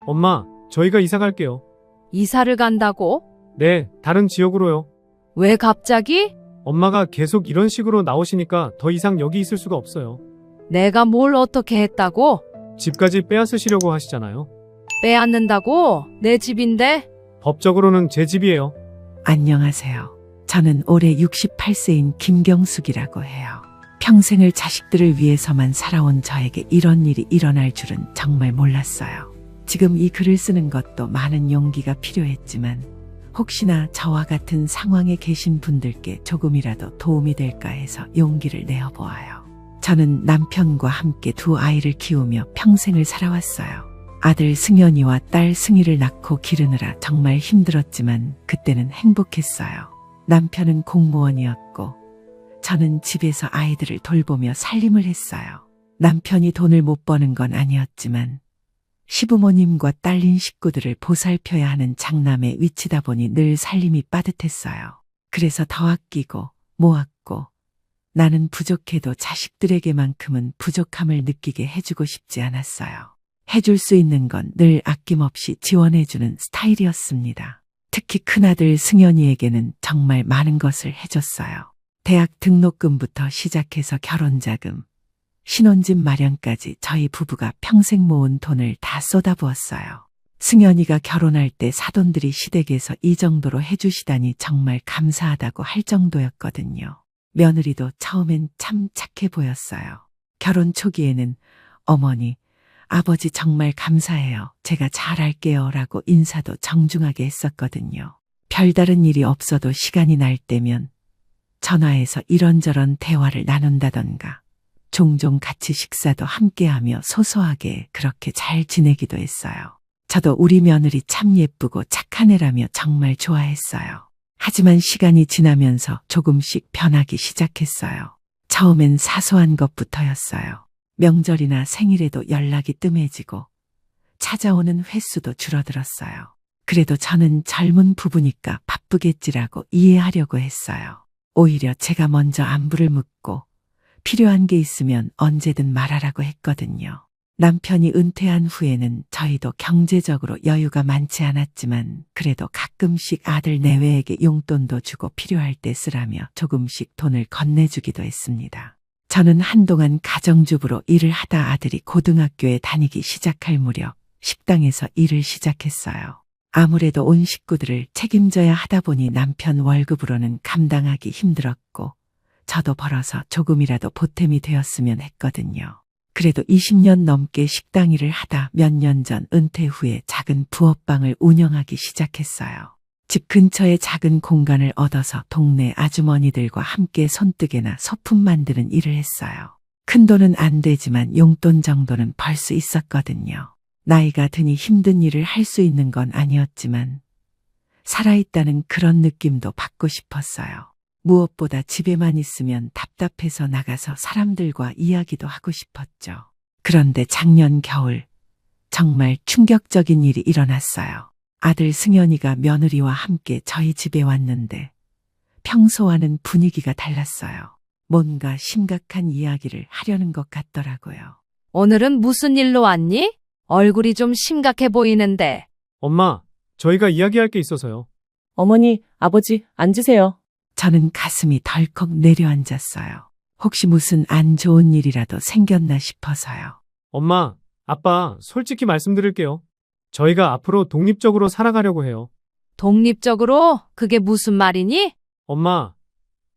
엄마, 저희가 이사 갈게요. 이사를 간다고? 네, 다른 지역으로요. 왜 갑자기? 엄마가 계속 이런 식으로 나오시니까 더 이상 여기 있을 수가 없어요. 내가 뭘 어떻게 했다고? 집까지 빼앗으시려고 하시잖아요. 빼앗는다고? 내 집인데? 법적으로는 제 집이에요. 안녕하세요. 저는 올해 68세인 김경숙이라고 해요. 평생을 자식들을 위해서만 살아온 저에게 이런 일이 일어날 줄은 정말 몰랐어요. 지금 이 글을 쓰는 것도 많은 용기가 필요했지만 혹시나 저와 같은 상황에 계신 분들께 조금이라도 도움이 될까 해서 용기를 내어보아요. 저는 남편과 함께 두 아이를 키우며 평생을 살아왔어요. 아들 승연이와 딸 승희를 낳고 기르느라 정말 힘들었지만 그때는 행복했어요. 남편은 공무원이었고 저는 집에서 아이들을 돌보며 살림을 했어요. 남편이 돈을 못 버는 건 아니었지만 시부모님과 딸린 식구들을 보살펴야 하는 장남의 위치다 보니 늘 살림이 빠듯했어요. 그래서 더 아끼고 모았고 나는 부족해도 자식들에게만큼은 부족함을 느끼게 해주고 싶지 않았어요. 해줄 수 있는 건 늘 아낌없이 지원해주는 스타일이었습니다. 특히 큰아들 승연이에게는 정말 많은 것을 해줬어요. 대학 등록금부터 시작해서 결혼자금, 신혼집 마련까지 저희 부부가 평생 모은 돈을 다 쏟아부었어요. 승연이가 결혼할 때 사돈들이 시댁에서 이 정도로 해주시다니 정말 감사하다고 할 정도였거든요. 며느리도 처음엔 참 착해 보였어요. 결혼 초기에는 어머니, 아버지 정말 감사해요. 제가 잘할게요. 라고 인사도 정중하게 했었거든요. 별다른 일이 없어도 시간이 날 때면 전화해서 이런저런 대화를 나눈다던가 종종 같이 식사도 함께하며 소소하게 그렇게 잘 지내기도 했어요. 저도 우리 며느리 참 예쁘고 착한 애라며 정말 좋아했어요. 하지만 시간이 지나면서 조금씩 변하기 시작했어요. 처음엔 사소한 것부터였어요. 명절이나 생일에도 연락이 뜸해지고 찾아오는 횟수도 줄어들었어요. 그래도 저는 젊은 부부니까 바쁘겠지라고 이해하려고 했어요. 오히려 제가 먼저 안부를 묻고 필요한 게 있으면 언제든 말하라고 했거든요. 남편이 은퇴한 후에는 저희도 경제적으로 여유가 많지 않았지만 그래도 가끔씩 아들 내외에게 용돈도 주고 필요할 때 쓰라며 조금씩 돈을 건네주기도 했습니다. 저는 한동안 가정주부로 일을 하다 아들이 고등학교에 다니기 시작할 무렵 식당에서 일을 시작했어요. 아무래도 온 식구들을 책임져야 하다 보니 남편 월급으로는 감당하기 힘들었고 저도 벌어서 조금이라도 보탬이 되었으면 했거든요. 그래도 20년 넘게 식당 일을 하다 몇 년 전 은퇴 후에 작은 부업방을 운영하기 시작했어요. 집 근처에 작은 공간을 얻어서 동네 아주머니들과 함께 손뜨개나 소품 만드는 일을 했어요. 큰 돈은 안 되지만 용돈 정도는 벌 수 있었거든요. 나이가 드니 힘든 일을 할 수 있는 건 아니었지만 살아있다는 그런 느낌도 받고 싶었어요. 무엇보다 집에만 있으면 답답해서 나가서 사람들과 이야기도 하고 싶었죠. 그런데 작년 겨울 정말 충격적인 일이 일어났어요. 아들 승연이가 며느리와 함께 저희 집에 왔는데 평소와는 분위기가 달랐어요. 뭔가 심각한 이야기를 하려는 것 같더라고요. 오늘은 무슨 일로 왔니? 얼굴이 좀 심각해 보이는데. 엄마, 저희가 이야기할 게 있어서요. 어머니, 아버지, 앉으세요. 저는 가슴이 덜컥 내려앉았어요. 혹시 무슨 안 좋은 일이라도 생겼나 싶어서요. 엄마, 아빠, 솔직히 말씀드릴게요. 저희가 앞으로 독립적으로 살아가려고 해요. 독립적으로? 그게 무슨 말이니? 엄마,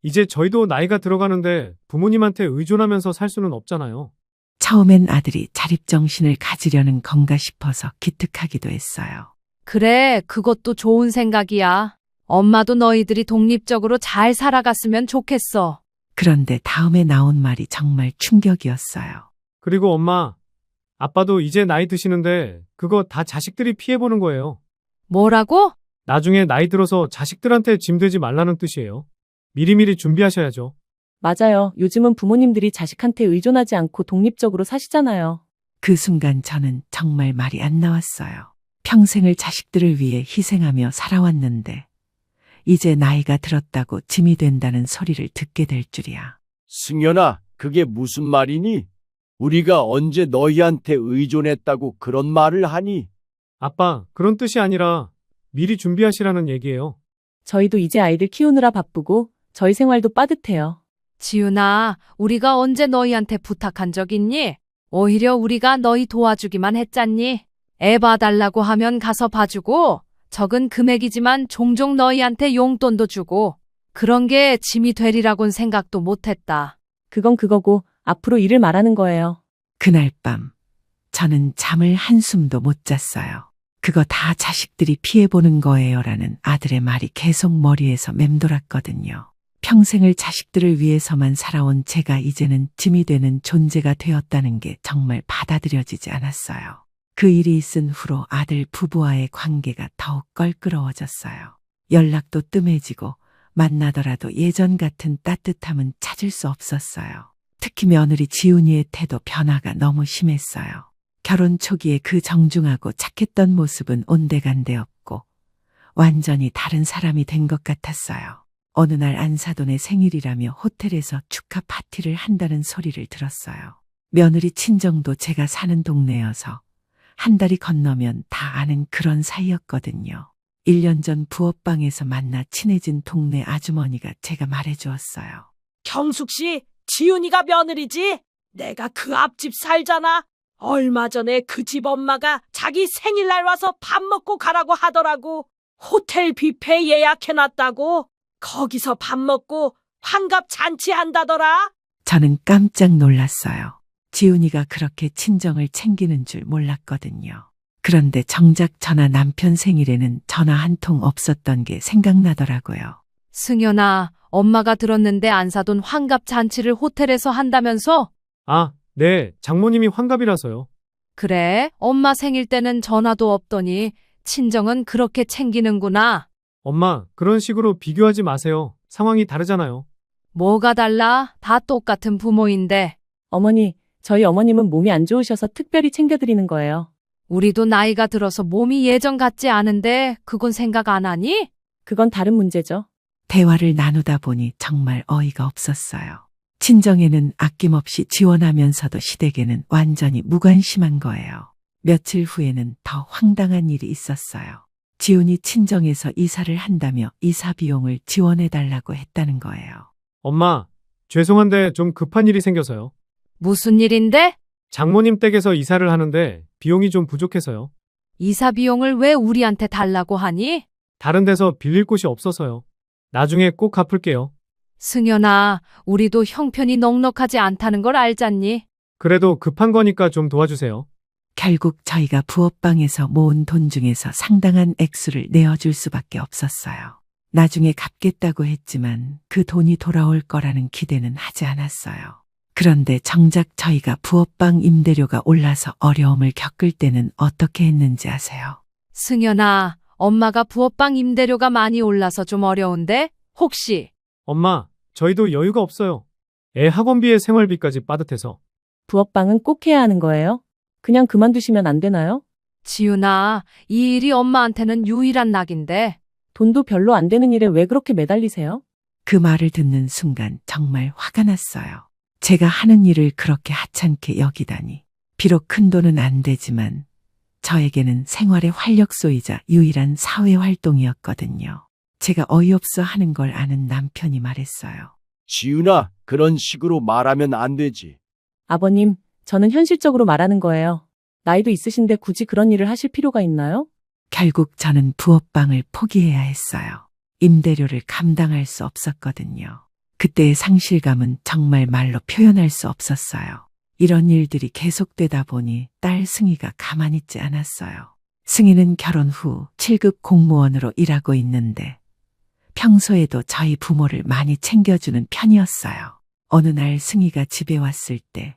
이제 저희도 나이가 들어가는데 부모님한테 의존하면서 살 수는 없잖아요. 처음엔 아들이 자립정신을 가지려는 건가 싶어서 기특하기도 했어요. 그래, 그것도 좋은 생각이야. 엄마도 너희들이 독립적으로 잘 살아갔으면 좋겠어. 그런데 다음에 나온 말이 정말 충격이었어요. 그리고 엄마, 아빠도 이제 나이 드시는데 그거 다 자식들이 피해보는 거예요. 뭐라고? 나중에 나이 들어서 자식들한테 짐 되지 말라는 뜻이에요. 미리미리 준비하셔야죠. 맞아요. 요즘은 부모님들이 자식한테 의존하지 않고 독립적으로 사시잖아요. 그 순간 저는 정말 말이 안 나왔어요. 평생을 자식들을 위해 희생하며 살아왔는데 이제 나이가 들었다고 짐이 된다는 소리를 듣게 될 줄이야. 승연아, 그게 무슨 말이니? 우리가 언제 너희한테 의존했다고 그런 말을 하니? 아빠, 그런 뜻이 아니라 미리 준비하시라는 얘기예요. 저희도 이제 아이들 키우느라 바쁘고 저희 생활도 빠듯해요. 지윤아, 우리가 언제 너희한테 부탁한 적 있니? 오히려 우리가 너희 도와주기만 했잖니? 애 봐달라고 하면 가서 봐주고, 적은 금액이지만 종종 너희한테 용돈도 주고, 그런 게 짐이 되리라곤 생각도 못했다. 그건 그거고 앞으로 일을 말하는 거예요. 그날 밤 저는 잠을 한숨도 못 잤어요. 그거 다 자식들이 피해보는 거예요라는 아들의 말이 계속 머리에서 맴돌았거든요. 평생을 자식들을 위해서만 살아온 제가 이제는 짐이 되는 존재가 되었다는 게 정말 받아들여지지 않았어요. 그 일이 있은 후로 아들 부부와의 관계가 더욱 껄끄러워졌어요. 연락도 뜸해지고 만나더라도 예전 같은 따뜻함은 찾을 수 없었어요. 특히 며느리 지훈이의 태도 변화가 너무 심했어요. 결혼 초기에 그 정중하고 착했던 모습은 온데간데 없고 완전히 다른 사람이 된 것 같았어요. 어느 날 안사돈의 생일이라며 호텔에서 축하 파티를 한다는 소리를 들었어요. 며느리 친정도 제가 사는 동네여서 한 달이 건너면 다 아는 그런 사이였거든요. 1년 전 부업방에서 만나 친해진 동네 아주머니가 제가 말해주었어요. 경숙 씨, 지훈이가 며느리지? 내가 그 앞집 살잖아. 얼마 전에 그 집 엄마가 자기 생일날 와서 밥 먹고 가라고 하더라고. 호텔 뷔페 예약해놨다고. 거기서 밥 먹고 환갑 잔치한다더라. 저는 깜짝 놀랐어요. 지훈이가 그렇게 친정을 챙기는 줄 몰랐거든요. 그런데 정작 저나 남편 생일에는 전화 한 통 없었던 게 생각나더라고요. 승연아, 엄마가 들었는데 안사돈 환갑 잔치를 호텔에서 한다면서? 아, 네, 장모님이 환갑이라서요. 그래, 엄마 생일 때는 전화도 없더니 친정은 그렇게 챙기는구나. 엄마, 그런 식으로 비교하지 마세요. 상황이 다르잖아요. 뭐가 달라? 다 똑같은 부모인데. 어머니, 저희 어머님은 몸이 안 좋으셔서 특별히 챙겨드리는 거예요. 우리도 나이가 들어서 몸이 예전 같지 않은데 그건 생각 안 하니? 그건 다른 문제죠. 대화를 나누다 보니 정말 어이가 없었어요. 친정에는 아낌없이 지원하면서도 시댁에는 완전히 무관심한 거예요. 며칠 후에는 더 황당한 일이 있었어요. 지훈이 친정에서 이사를 한다며 이사 비용을 지원해달라고 했다는 거예요. 엄마, 죄송한데 좀 급한 일이 생겨서요. 무슨 일인데? 장모님 댁에서 이사를 하는데 비용이 좀 부족해서요. 이사 비용을 왜 우리한테 달라고 하니? 다른 데서 빌릴 곳이 없어서요. 나중에 꼭 갚을게요. 승연아, 우리도 형편이 넉넉하지 않다는 걸 알잖니? 그래도 급한 거니까 좀 도와주세요. 결국 저희가 부업방에서 모은 돈 중에서 상당한 액수를 내어줄 수밖에 없었어요. 나중에 갚겠다고 했지만 그 돈이 돌아올 거라는 기대는 하지 않았어요. 그런데 정작 저희가 부업방 임대료가 올라서 어려움을 겪을 때는 어떻게 했는지 아세요? 승연아, 엄마가 부업방 임대료가 많이 올라서 좀 어려운데? 혹시? 엄마, 저희도 여유가 없어요. 애 학원비에 생활비까지 빠듯해서. 부업방은 꼭 해야 하는 거예요? 그냥 그만두시면 안 되나요? 지윤아, 이 일이 엄마한테는 유일한 낙인데. 돈도 별로 안 되는 일에 왜 그렇게 매달리세요? 그 말을 듣는 순간 정말 화가 났어요. 제가 하는 일을 그렇게 하찮게 여기다니. 비록 큰 돈은 안 되지만 저에게는 생활의 활력소이자 유일한 사회활동이었거든요. 제가 어이없어 하는 걸 아는 남편이 말했어요. 지훈아, 그런 식으로 말하면 안 되지. 아버님, 저는 현실적으로 말하는 거예요. 나이도 있으신데 굳이 그런 일을 하실 필요가 있나요? 결국 저는 부업방을 포기해야 했어요. 임대료를 감당할 수 없었거든요. 그때의 상실감은 정말 말로 표현할 수 없었어요. 이런 일들이 계속되다 보니 딸 승희가 가만히 있지 않았어요. 승희는 결혼 후 7급 공무원으로 일하고 있는데 평소에도 저희 부모를 많이 챙겨주는 편이었어요. 어느 날 승희가 집에 왔을 때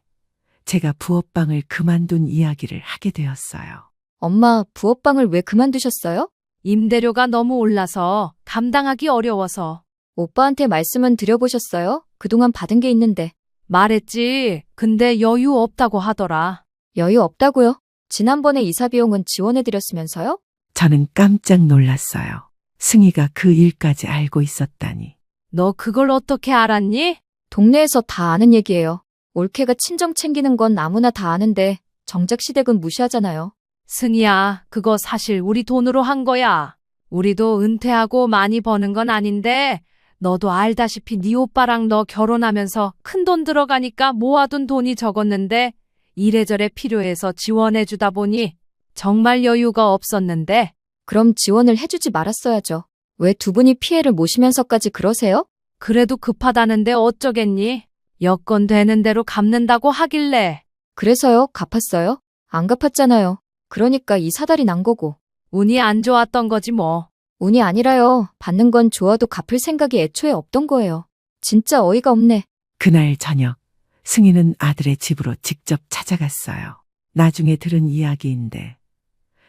제가 부업방을 그만둔 이야기를 하게 되었어요. 엄마, 부업방을 왜 그만두셨어요? 임대료가 너무 올라서 감당하기 어려워서. 오빠한테 말씀은 드려보셨어요? 그동안 받은 게 있는데. 말했지. 근데 여유 없다고 하더라. 여유 없다고요? 지난번에 이사 비용은 지원해드렸으면서요? 저는 깜짝 놀랐어요. 승희가 그 일까지 알고 있었다니. 너 그걸 어떻게 알았니? 동네에서 다 아는 얘기예요. 올케가 친정 챙기는 건 아무나 다 아는데 정작 시댁은 무시하잖아요. 승희야, 그거 사실 우리 돈으로 한 거야. 우리도 은퇴하고 많이 버는 건 아닌데 너도 알다시피 네 오빠랑 너 결혼하면서 큰 돈 들어가니까 모아둔 돈이 적었는데 이래저래 필요해서 지원해 주다 보니 정말 여유가 없었는데 그럼 지원을 해주지 말았어야죠. 왜 두 분이 피해를 모시면서까지 그러세요? 그래도 급하다는데 어쩌겠니? 여건 되는 대로 갚는다고 하길래. 그래서요, 갚았어요? 안 갚았잖아요. 그러니까 이 사달이 난 거고. 운이 안 좋았던 거지 뭐. 운이 아니라요. 받는 건 좋아도 갚을 생각이 애초에 없던 거예요. 진짜 어이가 없네. 그날 저녁 승희는 아들의 집으로 직접 찾아갔어요. 나중에 들은 이야기인데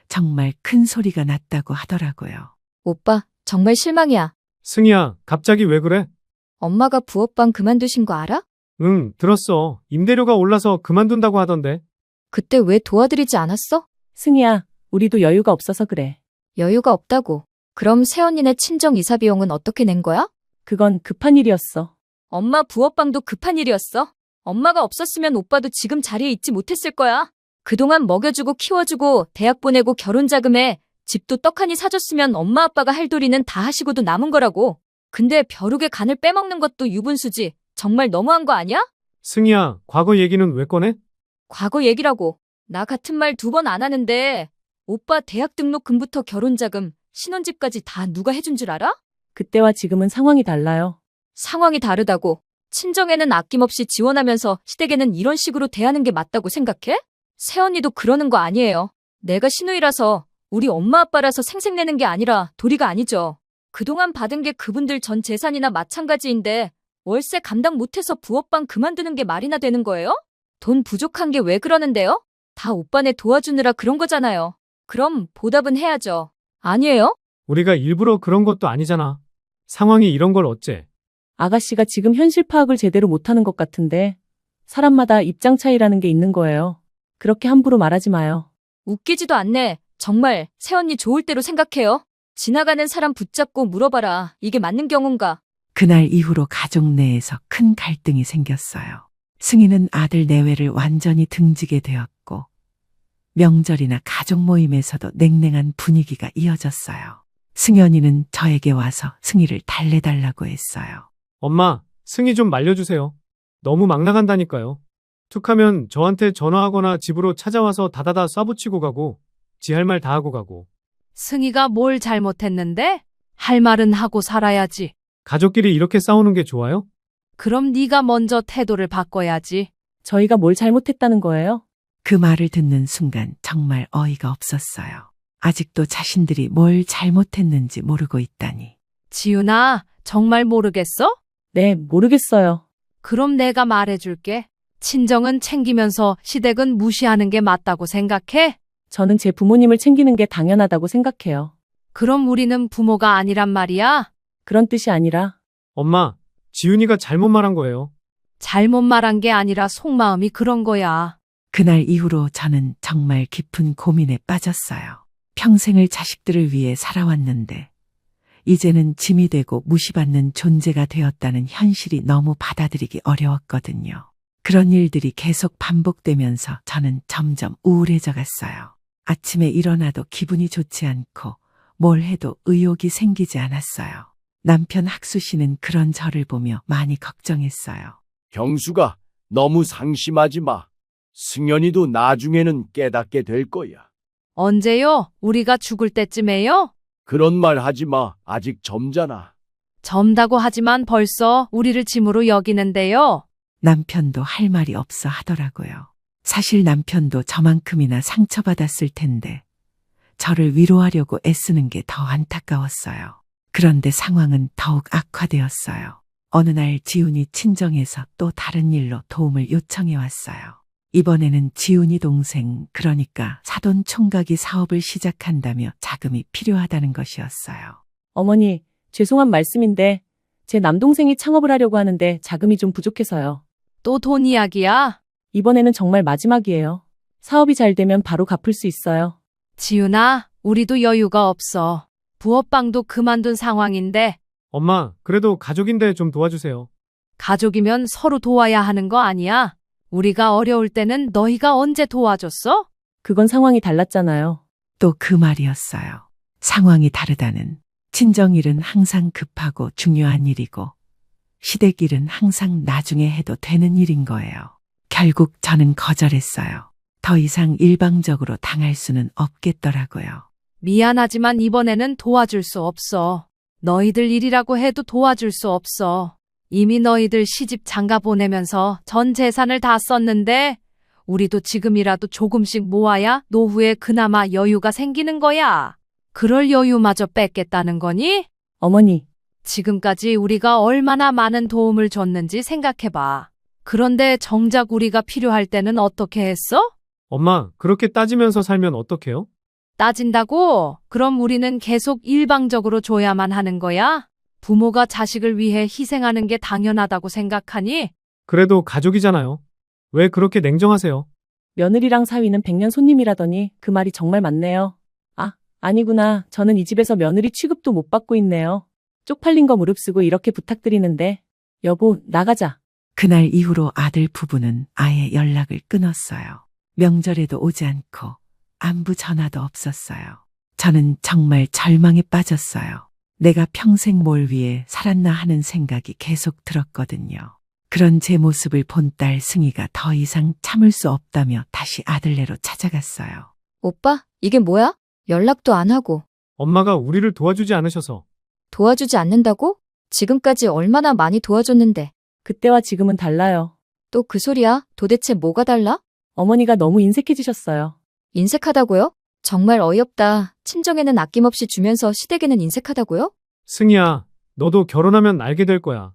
정말 큰 소리가 났다고 하더라고요. 오빠, 정말 실망이야. 승희야, 갑자기 왜 그래? 엄마가 부업방 그만두신 거 알아? 응, 들었어. 임대료가 올라서 그만둔다고 하던데. 그때 왜 도와드리지 않았어? 승희야, 우리도 여유가 없어서 그래. 여유가 없다고. 그럼 새언니네 친정 이사 비용은 어떻게 낸 거야? 그건 급한 일이었어. 엄마 부업방도 급한 일이었어. 엄마가 없었으면 오빠도 지금 자리에 있지 못했을 거야. 그동안 먹여주고 키워주고 대학 보내고 결혼 자금에 집도 떡하니 사줬으면 엄마 아빠가 할 도리는 다 하시고도 남은 거라고. 근데 벼룩의 간을 빼먹는 것도 유분수지. 정말 너무한 거 아니야? 승희야, 과거 얘기는 왜 꺼내? 과거 얘기라고. 나 같은 말 2번 안 하는데 오빠 대학 등록금부터 결혼 자금, 신혼집까지 다 누가 해준 줄 알아? 그때와 지금은 상황이 달라요. 상황이 다르다고. 친정에는 아낌없이 지원하면서 시댁에는 이런 식으로 대하는 게 맞다고 생각해? 새언니도 그러는 거 아니에요. 내가 시누이라서 우리 엄마 아빠라서 생색내는 게 아니라 도리가 아니죠. 그동안 받은 게 그분들 전 재산이나 마찬가지인데 월세 감당 못해서 부업방 그만두는 게 말이나 되는 거예요? 돈 부족한 게 왜 그러는데요? 다 오빠네 도와주느라 그런 거잖아요. 그럼 보답은 해야죠. 아니에요? 우리가 일부러 그런 것도 아니잖아. 상황이 이런 걸 어째? 아가씨가 지금 현실 파악을 제대로 못하는 것 같은데 사람마다 입장 차이라는 게 있는 거예요. 그렇게 함부로 말하지 마요. 웃기지도 않네. 정말 새언니 좋을 대로 생각해요. 지나가는 사람 붙잡고 물어봐라. 이게 맞는 경우인가? 그날 이후로 가족 내에서 큰 갈등이 생겼어요. 승희는 아들 내외를 완전히 등지게 되었고 명절이나 가족 모임에서도 냉랭한 분위기가 이어졌어요. 승현이는 저에게 와서 승희를 달래달라고 했어요. 엄마, 승희 좀 말려주세요. 너무 막 나간다니까요. 툭하면 저한테 전화하거나 집으로 찾아와서 다다다 쏴붙이고 가고 지 할 말 다 하고 가고. 승희가 뭘 잘못했는데? 할 말은 하고 살아야지. 가족끼리 이렇게 싸우는 게 좋아요? 그럼 네가 먼저 태도를 바꿔야지. 저희가 뭘 잘못했다는 거예요? 그 말을 듣는 순간 정말 어이가 없었어요. 아직도 자신들이 뭘 잘못했는지 모르고 있다니. 지윤아, 정말 모르겠어? 네, 모르겠어요. 그럼 내가 말해줄게. 친정은 챙기면서 시댁은 무시하는 게 맞다고 생각해? 저는 제 부모님을 챙기는 게 당연하다고 생각해요. 그럼 우리는 부모가 아니란 말이야? 그런 뜻이 아니라 엄마, 지훈이가 잘못 말한 거예요. 잘못 말한 게 아니라 속마음이 그런 거야. 그날 이후로 저는 정말 깊은 고민에 빠졌어요. 평생을 자식들을 위해 살아왔는데 이제는 짐이 되고 무시받는 존재가 되었다는 현실이 너무 받아들이기 어려웠거든요. 그런 일들이 계속 반복되면서 저는 점점 우울해져 갔어요. 아침에 일어나도 기분이 좋지 않고 뭘 해도 의욕이 생기지 않았어요. 남편 학수 씨는 그런 저를 보며 많이 걱정했어요. 경수가 너무 상심하지 마. 승연이도 나중에는 깨닫게 될 거야. 언제요? 우리가 죽을 때쯤에요? 그런 말 하지 마. 아직 젊잖아. 젊다고 하지만 벌써 우리를 짐으로 여기는데요. 남편도 할 말이 없어 하더라고요. 사실 남편도 저만큼이나 상처받았을 텐데 저를 위로하려고 애쓰는 게 더 안타까웠어요. 그런데 상황은 더욱 악화되었어요. 어느 날 지훈이 친정에서 또 다른 일로 도움을 요청해 왔어요. 이번에는 지훈이 동생, 그러니까 사돈 총각이 사업을 시작한다며 자금이 필요하다는 것이었어요. 어머니, 죄송한 말씀인데 제 남동생이 창업을 하려고 하는데 자금이 좀 부족해서요. 또 돈 이야기야? 이번에는 정말 마지막이에요. 사업이 잘 되면 바로 갚을 수 있어요. 지윤아, 우리도 여유가 없어. 부업방도 그만둔 상황인데 엄마, 그래도 가족인데 좀 도와주세요. 가족이면 서로 도와야 하는 거 아니야? 우리가 어려울 때는 너희가 언제 도와줬어? 그건 상황이 달랐잖아요. 또 그 말이었어요. 상황이 다르다는. 친정일은 항상 급하고 중요한 일이고 시댁 일은 항상 나중에 해도 되는 일인 거예요. 결국 저는 거절했어요. 더 이상 일방적으로 당할 수는 없겠더라고요. 미안하지만 이번에는 도와줄 수 없어. 너희들 일이라고 해도 도와줄 수 없어. 이미 너희들 시집 장가 보내면서 전 재산을 다 썼는데 우리도 지금이라도 조금씩 모아야 노후에 그나마 여유가 생기는 거야. 그럴 여유마저 뺏겠다는 거니? 어머니, 지금까지 우리가 얼마나 많은 도움을 줬는지 생각해봐. 그런데 정작 우리가 필요할 때는 어떻게 했어? 엄마, 그렇게 따지면서 살면 어떡해요? 따진다고? 그럼 우리는 계속 일방적으로 줘야만 하는 거야? 부모가 자식을 위해 희생하는 게 당연하다고 생각하니? 그래도 가족이잖아요. 왜 그렇게 냉정하세요? 며느리랑 사위는 100년 손님이라더니 그 말이 정말 맞네요. 아니구나. 저는 이 집에서 며느리 취급도 못 받고 있네요. 쪽팔린 거 무릅쓰고 이렇게 부탁드리는데. 여보, 나가자. 그날 이후로 아들 부부는 아예 연락을 끊었어요. 명절에도 오지 않고 안부 전화도 없었어요. 저는 정말 절망에 빠졌어요. 내가 평생 뭘 위해 살았나 하는 생각이 계속 들었거든요. 그런 제 모습을 본 딸 승희가 더 이상 참을 수 없다며 다시 아들네로 찾아갔어요. 오빠, 이게 뭐야? 연락도 안 하고. 엄마가 우리를 도와주지 않으셔서. 도와주지 않는다고? 지금까지 얼마나 많이 도와줬는데. 그때와 지금은 달라요. 또 그 소리야? 도대체 뭐가 달라? 어머니가 너무 인색해지셨어요. 인색하다고요? 정말 어이없다. 친정에는 아낌없이 주면서 시댁에는 인색하다고요? 승희야, 너도 결혼하면 알게 될 거야.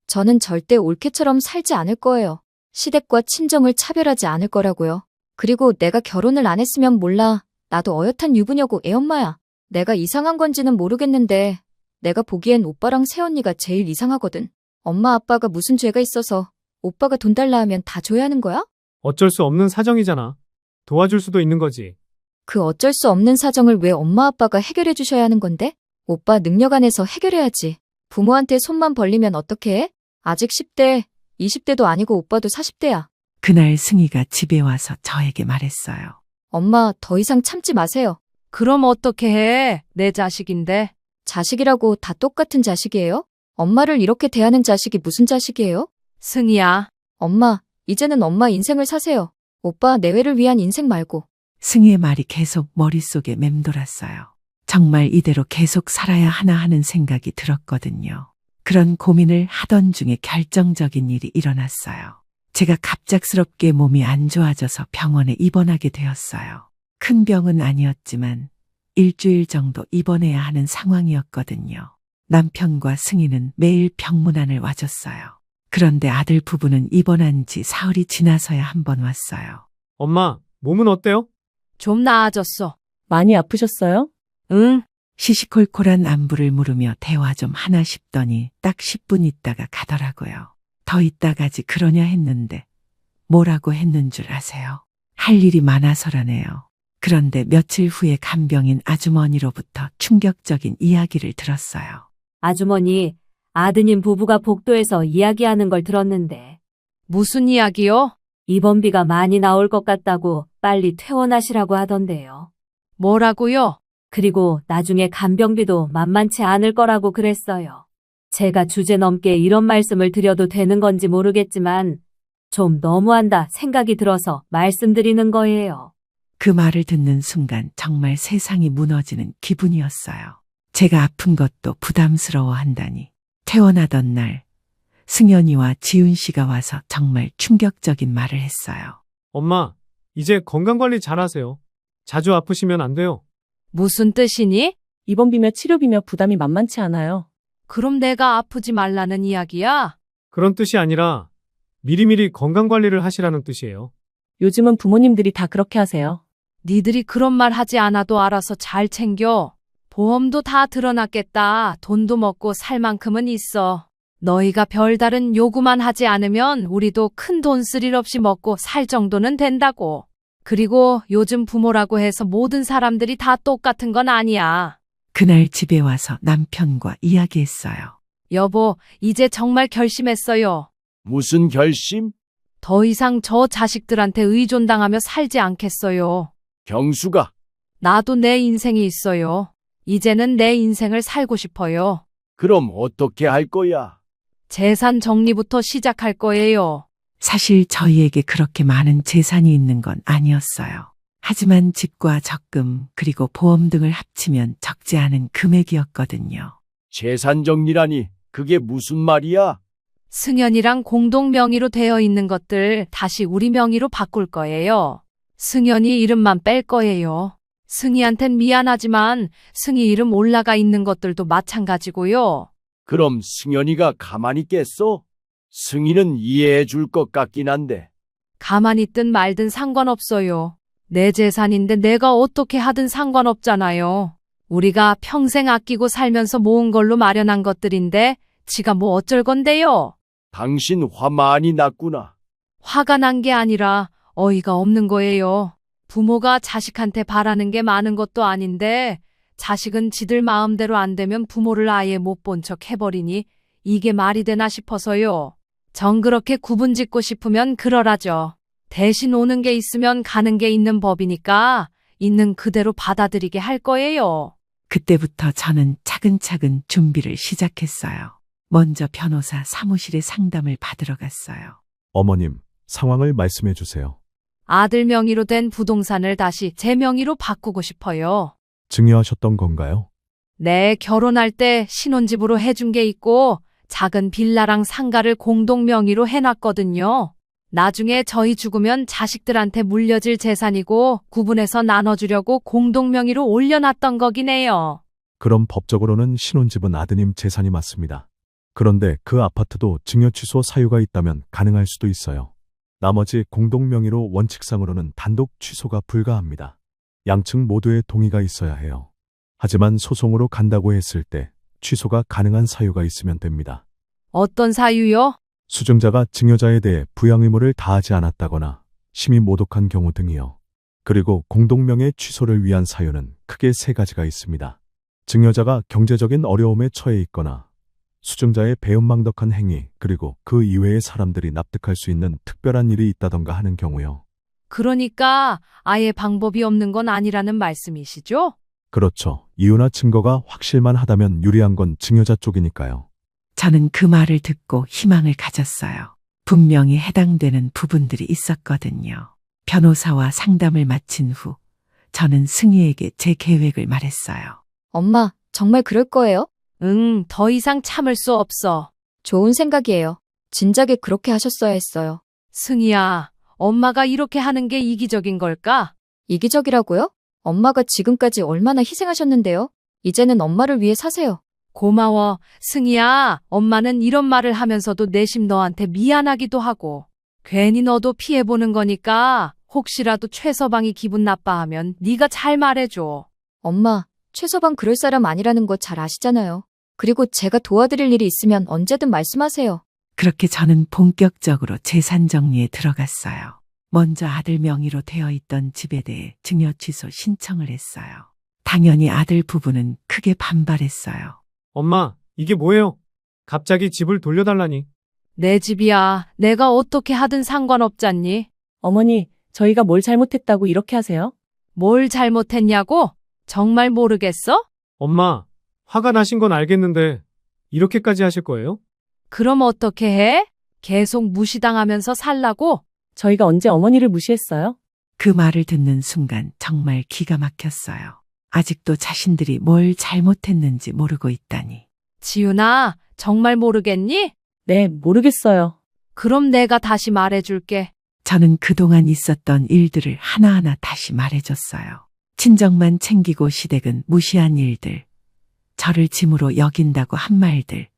저는 절대 올케처럼 살지 않을 거예요. 시댁과 친정을 차별하지 않을 거라고요. 그리고 내가 결혼을 안 했으면 몰라. 나도 어엿한 유부녀고 애엄마야. 내가 이상한 건지는 모르겠는데 내가 보기엔 오빠랑 새언니가 제일 이상하거든. 엄마 아빠가 무슨 죄가 있어서 오빠가 돈 달라 하면 다 줘야 하는 거야? 어쩔 수 없는 사정이잖아. 도와줄 수도 있는 거지. 그 어쩔 수 없는 사정을 왜 엄마 아빠가 해결해 주셔야 하는 건데? 오빠 능력 안에서 해결해야지. 부모한테 손만 벌리면 어떻게 해? 아직 10대, 20대도 아니고 오빠도 40대야. 그날 승희가 집에 와서 저에게 말했어요. 엄마, 더 이상 참지 마세요. 그럼 어떻게 해? 내 자식인데. 자식이라고 다 똑같은 자식이에요? 엄마를 이렇게 대하는 자식이 무슨 자식이에요? 승희야, 엄마, 이제는 엄마 인생을 사세요. 오빠 내외를 위한 인생 말고. 승희의 말이 계속 머릿속에 맴돌았어요. 정말 이대로 계속 살아야 하나 하는 생각이 들었거든요. 그런 고민을 하던 중에 결정적인 일이 일어났어요. 제가 갑작스럽게 몸이 안 좋아져서 병원에 입원하게 되었어요. 큰 병은 아니었지만 일주일 정도 입원해야 하는 상황이었거든요. 남편과 승희는 매일 병문안을 와줬어요. 그런데 아들 부부는 입원한 지 사흘이 지나서야 한 번 왔어요. 엄마, 몸은 어때요? 좀 나아졌어. 많이 아프셨어요? 응, 시시콜콜한 안부를 물으며 대화 좀 하나 싶더니 딱 10분 있다가 가더라고요. 더 있다 가지 그러냐 했는데 뭐라고 했는 줄 아세요? 할 일이 많아서라네요. 그런데 며칠 후에 간병인 아주머니로부터 충격적인 이야기를 들었어요. 아주머니, 아드님 부부가 복도에서 이야기하는 걸 들었는데 무슨 이야기요? 입원비가 많이 나올 것 같다고 빨리 퇴원하시라고 하던데요. 뭐라고요? 그리고 나중에 간병비도 만만치 않을 거라고 그랬어요. 제가 주제넘게 이런 말씀을 드려도 되는 건지 모르겠지만 좀 너무한다 생각이 들어서 말씀드리는 거예요. 그 말을 듣는 순간 정말 세상이 무너지는 기분이었어요. 제가 아픈 것도 부담스러워 한다니. 퇴원하던 날 승연이와 지훈 씨가 와서 정말 충격적인 말을 했어요. 엄마, 이제 건강관리 잘하세요. 자주 아프시면 안 돼요. 무슨 뜻이니? 입원비며 치료비며 부담이 만만치 않아요. 그럼 내가 아프지 말라는 이야기야? 그런 뜻이 아니라 미리미리 건강관리를 하시라는 뜻이에요. 요즘은 부모님들이 다 그렇게 하세요. 니들이 그런 말 하지 않아도 알아서 잘 챙겨. 보험도 다 드러났겠다. 돈도 먹고 살 만큼은 있어. 너희가 별다른 요구만 하지 않으면 우리도 큰 돈 쓸 일 없이 먹고 살 정도는 된다고. 그리고 요즘 부모라고 해서 모든 사람들이 다 똑같은 건 아니야. 그날 집에 와서 남편과 이야기했어요. 여보, 이제 정말 결심했어요. 무슨 결심? 더 이상 저 자식들한테 의존당하며 살지 않겠어요. 경수가 나도 내 인생이 있어요. 이제는 내 인생을 살고 싶어요. 그럼 어떻게 할 거야? 재산 정리부터 시작할 거예요. 사실 저희에게 그렇게 많은 재산이 있는 건 아니었어요. 하지만 집과 적금 그리고 보험 등을 합치면 적지 않은 금액이었거든요. 재산 정리라니 그게 무슨 말이야? 승연이랑 공동 명의로 되어 있는 것들 다시 우리 명의로 바꿀 거예요. 승연이 이름만 뺄 거예요. 승희한텐 미안하지만 승희 이름 올라가 있는 것들도 마찬가지고요. 그럼 승연이가 가만히 있겠어? 승희는 이해해 줄 것 같긴 한데. 가만히 있든 말든 상관없어요. 내 재산인데 내가 어떻게 하든 상관없잖아요. 우리가 평생 아끼고 살면서 모은 걸로 마련한 것들인데 지가 뭐 어쩔 건데요. 당신 화 많이 났구나. 화가 난 게 아니라 어이가 없는 거예요. 부모가 자식한테 바라는 게 많은 것도 아닌데 자식은 지들 마음대로 안 되면 부모를 아예 못 본 척 해버리니 이게 말이 되나 싶어서요. 정 그렇게 구분 짓고 싶으면 그러라죠. 대신 오는 게 있으면 가는 게 있는 법이니까 있는 그대로 받아들이게 할 거예요. 그때부터 저는 차근차근 준비를 시작했어요. 먼저 변호사 사무실에 상담을 받으러 갔어요. 어머님, 상황을 말씀해 주세요. 아들 명의로 된 부동산을 다시 제 명의로 바꾸고 싶어요. 증여하셨던 건가요? 네, 결혼할 때 신혼집으로 해준 게 있고 작은 빌라랑 상가를 공동 명의로 해놨거든요. 나중에 저희 죽으면 자식들한테 물려질 재산이고 구분해서 나눠주려고 공동 명의로 올려놨던 거긴 해요. 그럼 법적으로는 신혼집은 아드님 재산이 맞습니다. 그런데 그 아파트도 증여 취소 사유가 있다면 가능할 수도 있어요. 나머지 공동 명의로 원칙상으로는 단독 취소가 불가합니다. 양측 모두의 동의가 있어야 해요. 하지만 소송으로 간다고 했을 때 취소가 가능한 사유가 있으면 됩니다. 어떤 사유요? 수증자가 증여자에 대해 부양 의무를 다하지 않았다거나 심히 모독한 경우 등이요. 그리고 공동명의 취소를 위한 사유는 크게 세 가지가 있습니다. 증여자가 경제적인 어려움에 처해 있거나 수증자의 배은망덕한 행위 그리고 그 이외의 사람들이 납득할 수 있는 특별한 일이 있다던가 하는 경우요. 그러니까 아예 방법이 없는 건 아니라는 말씀이시죠? 그렇죠. 이유나 증거가 확실만 하다면 유리한 건 증여자 쪽이니까요. 저는 그 말을 듣고 희망을 가졌어요. 분명히 해당되는 부분들이 있었거든요. 변호사와 상담을 마친 후 저는 승희에게 제 계획을 말했어요. 엄마, 정말 그럴 거예요? 응, 더 이상 참을 수 없어. 좋은 생각이에요. 진작에 그렇게 하셨어야 했어요. 승희야, 엄마가 이렇게 하는 게 이기적인 걸까? 이기적이라고요? 엄마가 지금까지 얼마나 희생하셨는데요? 이제는 엄마를 위해 사세요. 고마워. 승희야, 엄마는 이런 말을 하면서도 내심 너한테 미안하기도 하고 괜히 너도 피해보는 거니까 혹시라도 최서방이 기분 나빠하면 네가 잘 말해줘. 엄마, 최서방 그럴 사람 아니라는 거 잘 아시잖아요. 그리고 제가 도와드릴 일이 있으면 언제든 말씀하세요. 그렇게 저는 본격적으로 재산 정리에 들어갔어요. 먼저 아들 명의로 되어 있던 집에 대해 증여 취소 신청을 했어요. 당연히 아들 부부는 크게 반발했어요. 엄마, 이게 뭐예요? 갑자기 집을 돌려달라니. 내 집이야. 내가 어떻게 하든 상관없잖니. 어머니, 저희가 뭘 잘못했다고 이렇게 하세요? 뭘 잘못했냐고? 정말 모르겠어? 엄마, 화가 나신 건 알겠는데 이렇게까지 하실 거예요? 그럼 어떻게 해? 계속 무시당하면서 살라고? 저희가 언제 어머니를 무시했어요? 그 말을 듣는 순간 정말 기가 막혔어요. 아직도 자신들이 뭘 잘못했는지 모르고 있다니. 지윤아, 정말 모르겠니? 네, 모르겠어요. 그럼 내가 다시 말해줄게. 저는 그동안 있었던 일들을 하나하나 다시 말해줬어요. 친정만 챙기고 시댁은 무시한 일들, 저를 짐으로 여긴다고 한 말들,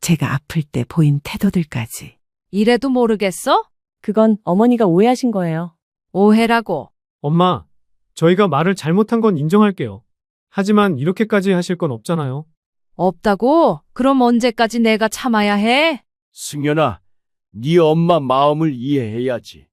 제가 아플 때 보인 태도들까지. 이래도 모르겠어? 그건 어머니가 오해하신 거예요. 오해라고. 엄마, 저희가 말을 잘못한 건 인정할게요. 하지만 이렇게까지 하실 건 없잖아요. 없다고? 그럼 언제까지 내가 참아야 해? 승연아, 네 엄마 마음을 이해해야지.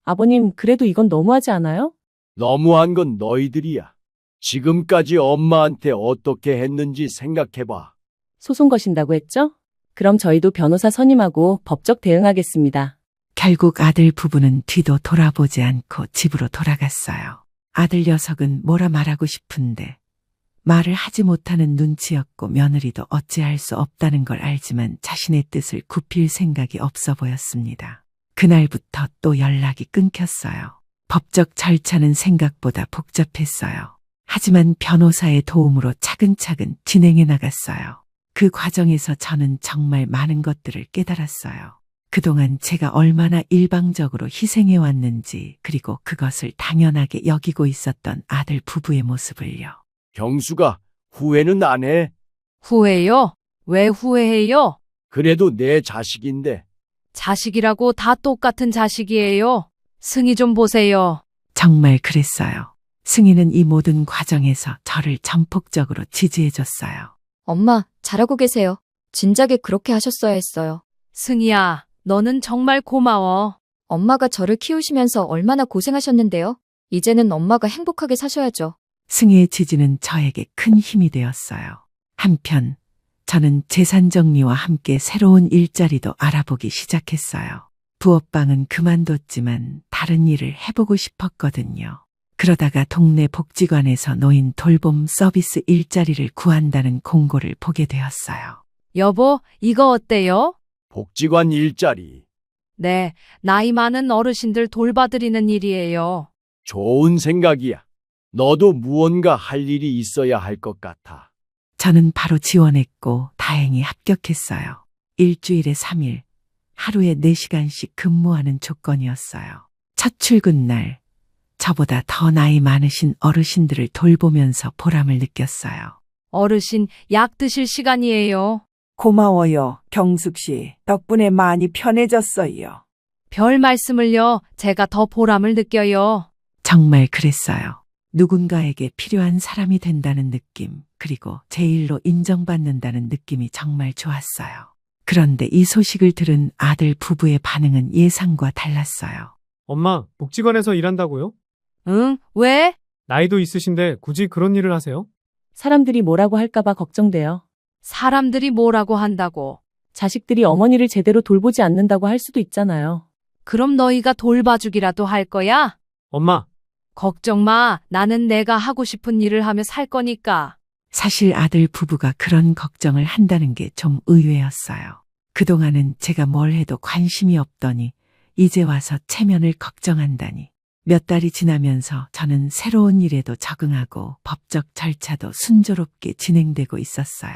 아버님, 그래도 이건 너무하지 않아요? 너무한 건 너희들이야. 지금까지 엄마한테 어떻게 했는지 생각해봐. 소송 거신다고 했죠? 그럼 저희도 변호사 선임하고 법적 대응하겠습니다. 결국 아들 부부는 뒤도 돌아보지 않고 집으로 돌아갔어요. 아들 녀석은 뭐라 말하고 싶은데 말을 하지 못하는 눈치였고 며느리도 어찌할 수 없다는 걸 알지만 자신의 뜻을 굽힐 생각이 없어 보였습니다. 그날부터 또 연락이 끊겼어요. 법적 절차는 생각보다 복잡했어요. 하지만 변호사의 도움으로 차근차근 진행해 나갔어요. 그 과정에서 저는 정말 많은 것들을 깨달았어요. 그동안 제가 얼마나 일방적으로 희생해 왔는지, 그리고 그것을 당연하게 여기고 있었던 아들 부부의 모습을요. 경수가 후회는 안 해. 후회요? 왜 후회해요? 그래도 내 자식인데. 자식이라고 다 똑같은 자식이에요. 승희 좀 보세요. 정말 그랬어요. 승희는 이 모든 과정에서 저를 전폭적으로 지지해줬어요. 엄마, 잘하고 계세요. 진작에 그렇게 하셨어야 했어요. 승희야, 너는 정말 고마워. 엄마가 저를 키우시면서 얼마나 고생하셨는데요. 이제는 엄마가 행복하게 사셔야죠. 승희의 지지는 저에게 큰 힘이 되었어요. 한편 저는 재산 정리와 함께 새로운 일자리도 알아보기 시작했어요. 부업방은 그만뒀지만 다른 일을 해보고 싶었거든요. 그러다가 동네 복지관에서 노인 돌봄 서비스 일자리를 구한다는 공고를 보게 되었어요. 여보, 이거 어때요? 복지관 일자리. 네, 나이 많은 어르신들 돌봐드리는 일이에요. 좋은 생각이야. 너도 무언가 할 일이 있어야 할 것 같아. 저는 바로 지원했고 다행히 합격했어요. 일주일에 3일, 하루에 4시간씩 근무하는 조건이었어요. 첫 출근 날, 저보다 더 나이 많으신 어르신들을 돌보면서 보람을 느꼈어요. 어르신, 약 드실 시간이에요. 고마워요, 경숙 씨. 덕분에 많이 편해졌어요. 별 말씀을요. 제가 더 보람을 느껴요. 정말 그랬어요. 누군가에게 필요한 사람이 된다는 느낌, 그리고 제 일로 인정받는다는 느낌이 정말 좋았어요. 그런데 이 소식을 들은 아들 부부의 반응은 예상과 달랐어요. 엄마, 복지관에서 일한다고요? 응, 왜? 나이도 있으신데 굳이 그런 일을 하세요? 사람들이 뭐라고 할까봐 걱정돼요. 사람들이 뭐라고 한다고. 자식들이 어머니를 제대로 돌보지 않는다고 할 수도 있잖아요. 그럼 너희가 돌봐주기라도 할 거야? 엄마, 걱정 마. 나는 내가 하고 싶은 일을 하며 살 거니까. 사실 아들 부부가 그런 걱정을 한다는 게 좀 의외였어요. 그동안은 제가 뭘 해도 관심이 없더니 이제 와서 체면을 걱정한다니. 몇 달이 지나면서 저는 새로운 일에도 적응하고 법적 절차도 순조롭게 진행되고 있었어요.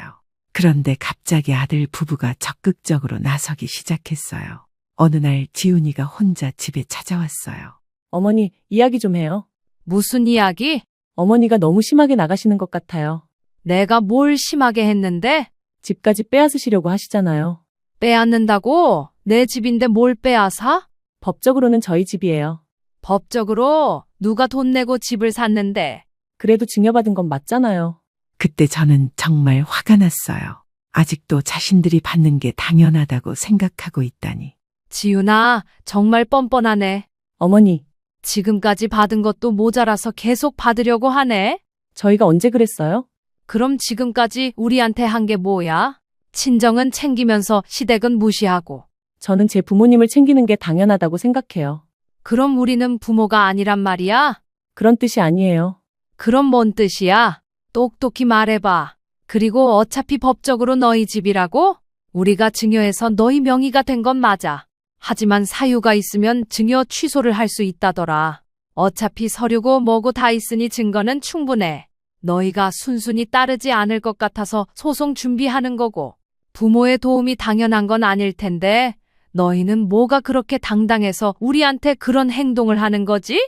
그런데 갑자기 아들 부부가 적극적으로 나서기 시작했어요. 어느 날 지훈이가 혼자 집에 찾아왔어요. 어머니, 이야기 좀 해요. 무슨 이야기? 어머니가 너무 심하게 나가시는 것 같아요. 내가 뭘 심하게 했는데? 집까지 빼앗으시려고 하시잖아요. 빼앗는다고? 내 집인데 뭘 빼앗아? 법적으로는 저희 집이에요. 법적으로 누가 돈 내고 집을 샀는데. 그래도 증여받은 건 맞잖아요. 그때 저는 정말 화가 났어요. 아직도 자신들이 받는 게 당연하다고 생각하고 있다니. 지훈아, 정말 뻔뻔하네. 어머니, 지금까지 받은 것도 모자라서 계속 받으려고 하네. 저희가 언제 그랬어요? 그럼 지금까지 우리한테 한 게 뭐야? 친정은 챙기면서 시댁은 무시하고. 저는 제 부모님을 챙기는 게 당연하다고 생각해요. 그럼 우리는 부모가 아니란 말이야? 그런 뜻이 아니에요. 그럼 뭔 뜻이야? 똑똑히 말해봐. 그리고 어차피 법적으로 너희 집이라고? 우리가 증여해서 너희 명의가 된 건 맞아. 하지만 사유가 있으면 증여 취소를 할 수 있다더라. 어차피 서류고 뭐고 다 있으니 증거는 충분해. 너희가 순순히 따르지 않을 것 같아서 소송 준비하는 거고. 부모의 도움이 당연한 건 아닐 텐데 너희는 뭐가 그렇게 당당해서 우리한테 그런 행동을 하는 거지?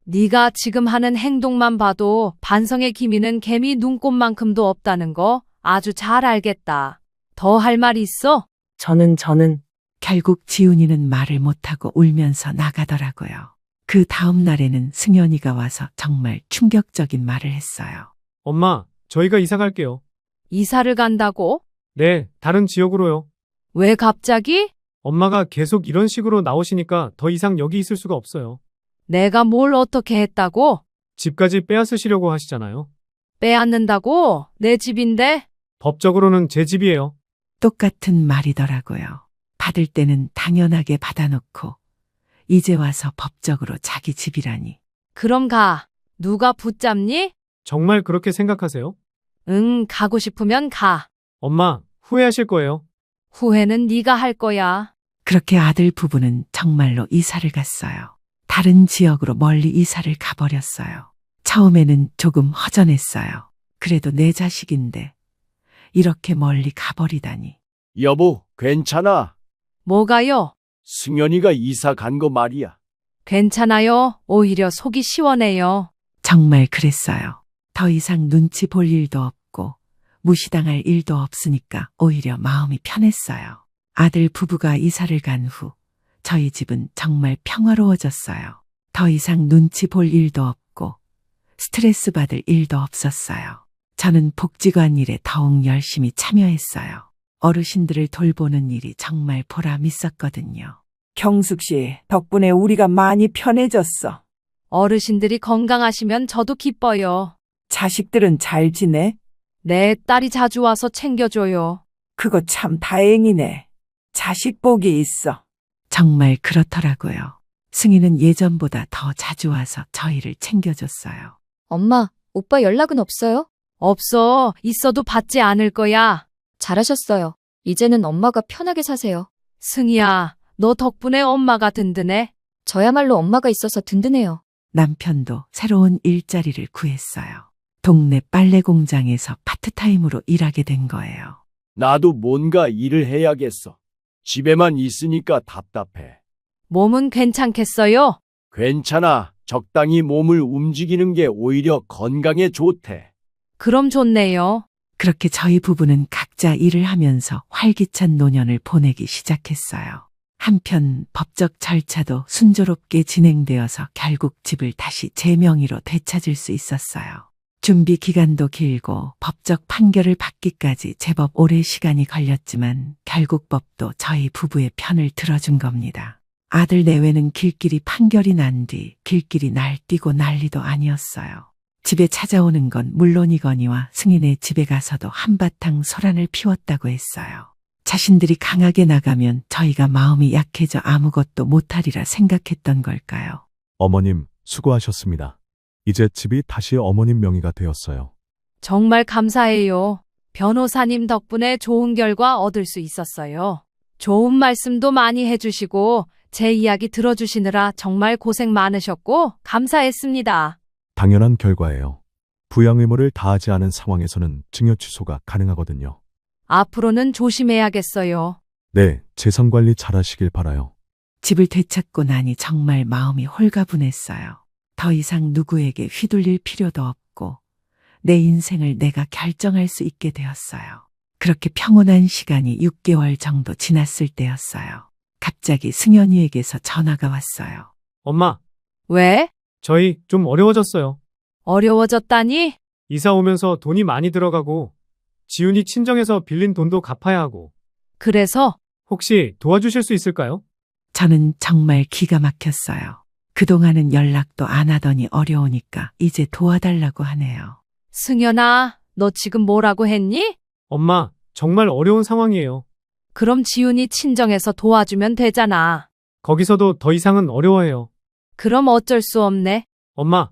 네가 지금 하는 행동만 봐도 반성의 기미는 개미 눈곱만큼도 없다는 거 아주 잘 알겠다. 더 할 말 있어? 저는 결국 지훈이는 말을 못하고 울면서 나가더라고요. 그 다음 날에는 승현이가 와서 정말 충격적인 말을 했어요. 엄마, 저희가 이사 갈게요. 이사를 간다고? 네, 다른 지역으로요. 왜 갑자기? 엄마가 계속 이런 식으로 나오시니까 더 이상 여기 있을 수가 없어요. 내가 뭘 어떻게 했다고? 집까지 빼앗으시려고 하시잖아요. 빼앗는다고? 내 집인데? 법적으로는 제 집이에요. 똑같은 말이더라고요. 받을 때는 당연하게 받아놓고 이제 와서 법적으로 자기 집이라니. 그럼 가. 누가 붙잡니? 정말 그렇게 생각하세요? 응, 가고 싶으면 가. 엄마, 후회하실 거예요. 후회는 네가 할 거야. 그렇게 아들 부부는 정말로 이사를 갔어요. 다른 지역으로 멀리 이사를 가버렸어요. 처음에는 조금 허전했어요. 그래도 내 자식인데 이렇게 멀리 가버리다니. 여보, 괜찮아. 뭐가요? 승연이가 이사 간 거 말이야. 괜찮아요. 오히려 속이 시원해요. 정말 그랬어요. 더 이상 눈치 볼 일도 없고 무시당할 일도 없으니까 오히려 마음이 편했어요. 아들 부부가 이사를 간 후 저희 집은 정말 평화로워졌어요. 더 이상 눈치 볼 일도 없고 스트레스 받을 일도 없었어요. 저는 복지관 일에 더욱 열심히 참여했어요. 어르신들을 돌보는 일이 정말 보람 있었거든요. 경숙 씨, 덕분에 우리가 많이 편해졌어. 어르신들이 건강하시면 저도 기뻐요. 자식들은 잘 지내? 내 딸이 자주 와서 챙겨줘요. 그거 참 다행이네. 자식 복이 있어. 정말 그렇더라고요. 승희는 예전보다 더 자주 와서 저희를 챙겨줬어요. 엄마, 오빠 연락은 없어요? 없어. 있어도 받지 않을 거야. 잘하셨어요. 이제는 엄마가 편하게 사세요. 승희야, 너 덕분에 엄마가 든든해. 저야말로 엄마가 있어서 든든해요. 남편도 새로운 일자리를 구했어요. 동네 빨래 공장에서 파트타임으로 일하게 된 거예요. 나도 뭔가 일을 해야겠어. 집에만 있으니까 답답해. 몸은 괜찮겠어요? 괜찮아. 적당히 몸을 움직이는 게 오히려 건강에 좋대. 그럼 좋네요. 그렇게 저희 부부는 각자 일을 하면서 활기찬 노년을 보내기 시작했어요. 한편 법적 절차도 순조롭게 진행되어서 결국 집을 다시 제 명의로 되찾을 수 있었어요. 준비 기간도 길고 법적 판결을 받기까지 제법 오래 시간이 걸렸지만 결국 법도 저희 부부의 편을 들어준 겁니다. 아들 내외는 길길이 판결이 난 뒤 길길이 날뛰고 난리도 아니었어요. 집에 찾아오는 건 물론이거니와 승인의 집에 가서도 한바탕 소란을 피웠다고 했어요. 자신들이 강하게 나가면 저희가 마음이 약해져 아무것도 못하리라 생각했던 걸까요? 어머님, 수고하셨습니다. 이제 집이 다시 어머님 명의가 되었어요. 정말 감사해요. 변호사님 덕분에 좋은 결과 얻을 수 있었어요. 좋은 말씀도 많이 해주시고 제 이야기 들어주시느라 정말 고생 많으셨고 감사했습니다. 당연한 결과예요. 부양 의무를 다하지 않은 상황에서는 증여 취소가 가능하거든요. 앞으로는 조심해야겠어요. 네, 재산 관리 잘하시길 바라요. 집을 되찾고 나니 정말 마음이 홀가분했어요. 더 이상 누구에게 휘둘릴 필요도 없고 내 인생을 내가 결정할 수 있게 되었어요. 그렇게 평온한 시간이 6개월 정도 지났을 때였어요. 갑자기 승연이에게서 전화가 왔어요. 엄마, 왜? 저희 좀 어려워졌어요. 어려워졌다니? 이사 오면서 돈이 많이 들어가고 지훈이 친정에서 빌린 돈도 갚아야 하고 그래서? 혹시 도와주실 수 있을까요? 저는 정말 기가 막혔어요. 그동안은 연락도 안 하더니 어려우니까 이제 도와달라고 하네요. 승연아, 너 지금 뭐라고 했니? 엄마, 정말 어려운 상황이에요. 그럼 지훈이 친정에서 도와주면 되잖아. 거기서도 더 이상은 어려워해요. 그럼 어쩔 수 없네. 엄마,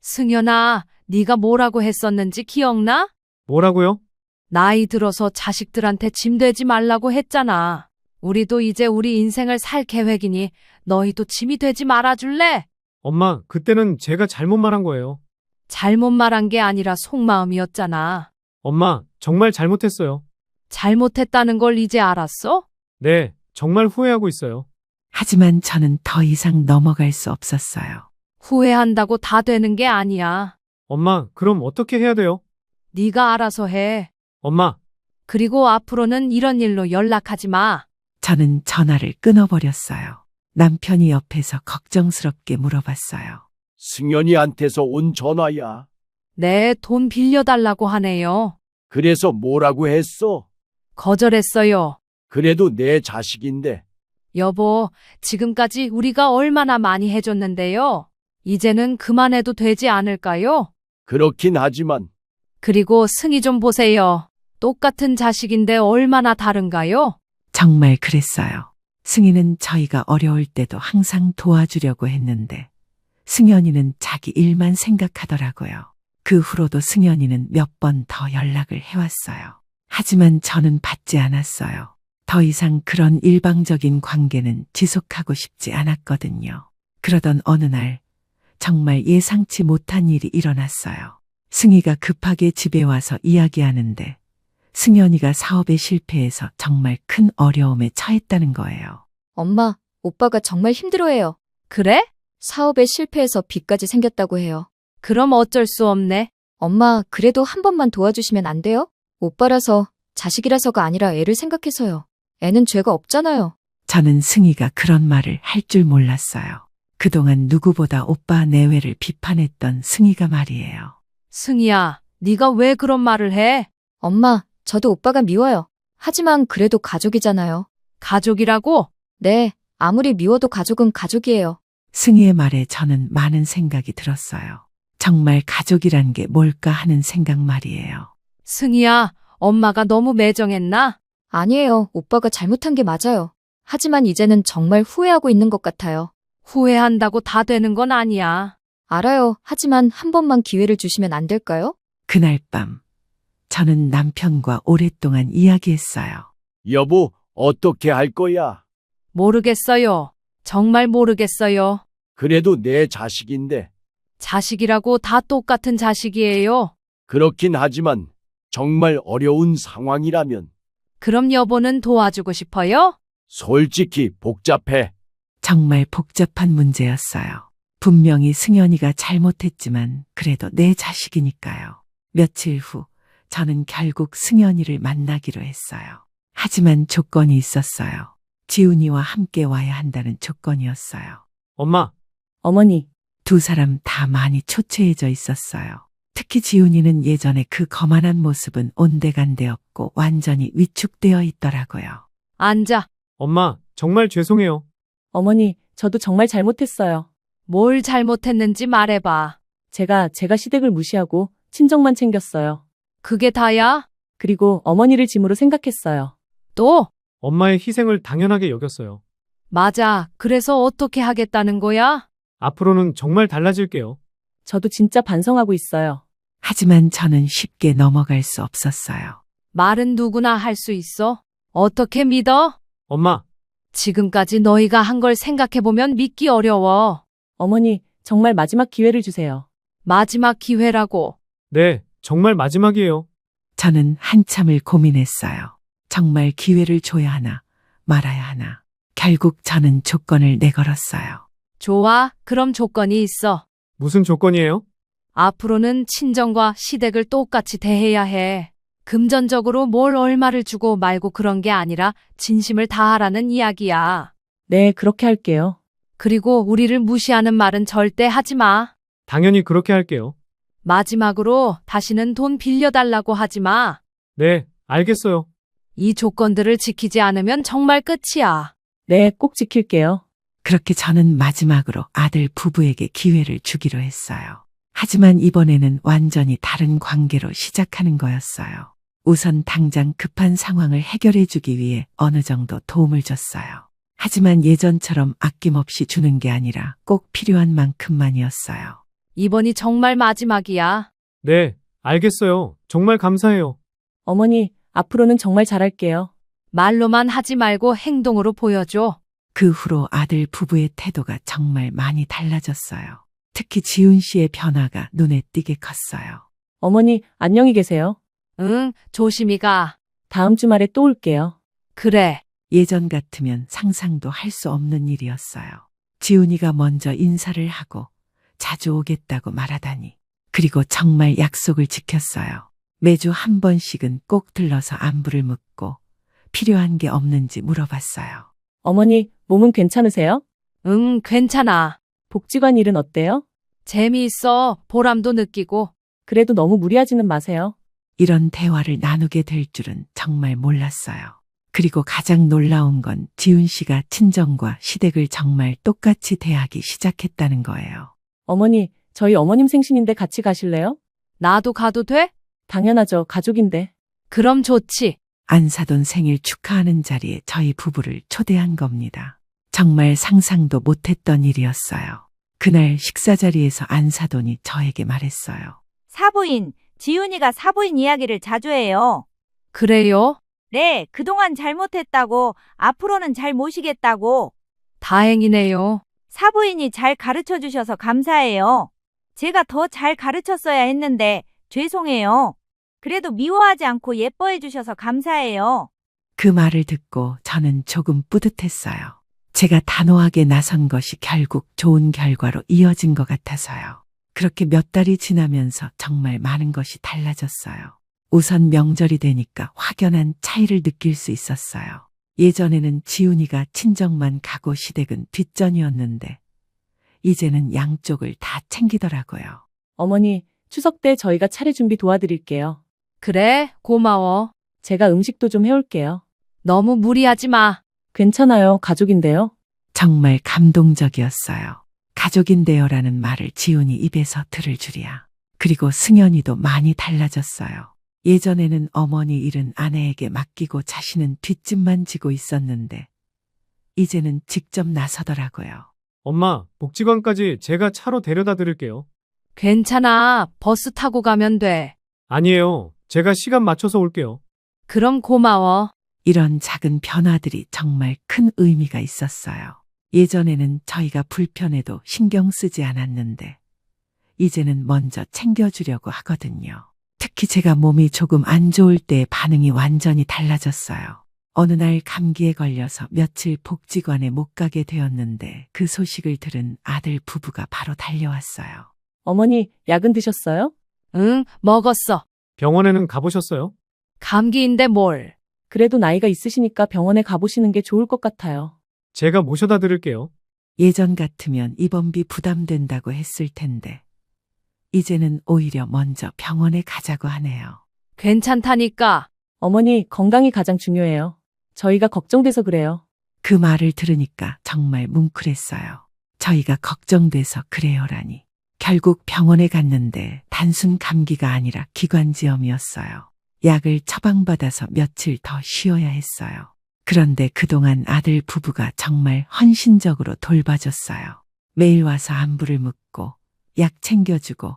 승연아, 네가 뭐라고 했었는지 기억나? 뭐라고요? 나이 들어서 자식들한테 짐 되지 말라고 했잖아. 우리도 이제 우리 인생을 살 계획이니 너희도 짐이 되지 말아줄래? 엄마, 그때는 제가 잘못 말한 거예요. 잘못 말한 게 아니라 속마음이었잖아. 엄마, 정말 잘못했어요. 잘못했다는 걸 이제 알았어? 네, 정말 후회하고 있어요. 하지만 저는 더 이상 넘어갈 수 없었어요. 후회한다고 다 되는 게 아니야. 엄마, 그럼 어떻게 해야 돼요? 네가 알아서 해. 엄마, 그리고 앞으로는 이런 일로 연락하지 마. 저는 전화를 끊어버렸어요. 남편이 옆에서 걱정스럽게 물어봤어요. 승연이한테서 온 전화야. 네, 돈 빌려달라고 하네요. 그래서 뭐라고 했어? 거절했어요. 그래도 내 자식인데. 여보, 지금까지 우리가 얼마나 많이 해줬는데요. 이제는 그만해도 되지 않을까요? 그렇긴 하지만 그리고 승희 좀 보세요. 똑같은 자식인데 얼마나 다른가요? 정말 그랬어요. 승희는 저희가 어려울 때도 항상 도와주려고 했는데 승연이는 자기 일만 생각하더라고요. 그 후로도 승연이는 몇 번 더 연락을 해왔어요. 하지만 저는 받지 않았어요. 더 이상 그런 일방적인 관계는 지속하고 싶지 않았거든요. 그러던 어느 날 정말 예상치 못한 일이 일어났어요. 승희가 급하게 집에 와서 이야기하는데 승연이가 사업에 실패해서 정말 큰 어려움에 처했다는 거예요. 엄마, 오빠가 정말 힘들어해요. 그래? 사업에 실패해서 빚까지 생겼다고 해요. 그럼 어쩔 수 없네. 엄마, 그래도 한 번만 도와주시면 안 돼요? 오빠라서, 자식이라서가 아니라 애를 생각해서요. 애는 죄가 없잖아요. 저는 승희가 그런 말을 할 줄 몰랐어요. 그동안 누구보다 오빠 내외를 비판했던 승희가 말이에요. 승희야, 네가 왜 그런 말을 해? 엄마, 저도 오빠가 미워요. 하지만 그래도 가족이잖아요. 가족이라고? 네, 아무리 미워도 가족은 가족이에요. 승희의 말에 저는 많은 생각이 들었어요. 정말 가족이란 게 뭘까 하는 생각 말이에요. 승희야, 엄마가 너무 매정했나? 아니에요. 오빠가 잘못한 게 맞아요. 하지만 이제는 정말 후회하고 있는 것 같아요. 후회한다고 다 되는 건 아니야. 알아요. 하지만 한 번만 기회를 주시면 안 될까요? 그날 밤 저는 남편과 오랫동안 이야기했어요. 여보, 어떻게 할 거야? 모르겠어요. 정말 모르겠어요. 그래도 내 자식인데. 자식이라고 다 똑같은 자식이에요. 그렇긴 하지만 정말 어려운 상황이라면 그럼 여보는 도와주고 싶어요? 솔직히 복잡해. 정말 복잡한 문제였어요. 분명히 승연이가 잘못했지만 그래도 내 자식이니까요. 며칠 후 저는 결국 승연이를 만나기로 했어요. 하지만 조건이 있었어요. 지훈이와 함께 와야 한다는 조건이었어요. 엄마, 어머니, 두 사람 다 많이 초췌해져 있었어요. 특히 지훈이는 예전에 그 거만한 모습은 온데간데 없고 완전히 위축되어 있더라고요. 앉아. 엄마, 정말 죄송해요. 어머니, 저도 정말 잘못했어요. 뭘 잘못했는지 말해봐. 제가 시댁을 무시하고 친정만 챙겼어요. 그게 다야? 그리고 어머니를 짐으로 생각했어요. 또? 엄마의 희생을 당연하게 여겼어요. 맞아. 그래서 어떻게 하겠다는 거야? 앞으로는 정말 달라질게요. 저도 진짜 반성하고 있어요. 하지만 저는 쉽게 넘어갈 수 없었어요. 말은 누구나 할 수 있어. 어떻게 믿어? 엄마, 지금까지 너희가 한 걸 생각해보면 믿기 어려워. 어머니, 정말 마지막 기회를 주세요. 마지막 기회라고. 네, 정말 마지막이에요. 저는 한참을 고민했어요. 정말 기회를 줘야 하나, 말아야 하나. 결국 저는 조건을 내걸었어요. 좋아. 그럼 조건이 있어. 무슨 조건이에요? 앞으로는 친정과 시댁을 똑같이 대해야 해. 금전적으로 뭘 얼마를 주고 말고 그런 게 아니라 진심을 다하라는 이야기야. 네, 그렇게 할게요. 그리고 우리를 무시하는 말은 절대 하지 마. 당연히 그렇게 할게요. 마지막으로 다시는 돈 빌려달라고 하지 마. 네, 알겠어요. 이 조건들을 지키지 않으면 정말 끝이야. 네, 꼭 지킬게요. 그렇게 저는 마지막으로 아들 부부에게 기회를 주기로 했어요. 하지만 이번에는 완전히 다른 관계로 시작하는 거였어요. 우선 당장 급한 상황을 해결해 주기 위해 어느 정도 도움을 줬어요. 하지만 예전처럼 아낌없이 주는 게 아니라 꼭 필요한 만큼만이었어요. 이번이 정말 마지막이야. 네, 알겠어요. 정말 감사해요. 어머니, 앞으로는 정말 잘할게요. 말로만 하지 말고 행동으로 보여줘. 그 후로 아들 부부의 태도가 정말 많이 달라졌어요. 특히 지훈 씨의 변화가 눈에 띄게 컸어요. 어머니, 안녕히 계세요. 응, 조심히 가. 다음 주말에 또 올게요. 그래. 예전 같으면 상상도 할 수 없는 일이었어요. 지훈이가 먼저 인사를 하고 자주 오겠다고 말하다니. 그리고 정말 약속을 지켰어요. 매주 한 번씩은 꼭 들러서 안부를 묻고 필요한 게 없는지 물어봤어요. 어머니, 몸은 괜찮으세요? 응, 괜찮아. 복지관 일은 어때요? 재미있어. 보람도 느끼고. 그래도 너무 무리하지는 마세요. 이런 대화를 나누게 될 줄은 정말 몰랐어요. 그리고 가장 놀라운 건 지훈 씨가 친정과 시댁을 정말 똑같이 대하기 시작했다는 거예요. 어머니, 저희 어머님 생신인데 같이 가실래요? 나도 가도 돼? 당연하죠. 가족인데. 그럼 좋지. 안사돈 생일 축하하는 자리에 저희 부부를 초대한 겁니다. 정말 상상도 못했던 일이었어요. 그날 식사 자리에서 안사돈이 저에게 말했어요. 사부인, 지훈이가 사부인 이야기를 자주 해요. 그래요? 네, 그동안 잘못했다고, 앞으로는 잘 모시겠다고. 다행이네요. 사부인이 잘 가르쳐 주셔서 감사해요. 제가 더 잘 가르쳤어야 했는데, 죄송해요. 그래도 미워하지 않고 예뻐해 주셔서 감사해요. 그 말을 듣고 저는 조금 뿌듯했어요. 제가 단호하게 나선 것이 결국 좋은 결과로 이어진 것 같아서요. 그렇게 몇 달이 지나면서 정말 많은 것이 달라졌어요. 우선 명절이 되니까 확연한 차이를 느낄 수 있었어요. 예전에는 지훈이가 친정만 가고 시댁은 뒷전이었는데 이제는 양쪽을 다 챙기더라고요. 어머니, 추석 때 저희가 차례 준비 도와드릴게요. 그래, 고마워. 제가 음식도 좀 해올게요. 너무 무리하지 마. 괜찮아요. 가족인데요. 정말 감동적이었어요. 가족인데요라는 말을 지훈이 입에서 들을 줄이야. 그리고 승연이도 많이 달라졌어요. 예전에는 어머니 일은 아내에게 맡기고 자신은 뒷짐만 지고 있었는데 이제는 직접 나서더라고요. 엄마, 복지관까지 제가 차로 데려다 드릴게요. 괜찮아. 버스 타고 가면 돼. 아니에요. 제가 시간 맞춰서 올게요. 그럼 고마워. 이런 작은 변화들이 정말 큰 의미가 있었어요. 예전에는 저희가 불편해도 신경 쓰지 않았는데 이제는 먼저 챙겨주려고 하거든요. 특히 제가 몸이 조금 안 좋을 때 반응이 완전히 달라졌어요. 어느 날 감기에 걸려서 며칠 복지관에 못 가게 되었는데 그 소식을 들은 아들 부부가 바로 달려왔어요. 어머니, 약은 드셨어요? 응, 먹었어. 병원에는 가보셨어요? 감기인데 뭘. 그래도 나이가 있으시니까 병원에 가보시는 게 좋을 것 같아요. 제가 모셔다 드릴게요. 예전 같으면 입원비 부담된다고 했을 텐데 이제는 오히려 먼저 병원에 가자고 하네요. 괜찮다니까. 어머니, 건강이 가장 중요해요. 저희가 걱정돼서 그래요. 그 말을 들으니까 정말 뭉클했어요. 저희가 걱정돼서 그래요라니. 결국 병원에 갔는데 단순 감기가 아니라 기관지염이었어요. 약을 처방받아서 며칠 더 쉬어야 했어요. 그런데 그동안 아들 부부가 정말 헌신적으로 돌봐줬어요. 매일 와서 안부를 묻고 약 챙겨주고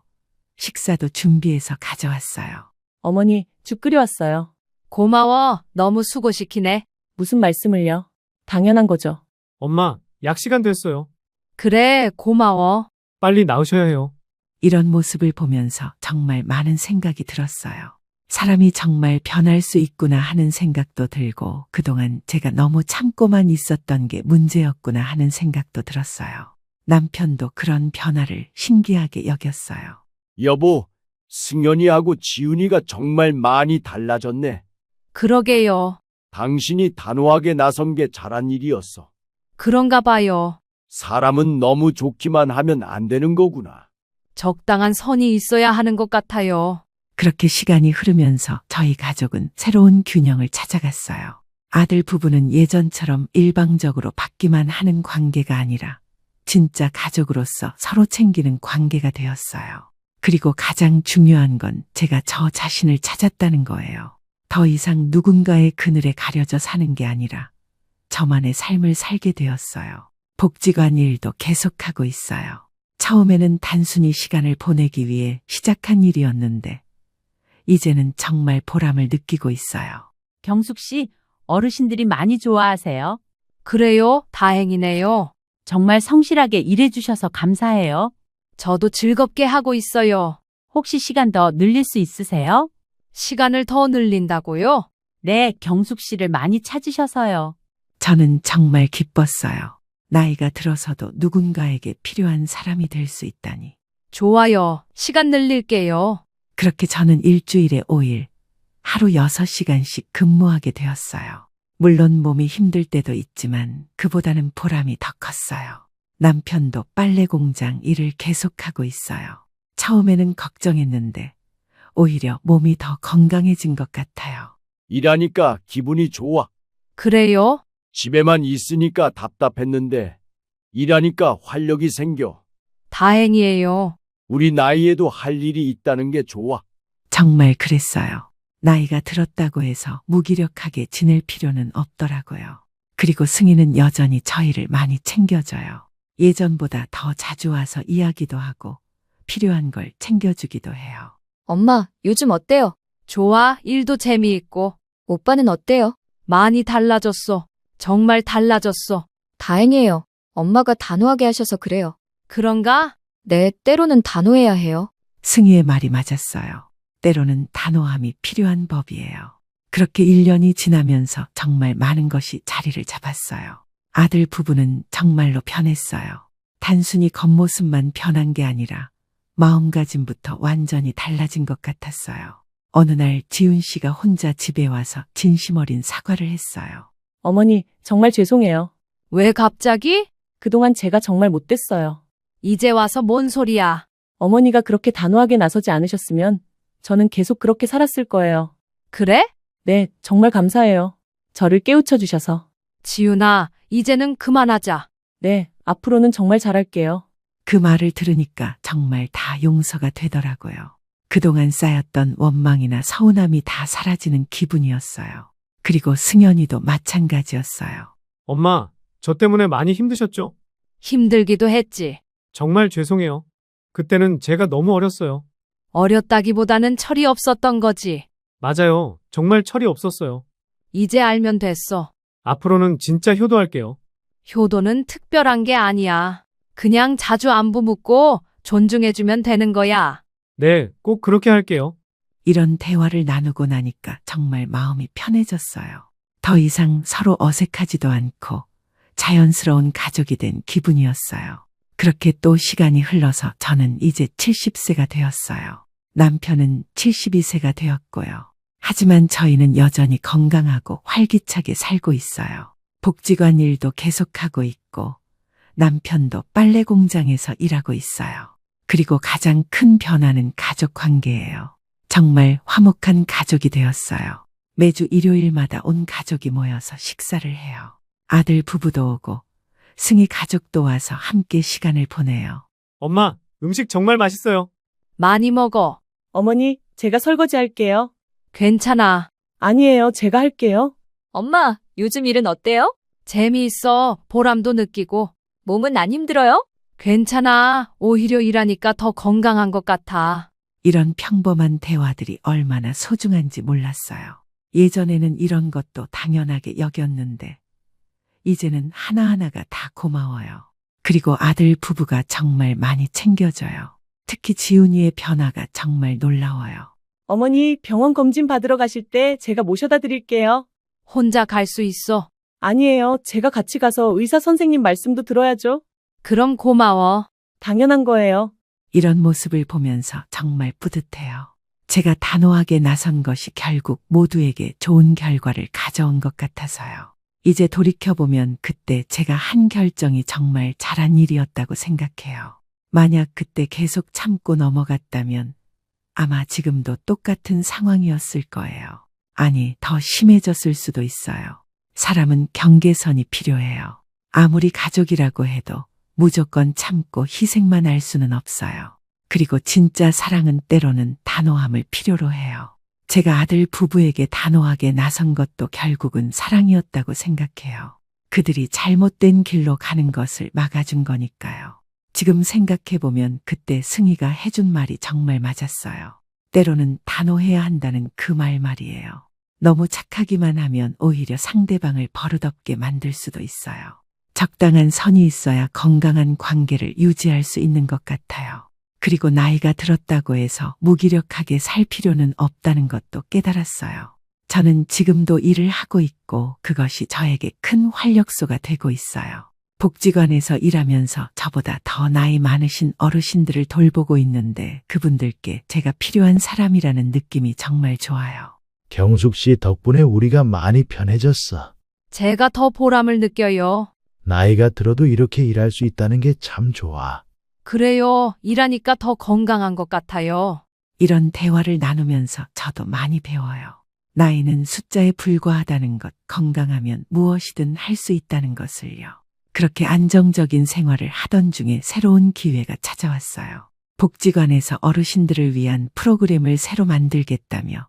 식사도 준비해서 가져왔어요. 어머니, 죽 끓여왔어요. 고마워. 너무 수고시키네. 무슨 말씀을요? 당연한 거죠. 엄마, 약 시간 됐어요. 그래, 고마워. 빨리 나으셔야 해요. 이런 모습을 보면서 정말 많은 생각이 들었어요. 사람이 정말 변할 수 있구나 하는 생각도 들고 그동안 제가 너무 참고만 있었던 게 문제였구나 하는 생각도 들었어요. 남편도 그런 변화를 신기하게 여겼어요. 여보, 승연이하고 지훈이가 정말 많이 달라졌네. 그러게요. 당신이 단호하게 나선 게 잘한 일이었어. 그런가 봐요. 사람은 너무 좋기만 하면 안 되는 거구나. 적당한 선이 있어야 하는 것 같아요. 그렇게 시간이 흐르면서 저희 가족은 새로운 균형을 찾아갔어요. 아들 부부는 예전처럼 일방적으로 받기만 하는 관계가 아니라 진짜 가족으로서 서로 챙기는 관계가 되었어요. 그리고 가장 중요한 건 제가 저 자신을 찾았다는 거예요. 더 이상 누군가의 그늘에 가려져 사는 게 아니라 저만의 삶을 살게 되었어요. 복지관 일도 계속하고 있어요. 처음에는 단순히 시간을 보내기 위해 시작한 일이었는데 이제는 정말 보람을 느끼고 있어요. 경숙 씨, 어르신들이 많이 좋아하세요. 그래요? 다행이네요. 정말 성실하게 일해주셔서 감사해요. 저도 즐겁게 하고 있어요. 혹시 시간 더 늘릴 수 있으세요? 시간을 더 늘린다고요? 네, 경숙 씨를 많이 찾으셔서요. 저는 정말 기뻤어요. 나이가 들어서도 누군가에게 필요한 사람이 될 수 있다니. 좋아요. 시간 늘릴게요. 그렇게 저는 일주일에 5일, 하루 6시간씩 근무하게 되었어요. 물론 몸이 힘들 때도 있지만 그보다는 보람이 더 컸어요. 남편도 빨래 공장 일을 계속하고 있어요. 처음에는 걱정했는데 오히려 몸이 더 건강해진 것 같아요. 일하니까 기분이 좋아. 그래요? 집에만 있으니까 답답했는데 일하니까 활력이 생겨. 다행이에요. 우리 나이에도 할 일이 있다는 게 좋아. 정말 그랬어요. 나이가 들었다고 해서 무기력하게 지낼 필요는 없더라고요. 그리고 승희는 여전히 저희를 많이 챙겨줘요. 예전보다 더 자주 와서 이야기도 하고 필요한 걸 챙겨주기도 해요. 엄마, 요즘 어때요? 좋아, 일도 재미있고. 오빠는 어때요? 많이 달라졌어. 정말 달라졌어. 다행이에요. 엄마가 단호하게 하셔서 그래요. 그런가? 네, 때로는 단호해야 해요. 승희의 말이 맞았어요. 때로는 단호함이 필요한 법이에요. 그렇게 1년이 지나면서 정말 많은 것이 자리를 잡았어요. 아들 부부는 정말로 변했어요. 단순히 겉모습만 변한 게 아니라 마음가짐부터 완전히 달라진 것 같았어요. 어느 날 지훈 씨가 혼자 집에 와서 진심 어린 사과를 했어요. 어머니, 정말 죄송해요. 왜 갑자기? 그동안 제가 정말 못됐어요. 이제 와서 뭔 소리야? 어머니가 그렇게 단호하게 나서지 않으셨으면 저는 계속 그렇게 살았을 거예요. 그래? 네, 정말 감사해요. 저를 깨우쳐 주셔서. 지훈아, 이제는 그만하자. 네, 앞으로는 정말 잘할게요. 그 말을 들으니까 정말 다 용서가 되더라고요. 그동안 쌓였던 원망이나 서운함이 다 사라지는 기분이었어요. 그리고 승연이도 마찬가지였어요. 엄마, 저 때문에 많이 힘드셨죠? 힘들기도 했지. 정말 죄송해요. 그때는 제가 너무 어렸어요. 어렸다기보다는 철이 없었던 거지. 맞아요. 정말 철이 없었어요. 이제 알면 됐어. 앞으로는 진짜 효도할게요. 효도는 특별한 게 아니야. 그냥 자주 안부 묻고 존중해주면 되는 거야. 네, 꼭 그렇게 할게요. 이런 대화를 나누고 나니까 정말 마음이 편해졌어요. 더 이상 서로 어색하지도 않고 자연스러운 가족이 된 기분이었어요. 그렇게 또 시간이 흘러서 저는 이제 70세가 되었어요. 남편은 72세가 되었고요. 하지만 저희는 여전히 건강하고 활기차게 살고 있어요. 복지관 일도 계속하고 있고 남편도 빨래 공장에서 일하고 있어요. 그리고 가장 큰 변화는 가족 관계예요. 정말 화목한 가족이 되었어요. 매주 일요일마다 온 가족이 모여서 식사를 해요. 아들 부부도 오고 승희 가족도 와서 함께 시간을 보내요. 엄마, 음식 정말 맛있어요. 많이 먹어. 어머니, 제가 설거지 할게요. 괜찮아. 아니에요, 제가 할게요. 엄마, 요즘 일은 어때요? 재미있어. 보람도 느끼고. 몸은 안 힘들어요? 괜찮아. 오히려 일하니까 더 건강한 것 같아. 이런 평범한 대화들이 얼마나 소중한지 몰랐어요. 예전에는 이런 것도 당연하게 여겼는데 이제는 하나하나가 다 고마워요. 그리고 아들 부부가 정말 많이 챙겨줘요. 특히 지훈이의 변화가 정말 놀라워요. 어머니, 병원 검진 받으러 가실 때 제가 모셔다 드릴게요. 혼자 갈 수 있어. 아니에요, 제가 같이 가서 의사 선생님 말씀도 들어야죠. 그럼 고마워. 당연한 거예요. 이런 모습을 보면서 정말 뿌듯해요. 제가 단호하게 나선 것이 결국 모두에게 좋은 결과를 가져온 것 같아서요. 이제 돌이켜보면 그때 제가 한 결정이 정말 잘한 일이었다고 생각해요. 만약 그때 계속 참고 넘어갔다면 아마 지금도 똑같은 상황이었을 거예요. 아니, 더 심해졌을 수도 있어요. 사람은 경계선이 필요해요. 아무리 가족이라고 해도 무조건 참고 희생만 할 수는 없어요. 그리고 진짜 사랑은 때로는 단호함을 필요로 해요. 제가 아들 부부에게 단호하게 나선 것도 결국은 사랑이었다고 생각해요. 그들이 잘못된 길로 가는 것을 막아준 거니까요. 지금 생각해보면 그때 승희가 해준 말이 정말 맞았어요. 때로는 단호해야 한다는 그 말이에요. 너무 착하기만 하면 오히려 상대방을 버릇없게 만들 수도 있어요. 적당한 선이 있어야 건강한 관계를 유지할 수 있는 것 같아요. 그리고 나이가 들었다고 해서 무기력하게 살 필요는 없다는 것도 깨달았어요. 저는 지금도 일을 하고 있고 그것이 저에게 큰 활력소가 되고 있어요. 복지관에서 일하면서 저보다 더 나이 많으신 어르신들을 돌보고 있는데 그분들께 제가 필요한 사람이라는 느낌이 정말 좋아요. 경숙 씨 덕분에 우리가 많이 편해졌어. 제가 더 보람을 느껴요. 나이가 들어도 이렇게 일할 수 있다는 게 참 좋아. 그래요. 일하니까 더 건강한 것 같아요. 이런 대화를 나누면서 저도 많이 배워요. 나이는 숫자에 불과하다는 것, 건강하면 무엇이든 할 수 있다는 것을요. 그렇게 안정적인 생활을 하던 중에 새로운 기회가 찾아왔어요. 복지관에서 어르신들을 위한 프로그램을 새로 만들겠다며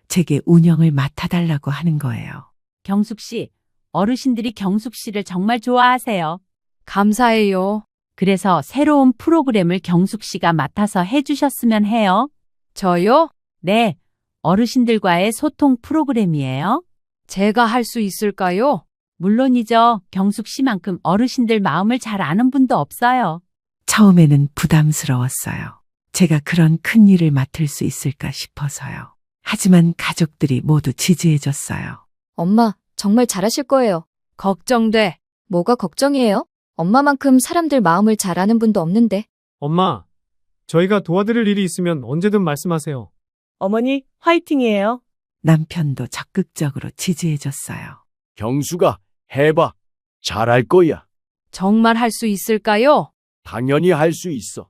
제게 운영을 맡아달라고 하는 거예요. 경숙 씨, 어르신들이 경숙 씨를 정말 좋아하세요. 감사해요. 그래서 새로운 프로그램을 경숙 씨가 맡아서 해주셨으면 해요. 저요? 네, 어르신들과의 소통 프로그램이에요. 제가 할 수 있을까요? 물론이죠. 경숙 씨만큼 어르신들 마음을 잘 아는 분도 없어요. 처음에는 부담스러웠어요. 제가 그런 큰 일을 맡을 수 있을까 싶어서요. 하지만 가족들이 모두 지지해줬어요. 엄마, 정말 잘하실 거예요. 걱정돼. 뭐가 걱정이에요? 엄마만큼 사람들 마음을 잘 아는 분도 없는데. 엄마, 저희가 도와드릴 일이 있으면 언제든 말씀하세요. 어머니, 화이팅이에요. 남편도 적극적으로 지지해줬어요. 경수가 해봐. 잘할 거야. 정말 할 수 있을까요? 당연히 할 수 있어.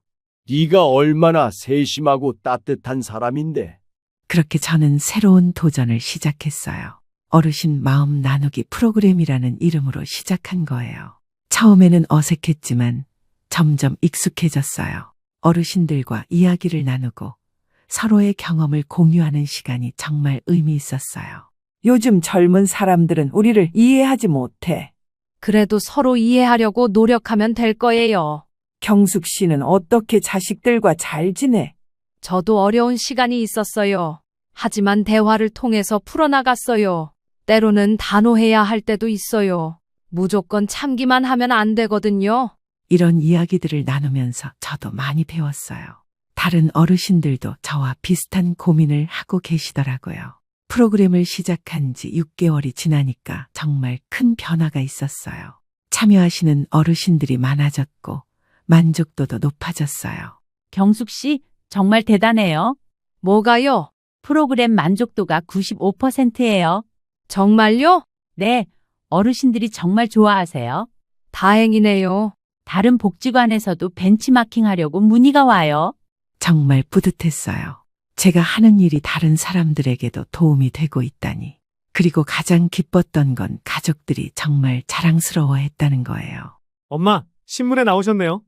네가 얼마나 세심하고 따뜻한 사람인데. 그렇게 저는 새로운 도전을 시작했어요. 어르신 마음 나누기 프로그램이라는 이름으로 시작한 거예요. 처음에는 어색했지만 점점 익숙해졌어요. 어르신들과 이야기를 나누고 서로의 경험을 공유하는 시간이 정말 의미 있었어요. 요즘 젊은 사람들은 우리를 이해하지 못해. 그래도 서로 이해하려고 노력하면 될 거예요. 경숙 씨는 어떻게 자식들과 잘 지내? 저도 어려운 시간이 있었어요. 하지만 대화를 통해서 풀어나갔어요. 때로는 단호해야 할 때도 있어요. 무조건 참기만 하면 안 되거든요. 이런 이야기들을 나누면서 저도 많이 배웠어요. 다른 어르신들도 저와 비슷한 고민을 하고 계시더라고요. 프로그램을 시작한 지 6개월이 지나니까 정말 큰 변화가 있었어요. 참여하시는 어르신들이 많아졌고 만족도도 높아졌어요. 경숙 씨, 정말 대단해요. 뭐가요? 프로그램 만족도가 95%예요. 정말요? 네, 어르신들이 정말 좋아하세요. 다행이네요. 다른 복지관에서도 벤치마킹 하려고 문의가 와요. 정말 뿌듯했어요. 제가 하는 일이 다른 사람들에게도 도움이 되고 있다니. 그리고 가장 기뻤던 건 가족들이 정말 자랑스러워했다는 거예요. 엄마, 신문에 나오셨네요.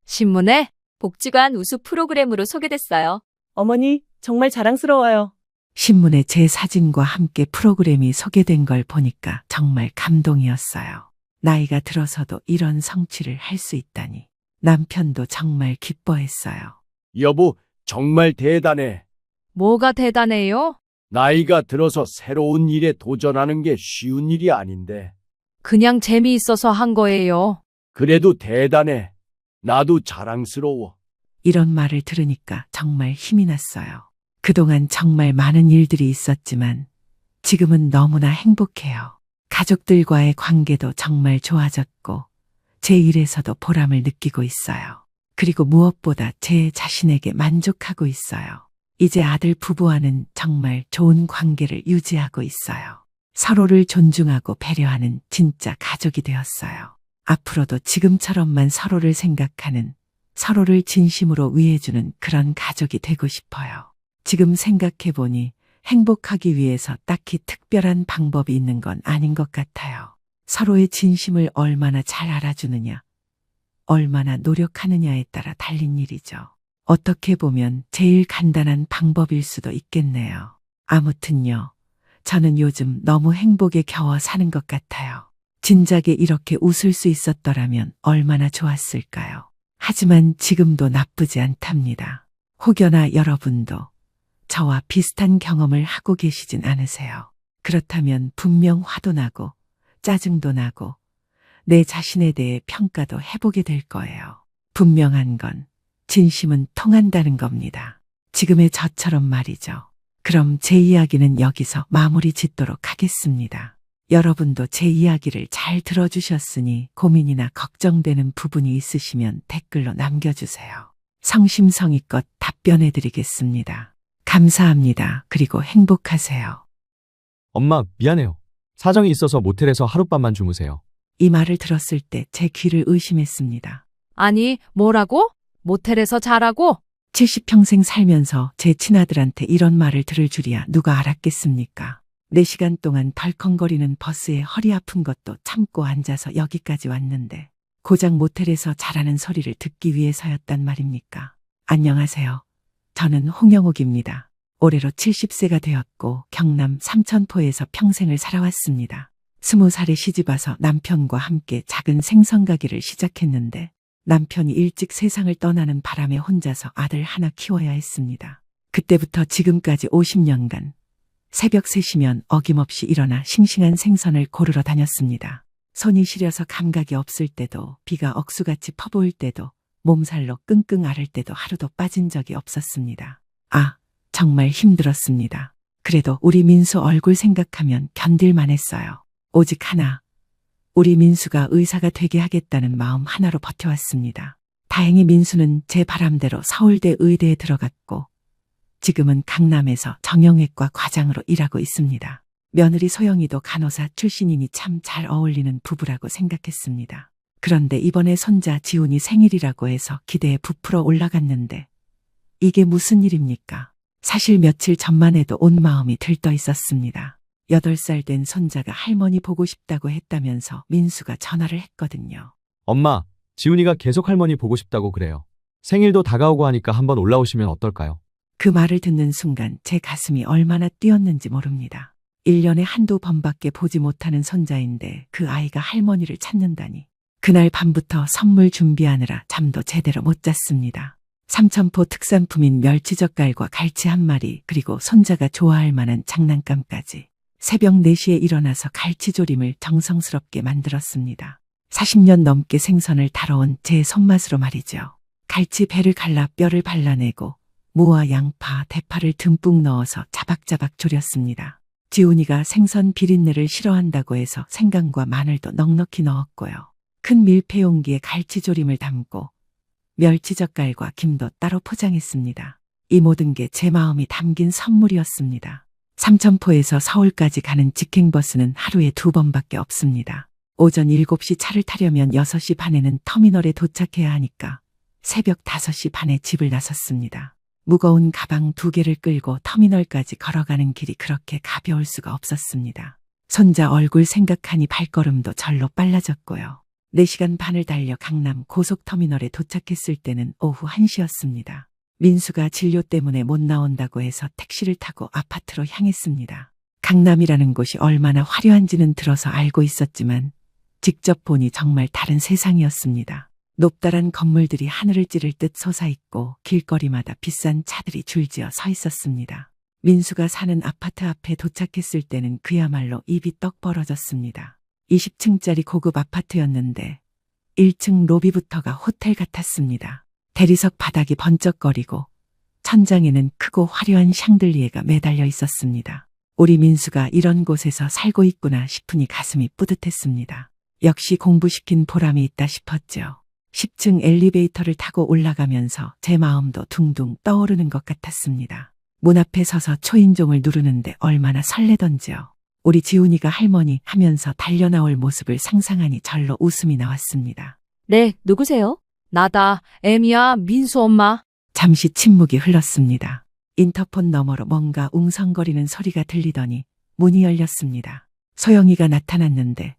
신문에? 복지관 우수 프로그램으로 소개됐어요. 어머니, 정말 자랑스러워요. 신문에 제 사진과 함께 프로그램이 소개된 걸 보니까 정말 감동이었어요. 나이가 들어서도 이런 성취를 할 수 있다니. 남편도 정말 기뻐했어요. 여보, 정말 대단해. 뭐가 대단해요? 나이가 들어서 새로운 일에 도전하는 게 쉬운 일이 아닌데. 그냥 재미있어서 한 거예요. 그래도 대단해. 나도 자랑스러워. 이런 말을 들으니까 정말 힘이 났어요. 그동안 정말 많은 일들이 있었지만 지금은 너무나 행복해요. 가족들과의 관계도 정말 좋아졌고 제 일에서도 보람을 느끼고 있어요. 그리고 무엇보다 제 자신에게 만족하고 있어요. 이제 아들 부부와는 정말 좋은 관계를 유지하고 있어요. 서로를 존중하고 배려하는 진짜 가족이 되었어요. 앞으로도 지금처럼만 서로를 생각하는, 서로를 진심으로 위해주는 그런 가족이 되고 싶어요. 지금 생각해보니 행복하기 위해서 딱히 특별한 방법이 있는 건 아닌 것 같아요. 서로의 진심을 얼마나 잘 알아주느냐, 얼마나 노력하느냐에 따라 달린 일이죠. 어떻게 보면 제일 간단한 방법일 수도 있겠네요. 아무튼요, 저는 요즘 너무 행복에 겨워 사는 것 같아요. 진작에 이렇게 웃을 수 있었더라면 얼마나 좋았을까요? 하지만 지금도 나쁘지 않답니다. 혹여나 여러분도 저와 비슷한 경험을 하고 계시진 않으세요? 그렇다면 분명 화도 나고 짜증도 나고 내 자신에 대해 평가도 해보게 될 거예요. 분명한 건 진심은 통한다는 겁니다. 지금의 저처럼 말이죠. 그럼 제 이야기는 여기서 마무리 짓도록 하겠습니다. 여러분도 제 이야기를 잘 들어주셨으니 고민이나 걱정되는 부분이 있으시면 댓글로 남겨주세요. 성심성의껏 답변해드리겠습니다. 감사합니다. 그리고 행복하세요. 엄마, 미안해요. 사정이 있어서 모텔에서 하룻밤만 주무세요. 이 말을 들었을 때 제 귀를 의심했습니다. 아니, 뭐라고? 모텔에서 자라고? 70평생 살면서 제 친아들한테 이런 말을 들을 줄이야 누가 알았겠습니까? 4시간 동안 덜컹거리는 버스에 허리 아픈 것도 참고 앉아서 여기까지 왔는데 고작 모텔에서 자라는 소리를 듣기 위해서였단 말입니까? 안녕하세요. 저는 홍영옥입니다. 올해로 70세가 되었고 경남 삼천포에서 평생을 살아왔습니다. 20살에 시집와서 남편과 함께 작은 생선 가게를 시작했는데 남편이 일찍 세상을 떠나는 바람에 혼자서 아들 하나 키워야 했습니다. 그때부터 지금까지 50년간 새벽 3시면 어김없이 일어나 싱싱한 생선을 고르러 다녔습니다. 손이 시려서 감각이 없을 때도, 비가 억수같이 퍼부을 때도, 몸살로 끙끙 앓을 때도 하루도 빠진 적이 없었습니다. 아, 정말 힘들었습니다. 그래도 우리 민수 얼굴 생각하면 견딜만 했어요. 오직 하나, 우리 민수가 의사가 되게 하겠다는 마음 하나로 버텨왔습니다. 다행히 민수는 제 바람대로 서울대 의대에 들어갔고 지금은 강남에서 정형외과 과장으로 일하고 있습니다. 며느리 소영이도 간호사 출신이니 참 잘 어울리는 부부라고 생각했습니다. 그런데 이번에 손자 지훈이 생일이라고 해서 기대에 부풀어 올라갔는데 이게 무슨 일입니까? 사실 며칠 전만 해도 온 마음이 들떠 있었습니다. 8살 된 손자가 할머니 보고 싶다고 했다면서 민수가 전화를 했거든요. 엄마, 지훈이가 계속 할머니 보고 싶다고 그래요. 생일도 다가오고 하니까 한번 올라오시면 어떨까요? 그 말을 듣는 순간 제 가슴이 얼마나 뛰었는지 모릅니다. 1년에 한두 번밖에 보지 못하는 손자인데 그 아이가 할머니를 찾는다니. 그날 밤부터 선물 준비하느라 잠도 제대로 못 잤습니다. 삼천포 특산품인 멸치젓갈과 갈치 한 마리, 그리고 손자가 좋아할 만한 장난감까지. 새벽 4시에 일어나서 갈치조림을 정성스럽게 만들었습니다. 40년 넘게 생선을 다뤄온 제 손맛으로 말이죠. 갈치 배를 갈라 뼈를 발라내고 무와 양파, 대파를 듬뿍 넣어서 자박자박 졸였습니다. 지훈이가 생선 비린내를 싫어한다고 해서 생강과 마늘도 넉넉히 넣었고요. 큰 밀폐 용기에 갈치조림을 담고 멸치젓갈과 김도 따로 포장했습니다. 이 모든 게 제 마음이 담긴 선물이었습니다. 삼천포에서 서울까지 가는 직행버스는 하루에 2번밖에 없습니다. 오전 7시 차를 타려면 6시 반에는 터미널에 도착해야 하니까 새벽 5시 반에 집을 나섰습니다. 무거운 가방 2개를 끌고 터미널까지 걸어가는 길이 그렇게 가벼울 수가 없었습니다. 손자 얼굴 생각하니 발걸음도 절로 빨라졌고요. 4시간 반을 달려 강남 고속터미널에 도착했을 때는 오후 1시였습니다. 민수가 진료 때문에 못 나온다고 해서 택시를 타고 아파트로 향했습니다. 강남이라는 곳이 얼마나 화려한지는 들어서 알고 있었지만 직접 보니 정말 다른 세상이었습니다. 높다란 건물들이 하늘을 찌를 듯 솟아있고 길거리마다 비싼 차들이 줄지어 서 있었습니다. 민수가 사는 아파트 앞에 도착했을 때는 그야말로 입이 떡 벌어졌습니다. 20층짜리 고급 아파트였는데 1층 로비부터가 호텔 같았습니다. 대리석 바닥이 번쩍거리고 천장에는 크고 화려한 샹들리에가 매달려 있었습니다. 우리 민수가 이런 곳에서 살고 있구나 싶으니 가슴이 뿌듯했습니다. 역시 공부시킨 보람이 있다 싶었죠. 10층 엘리베이터를 타고 올라가면서 제 마음도 둥둥 떠오르는 것 같았습니다. 문 앞에 서서 초인종을 누르는데 얼마나 설레던지요. 우리 지훈이가 할머니 하면서 달려나올 모습을 상상하니 절로 웃음이 나왔습니다. 네, 누구세요? 나다. 애미야, 민수 엄마. 잠시 침묵이 흘렀습니다. 인터폰 너머로 뭔가 웅성거리는 소리가 들리더니 문이 열렸습니다. 소영이가 나타났는데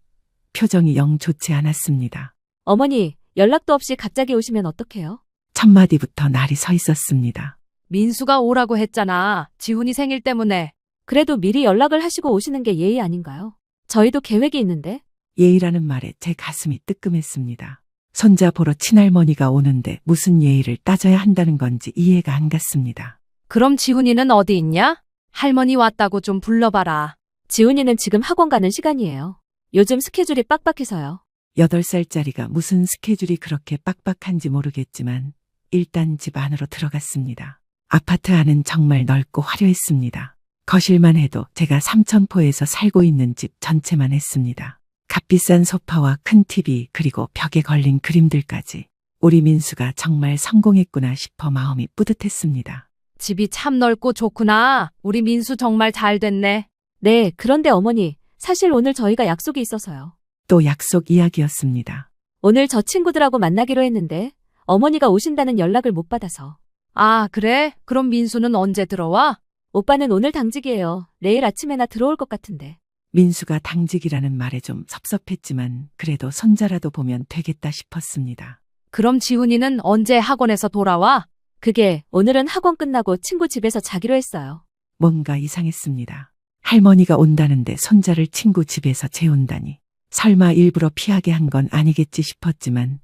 표정이 영 좋지 않았습니다. 어머니, 연락도 없이 갑자기 오시면 어떡해요? 첫 마디부터 날이 서 있었습니다. 민수가 오라고 했잖아. 지훈이 생일 때문에. 그래도 미리 연락을 하시고 오시는 게 예의 아닌가요? 저희도 계획이 있는데. 예의라는 말에 제 가슴이 뜨끔했습니다. 손자 보러 친할머니가 오는데 무슨 예의를 따져야 한다는 건지 이해가 안 갔습니다. 그럼 지훈이는 어디 있냐? 할머니 왔다고 좀 불러봐라. 지훈이는 지금 학원 가는 시간이에요. 요즘 스케줄이 빡빡해서요. 8살짜리가 무슨 스케줄이 그렇게 빡빡한지 모르겠지만 일단 집 안으로 들어갔습니다. 아파트 안은 정말 넓고 화려했습니다. 거실만 해도 제가 삼천포에서 살고 있는 집 전체만 했습니다. 값비싼 소파와 큰 TV, 그리고 벽에 걸린 그림들까지. 우리 민수가 정말 성공했구나 싶어 마음이 뿌듯했습니다. 집이 참 넓고 좋구나. 우리 민수 정말 잘 됐네. 네, 그런데 어머니, 사실 오늘 저희가 약속이 있어서요. 또 약속 이야기였습니다. 오늘 저 친구들하고 만나기로 했는데 어머니가 오신다는 연락을 못 받아서. 아, 그래? 그럼 민수는 언제 들어와? 오빠는 오늘 당직이에요. 내일 아침에나 들어올 것 같은데. 민수가 당직이라는 말에 좀 섭섭했지만 그래도 손자라도 보면 되겠다 싶었습니다. 그럼 지훈이는 언제 학원에서 돌아와? 그게 오늘은 학원 끝나고 친구 집에서 자기로 했어요. 뭔가 이상했습니다. 할머니가 온다는데 손자를 친구 집에서 재운다니. 설마 일부러 피하게 한 건 아니겠지 싶었지만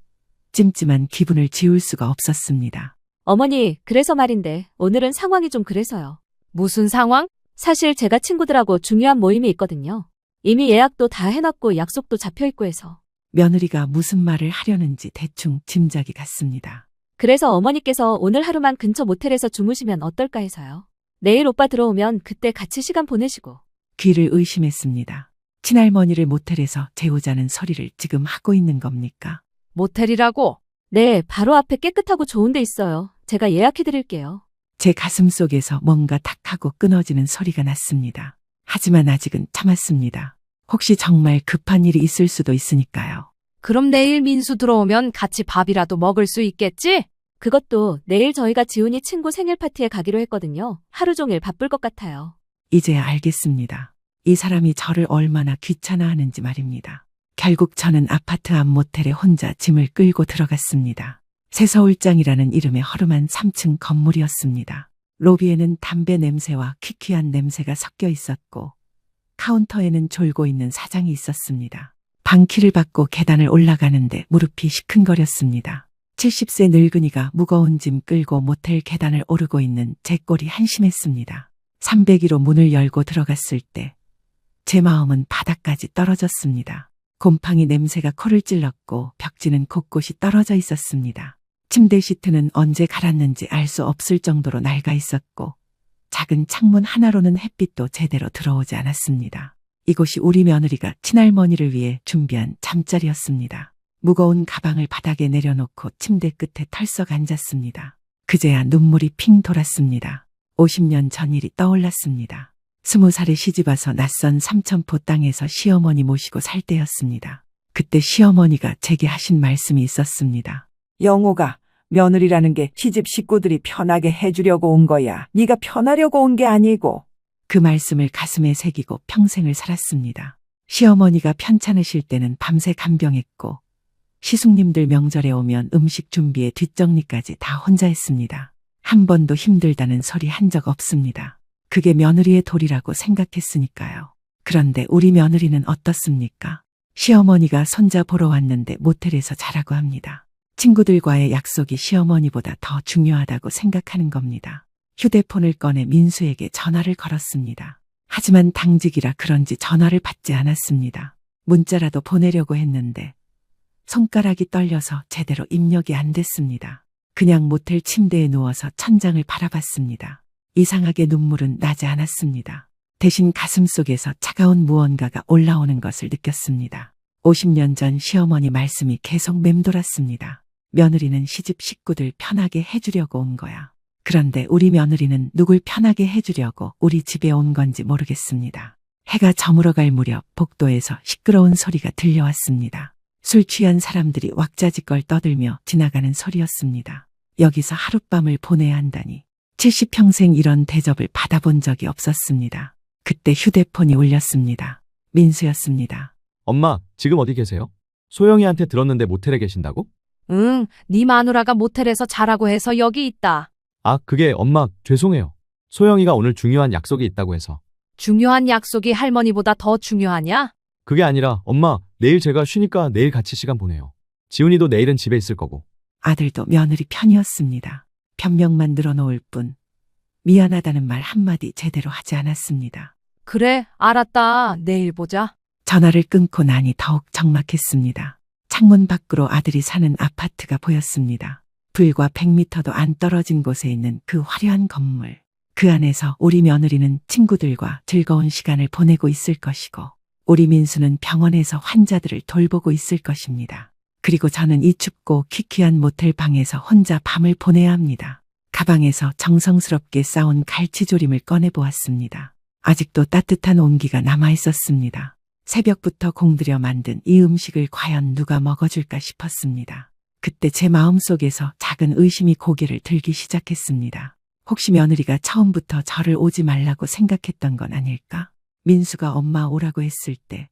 찜찜한 기분을 지울 수가 없었습니다. 어머니, 그래서 말인데 오늘은 상황이 좀 그래서요. 무슨 상황? 사실 제가 친구들하고 중요한 모임이 있거든요. 이미 예약도 다 해놨고 약속도 잡혀있고 해서. 며느리가 무슨 말을 하려는지 대충 짐작이 갔습니다. 그래서 어머니께서 오늘 하루만 근처 모텔에서 주무시면 어떨까 해서요. 내일 오빠 들어오면 그때 같이 시간 보내시고. 귀를 의심했습니다. 친할머니를 모텔에서 재우자는 소리를 지금 하고 있는 겁니까? 모텔이라고? 네, 바로 앞에 깨끗하고 좋은 데 있어요. 제가 예약해드릴게요. 제 가슴 속에서 뭔가 탁 하고 끊어지는 소리가 났습니다. 하지만 아직은 참았습니다. 혹시 정말 급한 일이 있을 수도 있으니까요. 그럼 내일 민수 들어오면 같이 밥이라도 먹을 수 있겠지? 그것도 내일 저희가 지훈이 친구 생일 파티에 가기로 했거든요. 하루 종일 바쁠 것 같아요. 이제야 알겠습니다. 이 사람이 저를 얼마나 귀찮아하는지 말입니다. 결국 저는 아파트 앞 모텔에 혼자 짐을 끌고 들어갔습니다. 새서울장이라는 이름의 허름한 3층 건물이었습니다. 로비에는 담배 냄새와 퀴퀴한 냄새가 섞여 있었고 카운터에는 졸고 있는 사장이 있었습니다. 방키를 받고 계단을 올라가는데 무릎이 시큰거렸습니다. 70세 늙은이가 무거운 짐 끌고 모텔 계단을 오르고 있는 제 꼴이 한심했습니다. 302로 문을 열고 들어갔을 때 제 마음은 바닥까지 떨어졌습니다. 곰팡이 냄새가 코를 찔렀고 벽지는 곳곳이 떨어져 있었습니다. 침대 시트는 언제 갈았는지 알 수 없을 정도로 낡아 있었고 작은 창문 하나로는 햇빛도 제대로 들어오지 않았습니다. 이곳이 우리 며느리가 친할머니를 위해 준비한 잠자리였습니다. 무거운 가방을 바닥에 내려놓고 침대 끝에 털썩 앉았습니다. 그제야 눈물이 핑 돌았습니다. 50년 전 일이 떠올랐습니다. 20살에 시집와서 낯선 삼천포 땅에서 시어머니 모시고 살 때였습니다. 그때 시어머니가 제게 하신 말씀이 있었습니다. 영호가 며느리라는 게 시집 식구들이 편하게 해주려고 온 거야. 네가 편하려고 온 게 아니고. 그 말씀을 가슴에 새기고 평생을 살았습니다. 시어머니가 편찮으실 때는 밤새 간병했고 시숙님들 명절에 오면 음식 준비에 뒷정리까지 다 혼자 했습니다. 한 번도 힘들다는 소리 한 적 없습니다. 그게 며느리의 도리라고 생각했으니까요. 그런데 우리 며느리는 어떻습니까? 시어머니가 손자 보러 왔는데 모텔에서 자라고 합니다. 친구들과의 약속이 시어머니보다 더 중요하다고 생각하는 겁니다. 휴대폰을 꺼내 민수에게 전화를 걸었습니다. 하지만 당직이라 그런지 전화를 받지 않았습니다. 문자라도 보내려고 했는데 손가락이 떨려서 제대로 입력이 안 됐습니다. 그냥 모텔 침대에 누워서 천장을 바라봤습니다. 이상하게 눈물은 나지 않았습니다. 대신 가슴속에서 차가운 무언가가 올라오는 것을 느꼈습니다. 50년 전 시어머니 말씀이 계속 맴돌았습니다. 며느리는 시집 식구들 편하게 해주려고 온 거야. 그런데 우리 며느리는 누굴 편하게 해주려고 우리 집에 온 건지 모르겠습니다. 해가 저물어갈 무렵 복도에서 시끄러운 소리가 들려왔습니다. 술 취한 사람들이 왁자지껄 떠들며 지나가는 소리였습니다. 여기서 하룻밤을 보내야 한다니. 70평생 이런 대접을 받아본 적이 없었습니다. 그때 휴대폰이 울렸습니다. 민수였습니다. 엄마, 지금 어디 계세요? 소영이한테 들었는데 모텔에 계신다고? 응, 네 마누라가 모텔에서 자라고 해서 여기 있다. 아, 그게 엄마, 죄송해요. 소영이가 오늘 중요한 약속이 있다고 해서. 중요한 약속이 할머니보다 더 중요하냐? 그게 아니라 엄마, 내일 제가 쉬니까 내일 같이 시간 보내요. 지훈이도 내일은 집에 있을 거고. 아들도 며느리 편이었습니다. 변명만 늘어놓을 뿐 미안하다는 말 한마디 제대로 하지 않았습니다. 그래, 알았다. 내일 보자. 전화를 끊고 나니 더욱 적막했습니다. 창문 밖으로 아들이 사는 아파트가 보였습니다. 불과 100m도 안 떨어진 곳에 있는 그 화려한 건물. 그 안에서 우리 며느리는 친구들과 즐거운 시간을 보내고 있을 것이고 우리 민수는 병원에서 환자들을 돌보고 있을 것입니다. 그리고 저는 이 춥고 퀴퀴한 모텔 방에서 혼자 밤을 보내야 합니다. 가방에서 정성스럽게 싸온 갈치조림을 꺼내보았습니다. 아직도 따뜻한 온기가 남아있었습니다. 새벽부터 공들여 만든 이 음식을 과연 누가 먹어줄까 싶었습니다. 그때 제 마음속에서 작은 의심이 고개를 들기 시작했습니다. 혹시 며느리가 처음부터 저를 오지 말라고 생각했던 건 아닐까? 민수가 엄마 오라고 했을 때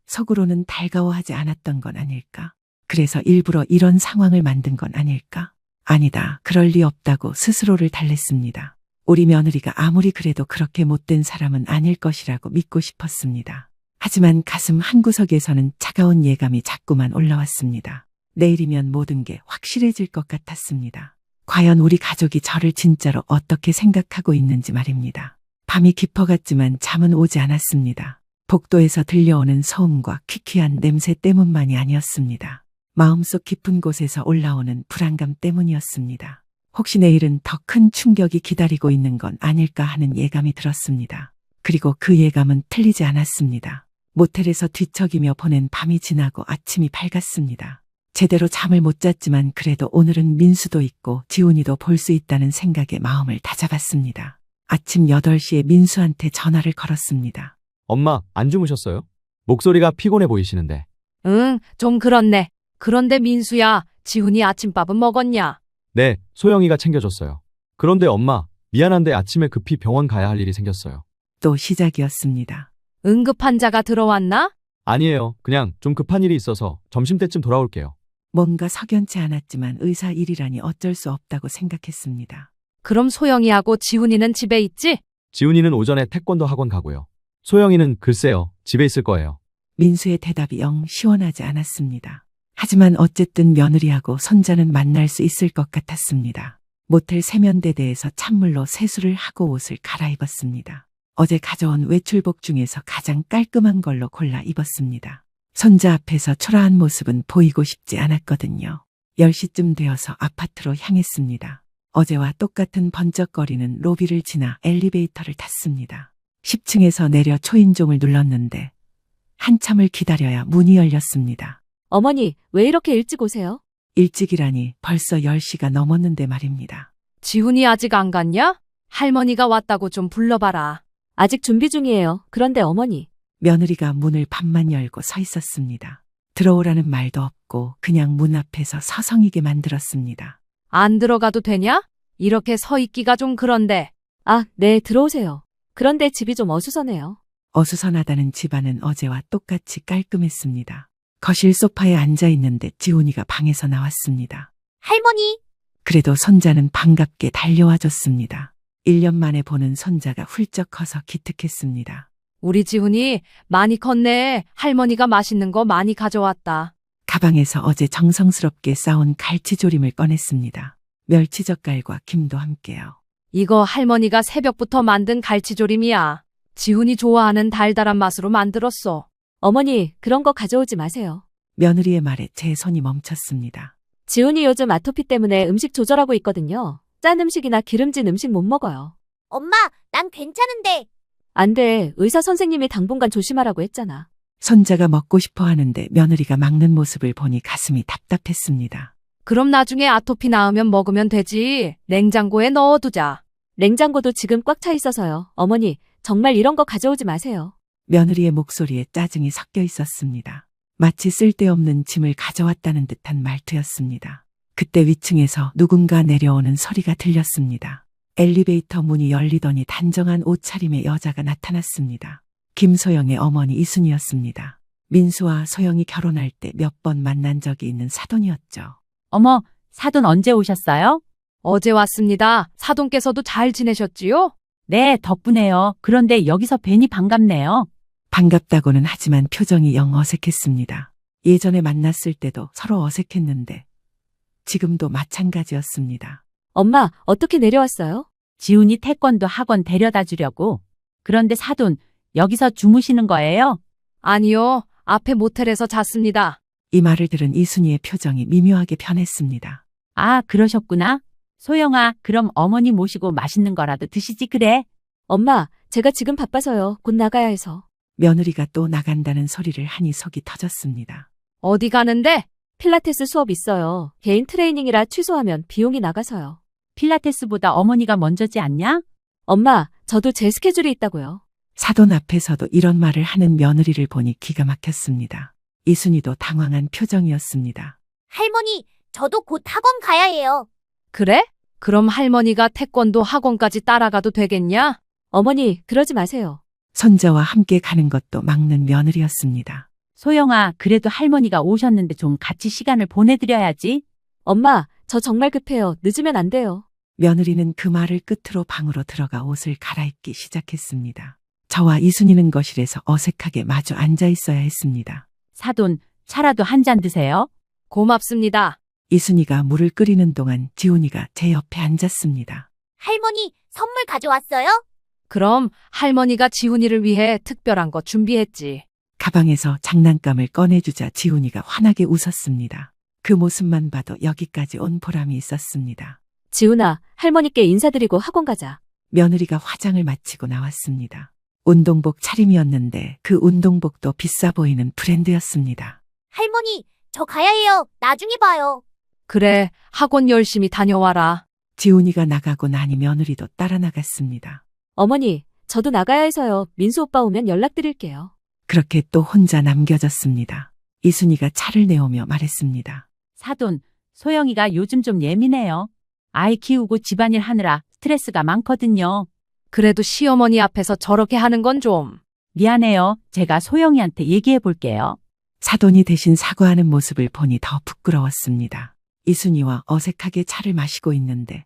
속으로는 달가워하지 않았던 건 아닐까? 그래서 일부러 이런 상황을 만든 건 아닐까? 아니다, 그럴 리 없다고 스스로를 달랬습니다. 우리 며느리가 아무리 그래도 그렇게 못된 사람은 아닐 것이라고 믿고 싶었습니다. 하지만 가슴 한구석에서는 차가운 예감이 자꾸만 올라왔습니다. 내일이면 모든 게 확실해질 것 같았습니다. 과연 우리 가족이 저를 진짜로 어떻게 생각하고 있는지 말입니다. 밤이 깊어갔지만 잠은 오지 않았습니다. 복도에서 들려오는 소음과 퀴퀴한 냄새 때문만이 아니었습니다. 마음속 깊은 곳에서 올라오는 불안감 때문이었습니다. 혹시 내일은 더 큰 충격이 기다리고 있는 건 아닐까 하는 예감이 들었습니다. 그리고 그 예감은 틀리지 않았습니다. 모텔에서 뒤척이며 보낸 밤이 지나고 아침이 밝았습니다. 제대로 잠을 못 잤지만 그래도 오늘은 민수도 있고 지훈이도 볼 수 있다는 생각에 마음을 다잡았습니다. 아침 8시에 민수한테 전화를 걸었습니다. 엄마, 안 주무셨어요? 목소리가 피곤해 보이시는데. 응, 좀 그렇네. 그런데 민수야, 지훈이 아침밥은 먹었냐? 네, 소영이가 챙겨줬어요. 그런데 엄마, 미안한데 아침에 급히 병원 가야 할 일이 생겼어요. 또 시작이었습니다. 응급 환자가 들어왔나? 아니에요. 그냥 좀 급한 일이 있어서 점심때쯤 돌아올게요. 뭔가 석연치 않았지만 의사 일이라니 어쩔 수 없다고 생각했습니다. 그럼 소영이하고 지훈이는 집에 있지? 지훈이는 오전에 태권도 학원 가고요. 소영이는 글쎄요, 집에 있을 거예요. 민수의 대답이 영 시원하지 않았습니다. 하지만 어쨌든 며느리하고 손자는 만날 수 있을 것 같았습니다. 모텔 세면대대에서 찬물로 세수를 하고 옷을 갈아입었습니다. 어제 가져온 외출복 중에서 가장 깔끔한 걸로 골라 입었습니다. 손자 앞에서 초라한 모습은 보이고 싶지 않았거든요. 10시쯤 되어서 아파트로 향했습니다. 어제와 똑같은 번쩍거리는 로비를 지나 엘리베이터를 탔습니다. 10층에서 내려 초인종을 눌렀는데 한참을 기다려야 문이 열렸습니다. 어머니, 왜 이렇게 일찍 오세요? 일찍이라니 벌써 10시가 넘었는데 말입니다. 지훈이 아직 안 갔냐? 할머니가 왔다고 좀 불러봐라. 아직 준비 중이에요. 그런데 어머니. 며느리가 문을 반만 열고 서 있었습니다. 들어오라는 말도 없고 그냥 문 앞에서 서성이게 만들었습니다. 안 들어가도 되냐? 이렇게 서 있기가 좀 그런데. 아, 네, 들어오세요. 그런데 집이 좀 어수선해요. 어수선하다는 집안은 어제와 똑같이 깔끔했습니다. 거실 소파에 앉아 있는데 지훈이가 방에서 나왔습니다. 할머니, 그래도 손자는 반갑게 달려와 줬습니다. 1년 만에 보는 손자가 훌쩍 커서 기특했습니다. 우리 지훈이 많이 컸네. 할머니가 맛있는 거 많이 가져왔다. 가방에서 어제 정성스럽게 싸온 갈치조림을 꺼냈습니다. 멸치젓갈과 김도 함께요. 이거 할머니가 새벽부터 만든 갈치조림이야. 지훈이 좋아하는 달달한 맛으로 만들었어. 어머니, 그런 거 가져오지 마세요. 며느리의 말에 제 손이 멈췄습니다. 지훈이 요즘 아토피 때문에 음식 조절하고 있거든요. 짠 음식이나 기름진 음식 못 먹어요. 엄마, 난 괜찮은데. 안 돼. 의사 선생님이 당분간 조심하라고 했잖아. 손자가 먹고 싶어 하는데 며느리가 막는 모습을 보니 가슴이 답답했습니다. 그럼 나중에 아토피 나으면 먹으면 되지. 냉장고에 넣어두자. 냉장고도 지금 꽉 차 있어서요. 어머니, 정말 이런 거 가져오지 마세요. 며느리의 목소리에 짜증이 섞여 있었습니다. 마치 쓸데없는 짐을 가져왔다는 듯한 말투였습니다. 그때 위층에서 누군가 내려오는 소리가 들렸습니다. 엘리베이터 문이 열리더니 단정한 옷차림의 여자가 나타났습니다. 김소영의 어머니 이순이었습니다. 민수와 소영이 결혼할 때 몇 번 만난 적이 있는 사돈이었죠. 어머, 사돈 언제 오셨어요? 어제 왔습니다. 사돈께서도 잘 지내셨지요? 네, 덕분에요. 그런데 여기서 뵈니 반갑네요. 반갑다고는 하지만 표정이 영 어색했습니다. 예전에 만났을 때도 서로 어색했는데 지금도 마찬가지였습니다. 엄마, 어떻게 내려왔어요? 지훈이 태권도 학원 데려다 주려고. 그런데 사돈, 여기서 주무시는 거예요? 아니요. 앞에 모텔에서 잤습니다. 이 말을 들은 이순이의 표정이 미묘하게 변했습니다. 아, 그러셨구나. 소영아, 그럼 어머니 모시고 맛있는 거라도 드시지 그래. 엄마, 제가 지금 바빠서요. 곧 나가야 해서. 며느리가 또 나간다는 소리를 하니 속이 터졌습니다. 어디 가는데? 필라테스 수업 있어요. 개인 트레이닝이라 취소하면 비용이 나가서요. 필라테스보다 어머니가 먼저지 않냐? 엄마, 저도 제 스케줄이 있다고요. 사돈 앞에서도 이런 말을 하는 며느리를 보니 기가 막혔습니다. 이순이도 당황한 표정이었습니다. 할머니, 저도 곧 학원 가야 해요. 그래? 그럼 할머니가 태권도 학원까지 따라가도 되겠냐? 어머니, 그러지 마세요. 손자와 함께 가는 것도 막는 며느리였습니다. 소영아, 그래도 할머니가 오셨는데 좀 같이 시간을 보내드려야지. 엄마, 저 정말 급해요. 늦으면 안 돼요. 며느리는 그 말을 끝으로 방으로 들어가 옷을 갈아입기 시작했습니다. 저와 이순이는 거실에서 어색하게 마주 앉아 있어야 했습니다. 사돈, 차라도 한 잔 드세요. 고맙습니다. 이순이가 물을 끓이는 동안 지훈이가 제 옆에 앉았습니다. 할머니, 선물 가져왔어요? 그럼 할머니가 지훈이를 위해 특별한 거 준비했지. 가방에서 장난감을 꺼내주자 지훈이가 환하게 웃었습니다. 그 모습만 봐도 여기까지 온 보람이 있었습니다. 지훈아, 할머니께 인사드리고 학원 가자. 며느리가 화장을 마치고 나왔습니다. 운동복 차림이었는데 그 운동복도 비싸 보이는 브랜드였습니다. 할머니, 저 가야 해요. 나중에 봐요. 그래, 학원 열심히 다녀와라. 지훈이가 나가고 나니 며느리도 따라 나갔습니다. 어머니, 저도 나가야 해서요. 민수 오빠 오면 연락드릴게요. 그렇게 또 혼자 남겨졌습니다. 이순이가 차를 내오며 말했습니다. 사돈, 소영이가 요즘 좀 예민해요. 아이 키우고 집안일 하느라 스트레스가 많거든요. 그래도 시어머니 앞에서 저렇게 하는 건 좀. 미안해요. 제가 소영이한테 얘기해 볼게요. 사돈이 대신 사과하는 모습을 보니 더 부끄러웠습니다. 이순이와 어색하게 차를 마시고 있는데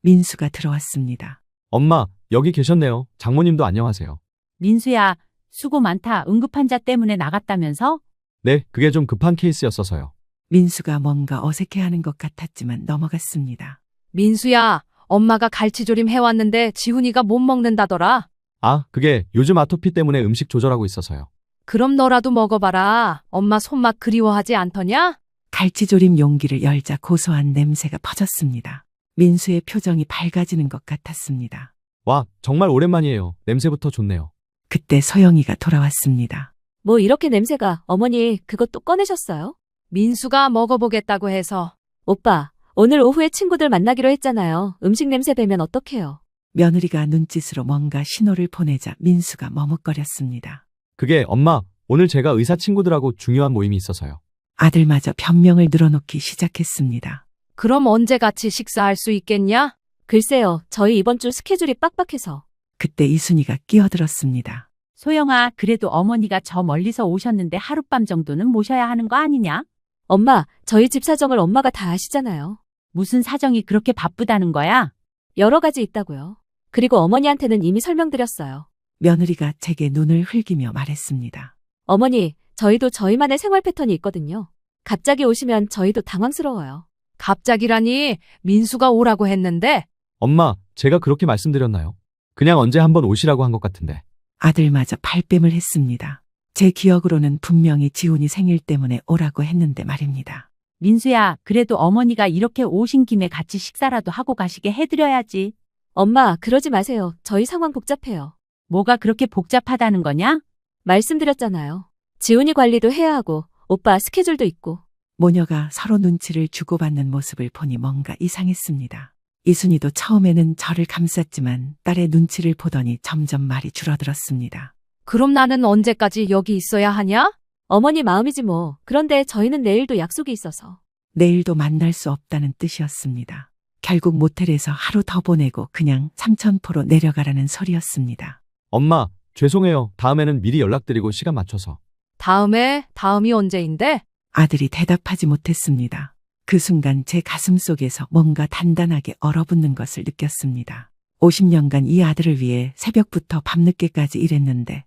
민수가 들어왔습니다. 엄마, 여기 계셨네요. 장모님도 안녕하세요. 민수야, 수고 많다. 응급환자 때문에 나갔다면서? 네, 그게 좀 급한 케이스였어서요. 민수가 뭔가 어색해하는 것 같았지만 넘어갔습니다. 민수야, 엄마가 갈치조림 해왔는데 지훈이가 못 먹는다더라. 아, 그게 요즘 아토피 때문에 음식 조절하고 있어서요. 그럼 너라도 먹어봐라. 엄마 손맛 그리워하지 않더냐? 갈치조림 용기를 열자 고소한 냄새가 퍼졌습니다. 민수의 표정이 밝아지는 것 같았습니다. 와, 정말 오랜만이에요. 냄새부터 좋네요. 그때 소영이가 돌아왔습니다. 뭐 이렇게 냄새가, 어머니, 그것 또 꺼내셨어요? 민수가 먹어보겠다고 해서. 오빠, 오늘 오후에 친구들 만나기로 했잖아요. 음식 냄새 배면 어떡해요? 며느리가 눈짓으로 뭔가 신호를 보내자 민수가 머뭇거렸습니다. 그게 엄마, 오늘 제가 의사 친구들하고 중요한 모임이 있어서요. 아들마저 변명을 늘어놓기 시작했습니다. 그럼 언제 같이 식사할 수 있겠냐? 글쎄요, 저희 이번 주 스케줄이 빡빡해서. 그때 이순이가 끼어들었습니다. 소영아, 그래도 어머니가 저 멀리서 오셨는데 하룻밤 정도는 모셔야 하는 거 아니냐? 엄마, 저희 집 사정을 엄마가 다 아시잖아요. 무슨 사정이 그렇게 바쁘다는 거야? 여러 가지 있다고요. 그리고 어머니한테는 이미 설명드렸어요. 며느리가 제게 눈을 흘기며 말했습니다. 어머니, 저희도 저희만의 생활 패턴이 있거든요. 갑자기 오시면 저희도 당황스러워요. 갑자기라니 민수가 오라고 했는데. 엄마, 제가 그렇게 말씀드렸나요? 그냥 언제 한번 오시라고 한 것 같은데. 아들마저 발뺌을 했습니다. 제 기억으로는 분명히 지훈이 생일 때문에 오라고 했는데 말입니다. 민수야, 그래도 어머니가 이렇게 오신 김에 같이 식사라도 하고 가시게 해드려야지. 엄마, 그러지 마세요. 저희 상황 복잡해요. 뭐가 그렇게 복잡하다는 거냐? 말씀드렸잖아요. 지훈이 관리도 해야 하고, 오빠 스케줄도 있고. 모녀가 서로 눈치를 주고받는 모습을 보니 뭔가 이상했습니다. 이순이도 처음에는 저를 감쌌지만 딸의 눈치를 보더니 점점 말이 줄어들었습니다. 그럼 나는 언제까지 여기 있어야 하냐? 어머니 마음이지 뭐. 그런데 저희는 내일도 약속이 있어서. 내일도 만날 수 없다는 뜻이었습니다. 결국 모텔에서 하루 더 보내고 그냥 삼천포로 내려가라는 소리였습니다. 엄마, 죄송해요. 다음에는 미리 연락드리고 시간 맞춰서. 다음이 언제인데? 아들이 대답하지 못했습니다. 그 순간 제 가슴 속에서 뭔가 단단하게 얼어붙는 것을 느꼈습니다. 50년간 이 아들을 위해 새벽부터 밤늦게까지 일했는데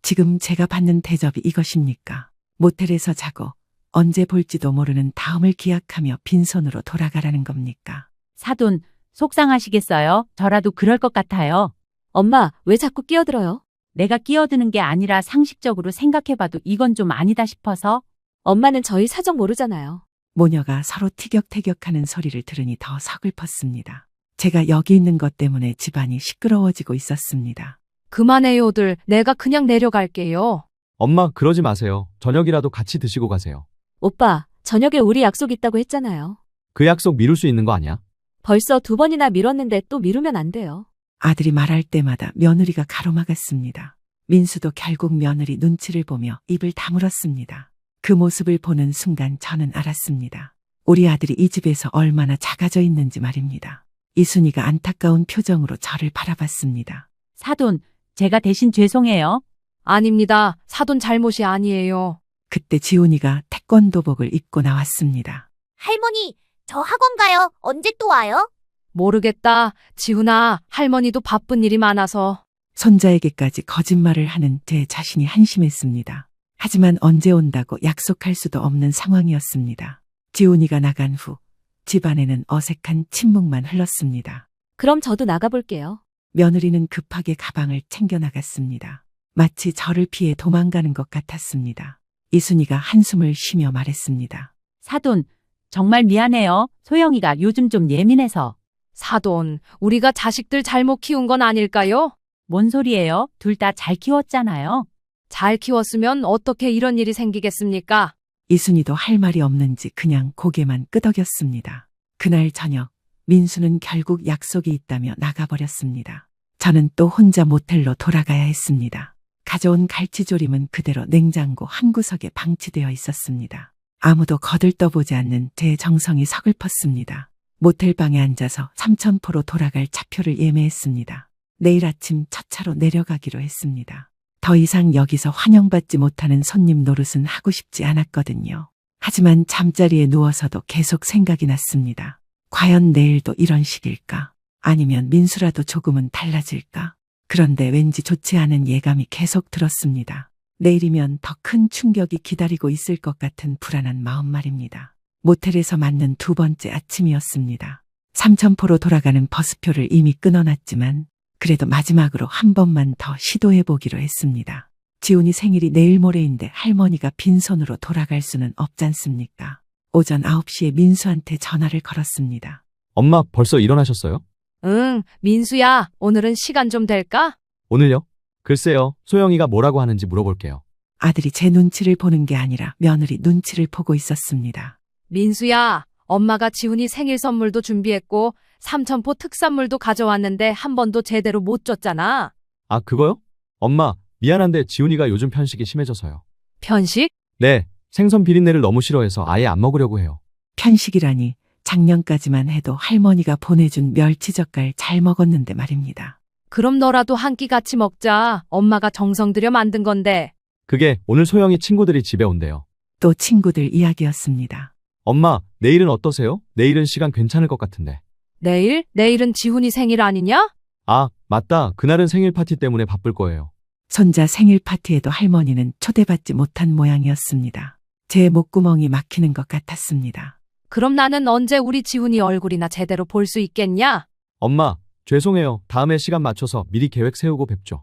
지금 제가 받는 대접이 이것입니까? 모텔에서 자고 언제 볼지도 모르는 다음을 기약하며 빈손으로 돌아가라는 겁니까? 사돈, 속상하시겠어요? 저라도 그럴 것 같아요. 엄마, 왜 자꾸 끼어들어요? 내가 끼어드는 게 아니라 상식적으로 생각해봐도 이건 좀 아니다 싶어서. 엄마는 저희 사정 모르잖아요. 모녀가 서로 티격태격하는 소리를 들으니 더 서글펐습니다. 제가 여기 있는 것 때문에 집안이 시끄러워지고 있었습니다. 그만해요들. 내가 그냥 내려갈게요. 엄마, 그러지 마세요. 저녁이라도 같이 드시고 가세요. 오빠, 저녁에 우리 약속 있다고 했잖아요. 그 약속 미룰 수 있는 거 아니야? 벌써 2번이나 미뤘는데 또 미루면 안 돼요. 아들이 말할 때마다 며느리가 가로막았습니다. 민수도 결국 며느리 눈치를 보며 입을 다물었습니다. 그 모습을 보는 순간 저는 알았습니다. 우리 아들이 이 집에서 얼마나 작아져 있는지 말입니다. 이순이가 안타까운 표정으로 저를 바라봤습니다. 사돈, 제가 대신 죄송해요. 아닙니다. 사돈 잘못이 아니에요. 그때 지훈이가 태권도복을 입고 나왔습니다. 할머니, 저 학원 가요. 언제 또 와요? 모르겠다. 지훈아, 할머니도 바쁜 일이 많아서. 손자에게까지 거짓말을 하는 제 자신이 한심했습니다. 하지만 언제 온다고 약속할 수도 없는 상황이었습니다. 지훈이가 나간 후 집안에는 어색한 침묵만 흘렀습니다. 그럼 저도 나가볼게요. 며느리는 급하게 가방을 챙겨 나갔습니다. 마치 저를 피해 도망가는 것 같았습니다. 이순이가 한숨을 쉬며 말했습니다. 사돈, 정말 미안해요. 소영이가 요즘 좀 예민해서. 사돈, 우리가 자식들 잘못 키운 건 아닐까요? 뭔 소리예요? 둘 다 잘 키웠잖아요. 잘 키웠으면 어떻게 이런 일이 생기겠습니까? 이순이도 할 말이 없는지 그냥 고개만 끄덕였습니다. 그날 저녁 민수는 결국 약속이 있다며 나가버렸습니다. 저는 또 혼자 모텔로 돌아가야 했습니다. 가져온 갈치조림은 그대로 냉장고 한 구석에 방치되어 있었습니다. 아무도 거들떠보지 않는 제 정성이 서글펐습니다. 모텔방에 앉아서 삼천포로 돌아갈 차표를 예매했습니다. 내일 아침 첫 차로 내려가기로 했습니다. 더 이상 여기서 환영받지 못하는 손님 노릇은 하고 싶지 않았거든요. 하지만 잠자리에 누워서도 계속 생각이 났습니다. 과연 내일도 이런 식일까? 아니면 민수라도 조금은 달라질까? 그런데 왠지 좋지 않은 예감이 계속 들었습니다. 내일이면 더 큰 충격이 기다리고 있을 것 같은 불안한 마음 말입니다. 모텔에서 맞는 두 번째 아침이었습니다. 삼천포로 돌아가는 버스표를 이미 끊어놨지만 그래도 마지막으로 한 번만 더 시도해보기로 했습니다. 지훈이 생일이 내일 모레인데 할머니가 빈손으로 돌아갈 수는 없잖습니까? 오전 9시에 민수한테 전화를 걸었습니다. 엄마 벌써 일어나셨어요? 응, 민수야, 오늘은 시간 좀 될까? 오늘요? 글쎄요. 소영이가 뭐라고 하는지 물어볼게요. 아들이 제 눈치를 보는 게 아니라 며느리 눈치를 보고 있었습니다. 민수야, 엄마가 지훈이 생일 선물도 준비했고 삼천포 특산물도 가져왔는데 한 번도 제대로 못 줬잖아. 아, 그거요? 엄마, 미안한데 지훈이가 요즘 편식이 심해져서요. 편식? 네, 생선 비린내를 너무 싫어해서 아예 안 먹으려고 해요. 편식이라니 작년까지만 해도 할머니가 보내준 멸치젓갈 잘 먹었는데 말입니다. 그럼 너라도 한 끼 같이 먹자. 엄마가 정성 들여 만든 건데. 그게 오늘 소영이 친구들이 집에 온대요. 또 친구들 이야기였습니다. 엄마, 내일은 어떠세요? 내일은 시간 괜찮을 것 같은데. 내일? 내일은 지훈이 생일 아니냐? 아, 맞다. 그날은 생일 파티 때문에 바쁠 거예요. 손자 생일 파티에도 할머니는 초대받지 못한 모양이었습니다. 제 목구멍이 막히는 것 같았습니다. 그럼 나는 언제 우리 지훈이 얼굴이나 제대로 볼 수 있겠냐? 엄마, 죄송해요. 다음에 시간 맞춰서 미리 계획 세우고 뵙죠.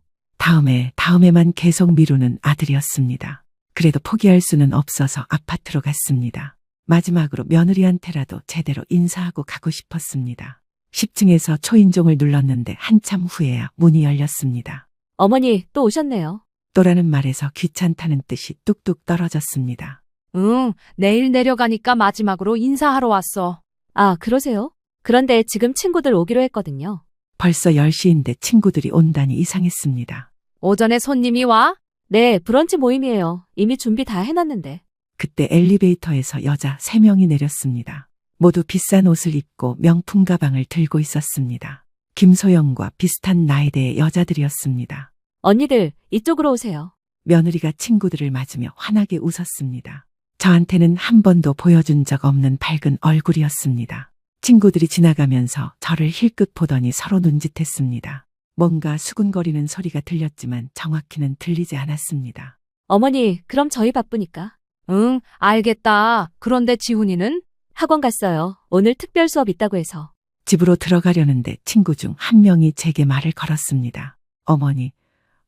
다음에만 계속 미루는 아들이었습니다. 그래도 포기할 수는 없어서 아파트로 갔습니다. 마지막으로 며느리한테라도 제대로 인사하고 가고 싶었습니다. 10층에서 초인종을 눌렀는데 한참 후에야 문이 열렸습니다. 어머니, 또 오셨네요. 또라는 말에서 귀찮다는 뜻이 뚝뚝 떨어졌습니다. 응, 내일 내려가니까 마지막으로 인사하러 왔어. 아, 그러세요? 그런데 지금 친구들 오기로 했거든요. 벌써 10시인데 친구들이 온다니 이상했습니다. 오전에 손님이 와? 네, 브런치 모임이에요. 이미 준비 다 해놨는데. 그때 엘리베이터에서 여자 3명이 내렸습니다. 모두 비싼 옷을 입고 명품 가방을 들고 있었습니다. 김소영과 비슷한 나이대의 여자들이었습니다. 언니들, 이쪽으로 오세요. 며느리가 친구들을 맞으며 환하게 웃었습니다. 저한테는 한 번도 보여준 적 없는 밝은 얼굴이었습니다. 친구들이 지나가면서 저를 힐끗 보더니 서로 눈짓했습니다. 뭔가 수군거리는 소리가 들렸지만 정확히는 들리지 않았습니다. 어머니, 그럼 저희 바쁘니까. 응, 알겠다. 그런데 지훈이는? 학원 갔어요. 오늘 특별 수업 있다고 해서. 집으로 들어가려는데 친구 중 한 명이 제게 말을 걸었습니다. 어머니,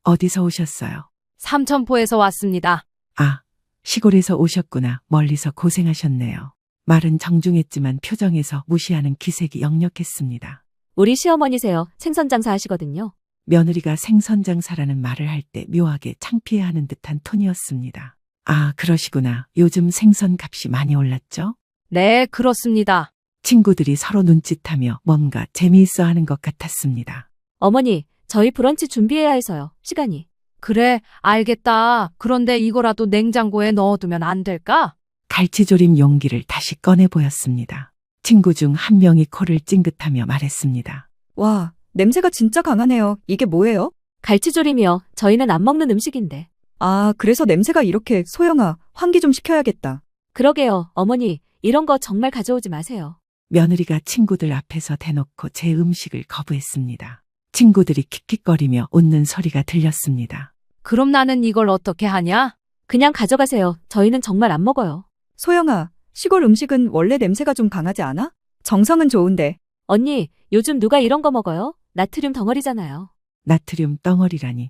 어디서 오셨어요? 삼천포에서 왔습니다. 아, 시골에서 오셨구나. 멀리서 고생하셨네요. 말은 정중했지만 표정에서 무시하는 기색이 역력했습니다. 우리 시어머니세요. 생선 장사 하시거든요. 며느리가 생선 장사라는 말을 할 때 묘하게 창피해하는 듯한 톤이었습니다. 아, 그러시구나. 요즘 생선 값이 많이 올랐죠? 네, 그렇습니다. 친구들이 서로 눈짓하며 뭔가 재미있어 하는 것 같았습니다. 어머니, 저희 브런치 준비해야 해서요. 시간이. 그래, 알겠다. 그런데 이거라도 냉장고에 넣어두면 안 될까? 갈치조림 용기를 다시 꺼내 보였습니다. 친구 중 한 명이 코를 찡긋하며 말했습니다. 와, 냄새가 진짜 강하네요. 이게 뭐예요? 갈치조림이요. 저희는 안 먹는 음식인데. 아, 그래서 냄새가 이렇게. 소영아, 환기 좀 시켜야겠다. 그러게요. 어머니, 이런 거 정말 가져오지 마세요. 며느리가 친구들 앞에서 대놓고 제 음식을 거부했습니다. 친구들이 킥킥거리며 웃는 소리가 들렸습니다. 그럼 나는 이걸 어떻게 하냐? 그냥 가져가세요. 저희는 정말 안 먹어요. 소영아, 시골 음식은 원래 냄새가 좀 강하지 않아? 정성은 좋은데. 언니, 요즘 누가 이런 거 먹어요? 나트륨 덩어리잖아요. 나트륨 덩어리라니.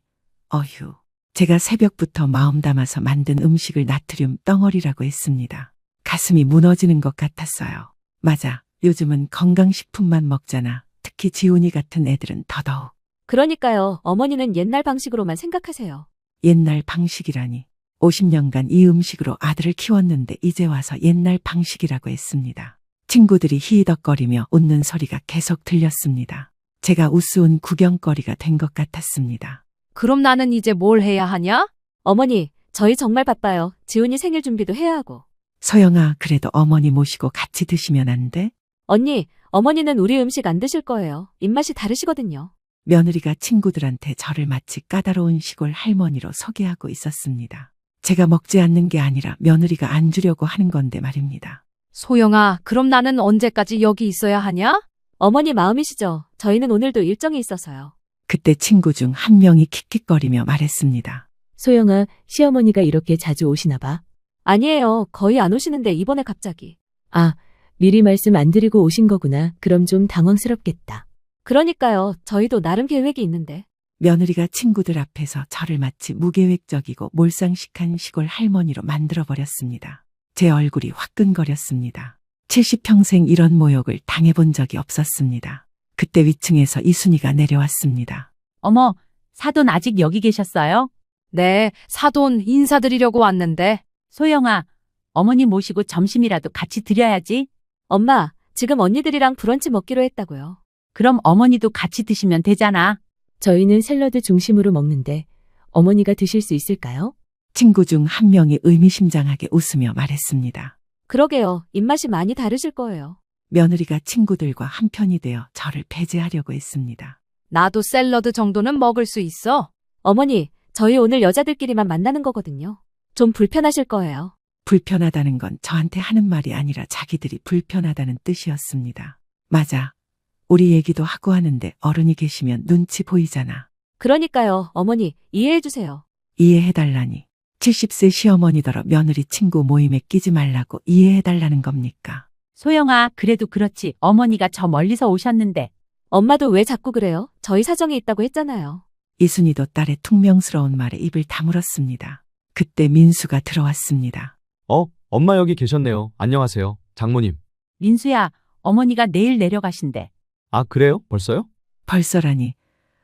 어휴. 제가 새벽부터 마음 담아서 만든 음식을 나트륨 덩어리라고 했습니다. 가슴이 무너지는 것 같았어요. 맞아. 요즘은 건강식품만 먹잖아. 특히 지훈이 같은 애들은 더더욱. 그러니까요. 어머니는 옛날 방식으로만 생각하세요. 옛날 방식이라니. 50년간 이 음식으로 아들을 키웠는데 이제 와서 옛날 방식이라고 했습니다. 친구들이 히히덕거리며 웃는 소리가 계속 들렸습니다. 제가 우스운 구경거리가 된 것 같았습니다. 그럼 나는 이제 뭘 해야 하냐? 어머니, 저희 정말 바빠요. 지훈이 생일 준비도 해야 하고. 소영아, 그래도 어머니 모시고 같이 드시면 안 돼? 언니, 어머니는 우리 음식 안 드실 거예요. 입맛이 다르시거든요. 며느리가 친구들한테 저를 마치 까다로운 시골 할머니로 소개하고 있었습니다. 제가 먹지 않는 게 아니라 며느리가 안 주려고 하는 건데 말입니다. 소영아, 그럼 나는 언제까지 여기 있어야 하냐? 어머니 마음이시죠? 저희는 오늘도 일정이 있어서요. 그때 친구 중 한 명이 킥킥거리며 말했습니다. 소영아, 시어머니가 이렇게 자주 오시나 봐. 아니에요. 거의 안 오시는데 이번에 갑자기. 아, 미리 말씀 안 드리고 오신 거구나. 그럼 좀 당황스럽겠다. 그러니까요. 저희도 나름 계획이 있는데. 며느리가 친구들 앞에서 저를 마치 무계획적이고 몰상식한 시골 할머니로 만들어버렸습니다. 제 얼굴이 화끈거렸습니다. 70평생 이런 모욕을 당해본 적이 없었습니다. 그때 위층에서 이순이가 내려왔습니다. 어머, 사돈 아직 여기 계셨어요? 네, 사돈 인사드리려고 왔는데. 소영아, 어머니 모시고 점심이라도 같이 드려야지. 엄마, 지금 언니들이랑 브런치 먹기로 했다고요. 그럼 어머니도 같이 드시면 되잖아. 저희는 샐러드 중심으로 먹는데 어머니가 드실 수 있을까요? 친구 중 한 명이 의미심장하게 웃으며 말했습니다. 그러게요. 입맛이 많이 다르실 거예요. 며느리가 친구들과 한편이 되어 저를 배제하려고 했습니다. 나도 샐러드 정도는 먹을 수 있어. 어머니, 저희 오늘 여자들끼리만 만나는 거거든요. 좀 불편하실 거예요. 불편하다는 건 저한테 하는 말이 아니라 자기들이 불편하다는 뜻이었습니다. 맞아. 우리 얘기도 하고 하는데 어른이 계시면 눈치 보이잖아. 그러니까요. 어머니, 이해해 주세요. 이해해달라니. 70세 시어머니더러 며느리 친구 모임에 끼지 말라고 이해해달라는 겁니까? 소영아, 그래도 그렇지. 어머니가 저 멀리서 오셨는데. 엄마도 왜 자꾸 그래요? 저희 사정이 있다고 했잖아요. 이순이도 딸의 퉁명스러운 말에 입을 다물었습니다. 그때 민수가 들어왔습니다. 엄마 여기 계셨네요. 안녕하세요. 장모님. 민수야, 어머니가 내일 내려가신대. 아, 그래요? 벌써요? 벌써라니.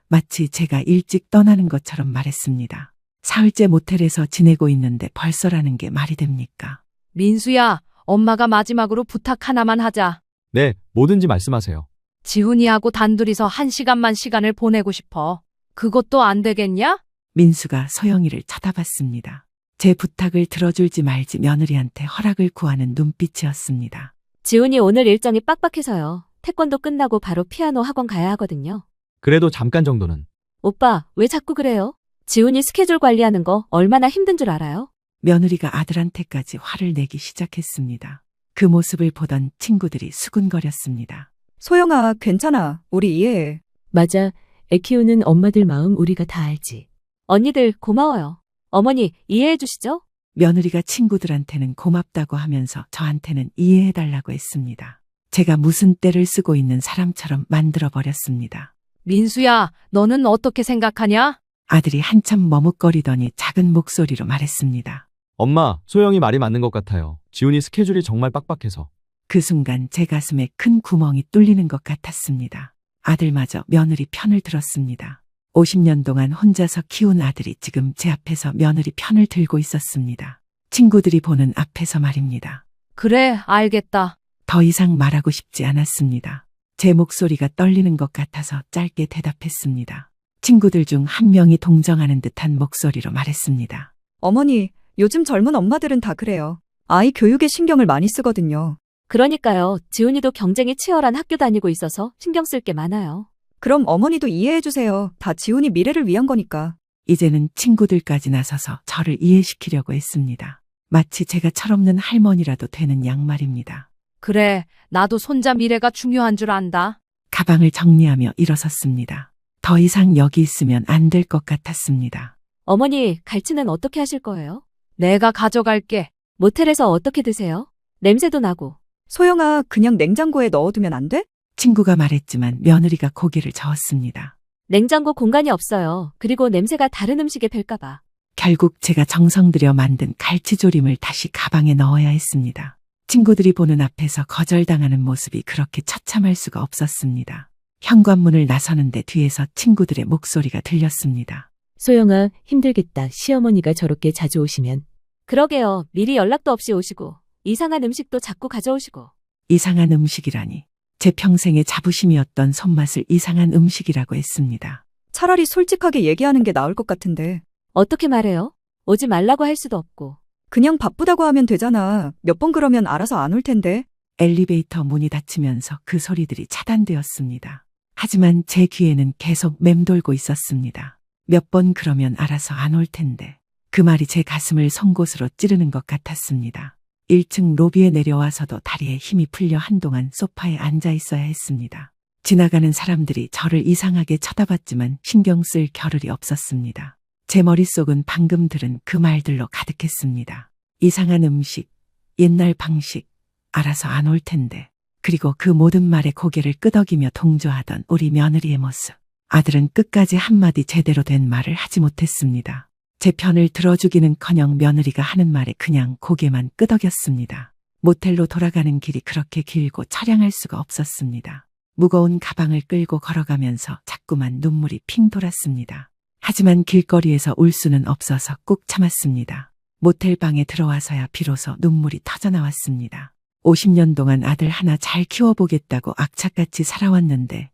마치 제가 일찍 떠나는 것처럼 말했습니다. 사흘째 모텔에서 지내고 있는데 벌써라는 게 말이 됩니까? 민수야, 엄마가 마지막으로 부탁 하나만 하자. 네, 뭐든지 말씀하세요. 지훈이하고 단둘이서 1시간만 시간을 보내고 싶어. 그것도 안 되겠냐? 민수가 소영이를 쳐다봤습니다. 제 부탁을 들어줄지 말지 며느리한테 허락을 구하는 눈빛이었습니다. 지훈이 오늘 일정이 빡빡해서요. 태권도 끝나고 바로 피아노 학원 가야 하거든요. 그래도 잠깐 정도는. 오빠, 왜 자꾸 그래요? 지훈이 스케줄 관리하는 거 얼마나 힘든 줄 알아요? 며느리가 아들한테까지 화를 내기 시작했습니다. 그 모습을 보던 친구들이 수군거렸습니다. 소영아, 괜찮아. 우리 이해해. 맞아. 애 키우는 엄마들 마음 우리가 다 알지. 언니들 고마워요. 어머니 이해해 주시죠? 며느리가 친구들한테는 고맙다고 하면서 저한테는 이해해달라고 했습니다. 제가 무슨 떼를 쓰고 있는 사람처럼 만들어버렸습니다. 민수야, 너는 어떻게 생각하냐? 아들이 한참 머뭇거리더니 작은 목소리로 말했습니다. 엄마, 소영이 말이 맞는 것 같아요. 지훈이 스케줄이 정말 빡빡해서. 그 순간 제 가슴에 큰 구멍이 뚫리는 것 같았습니다. 아들마저 며느리 편을 들었습니다. 50년 동안 혼자서 키운 아들이 지금 제 앞에서 며느리 편을 들고 있었습니다. 친구들이 보는 앞에서 말입니다. 그래, 알겠다. 더 이상 말하고 싶지 않았습니다. 제 목소리가 떨리는 것 같아서 짧게 대답했습니다. 친구들 중 한 명이 동정하는 듯한 목소리로 말했습니다. 어머니, 요즘 젊은 엄마들은 다 그래요. 아이 교육에 신경을 많이 쓰거든요. 그러니까요. 지훈이도 경쟁이 치열한 학교 다니고 있어서 신경 쓸 게 많아요. 그럼 어머니도 이해해 주세요. 다 지훈이 미래를 위한 거니까. 이제는 친구들까지 나서서 저를 이해시키려고 했습니다. 마치 제가 철없는 할머니라도 되는 양말입니다. 그래, 나도 손자 미래가 중요한 줄 안다. 가방을 정리하며 일어섰습니다. 더 이상 여기 있으면 안 될 것 같았습니다. 어머니, 갈치는 어떻게 하실 거예요? 내가 가져갈게. 모텔에서 어떻게 드세요? 냄새도 나고. 소영아, 그냥 냉장고에 넣어두면 안 돼? 친구가 말했지만 며느리가 고개를 저었습니다. 냉장고 공간이 없어요. 그리고 냄새가 다른 음식에 뵐까봐. 결국 제가 정성 들여 만든 갈치조림을 다시 가방에 넣어야 했습니다. 친구들이 보는 앞에서 거절당하는 모습이 그렇게 처참할 수가 없었습니다. 현관문을 나서는데 뒤에서 친구들의 목소리가 들렸습니다. 소영아, 힘들겠다. 시어머니가 저렇게 자주 오시면. 그러게요. 미리 연락도 없이 오시고 이상한 음식도 자꾸 가져오시고. 이상한 음식이라니. 제 평생의 자부심이었던 손맛을 이상한 음식이라고 했습니다. 차라리 솔직하게 얘기하는 게 나을 것 같은데. 어떻게 말해요? 오지 말라고 할 수도 없고. 그냥 바쁘다고 하면 되잖아. 몇 번 그러면 알아서 안 올 텐데. 엘리베이터 문이 닫히면서 그 소리들이 차단되었습니다. 하지만 제 귀에는 계속 맴돌고 있었습니다. 몇 번 그러면 알아서 안 올 텐데. 그 말이 제 가슴을 송곳으로 찌르는 것 같았습니다. 1층 로비에 내려와서도 다리에 힘이 풀려 한동안 소파에 앉아 있어야 했습니다. 지나가는 사람들이 저를 이상하게 쳐다봤지만 신경 쓸 겨를이 없었습니다. 제 머릿속은 방금 들은 그 말들로 가득했습니다. 이상한 음식, 옛날 방식, 알아서 안 올 텐데. 그리고 그 모든 말에 고개를 끄덕이며 동조하던 우리 며느리의 모습. 아들은 끝까지 한마디 제대로 된 말을 하지 못했습니다. 제 편을 들어주기는커녕 며느리가 하는 말에 그냥 고개만 끄덕였습니다. 모텔로 돌아가는 길이 그렇게 길고 처량할 수가 없었습니다. 무거운 가방을 끌고 걸어가면서 자꾸만 눈물이 핑 돌았습니다. 하지만 길거리에서 울 수는 없어서 꾹 참았습니다. 모텔 방에 들어와서야 비로소 눈물이 터져나왔습니다. 50년 동안 아들 하나 잘 키워보겠다고 악착같이 살아왔는데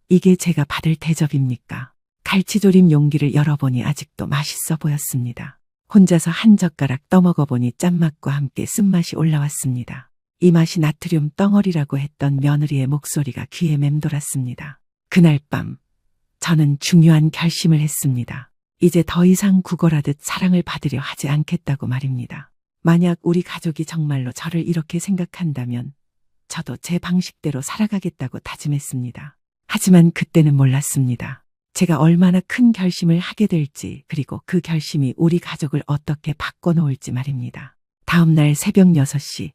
이게 제가 받을 대접입니까? 갈치조림 용기를 열어보니 아직도 맛있어 보였습니다. 혼자서 한 젓가락 떠먹어보니 짠맛과 함께 쓴맛이 올라왔습니다. 이 맛이 나트륨 덩어리라고 했던 며느리의 목소리가 귀에 맴돌았습니다. 그날 밤 저는 중요한 결심을 했습니다. 이제 더 이상 구걸하듯 사랑을 받으려 하지 않겠다고 말입니다. 만약 우리 가족이 정말로 저를 이렇게 생각한다면 저도 제 방식대로 살아가겠다고 다짐했습니다. 하지만 그때는 몰랐습니다. 제가 얼마나 큰 결심을 하게 될지, 그리고 그 결심이 우리 가족을 어떻게 바꿔놓을지 말입니다. 다음 날 새벽 6시,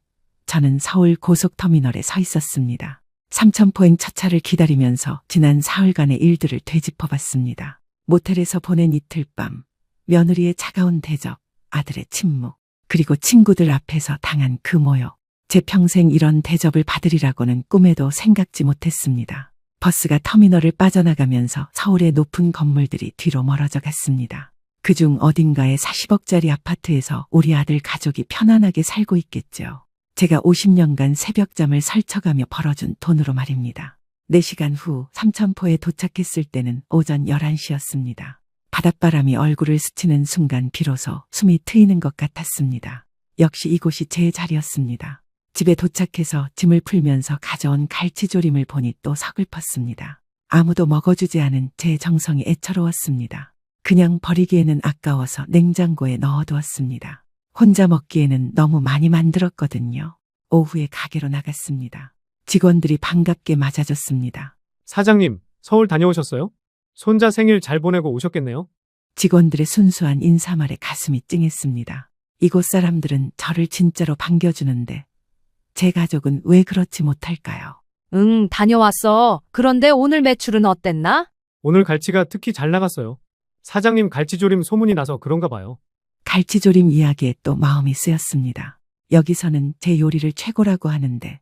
저는 서울 고속터미널에 서 있었습니다. 삼천포행 첫 차를 기다리면서 지난 사흘간의 일들을 되짚어봤습니다. 모텔에서 보낸 이틀 밤, 며느리의 차가운 대접, 아들의 침묵, 그리고 친구들 앞에서 당한 그 모욕. 제 평생 이런 대접을 받으리라고는 꿈에도 생각지 못했습니다. 버스가 터미널을 빠져나가면서 서울의 높은 건물들이 뒤로 멀어져 갔습니다. 그중 어딘가의 40억짜리 아파트에서 우리 아들 가족이 편안하게 살고 있겠죠. 제가 50년간 새벽잠을 설쳐가며 벌어준 돈으로 말입니다. 4시간 후 삼천포에 도착했을 때는 오전 11시였습니다. 바닷바람이 얼굴을 스치는 순간 비로소 숨이 트이는 것 같았습니다. 역시 이곳이 제 자리였습니다. 집에 도착해서 짐을 풀면서 가져온 갈치조림을 보니 또 서글펐습니다. 아무도 먹어주지 않은 제 정성이 애처로웠습니다. 그냥 버리기에는 아까워서 냉장고에 넣어두었습니다. 혼자 먹기에는 너무 많이 만들었거든요. 오후에 가게로 나갔습니다. 직원들이 반갑게 맞아줬습니다. 사장님, 서울 다녀오셨어요? 손자 생일 잘 보내고 오셨겠네요? 직원들의 순수한 인사말에 가슴이 찡했습니다. 이곳 사람들은 저를 진짜로 반겨주는데 제 가족은 왜 그렇지 못할까요? 응, 다녀왔어. 그런데 오늘 매출은 어땠나? 오늘 갈치가 특히 잘 나갔어요. 사장님 갈치조림 소문이 나서 그런가 봐요. 갈치조림 이야기에 또 마음이 쓰였습니다. 여기서는 제 요리를 최고라고 하는데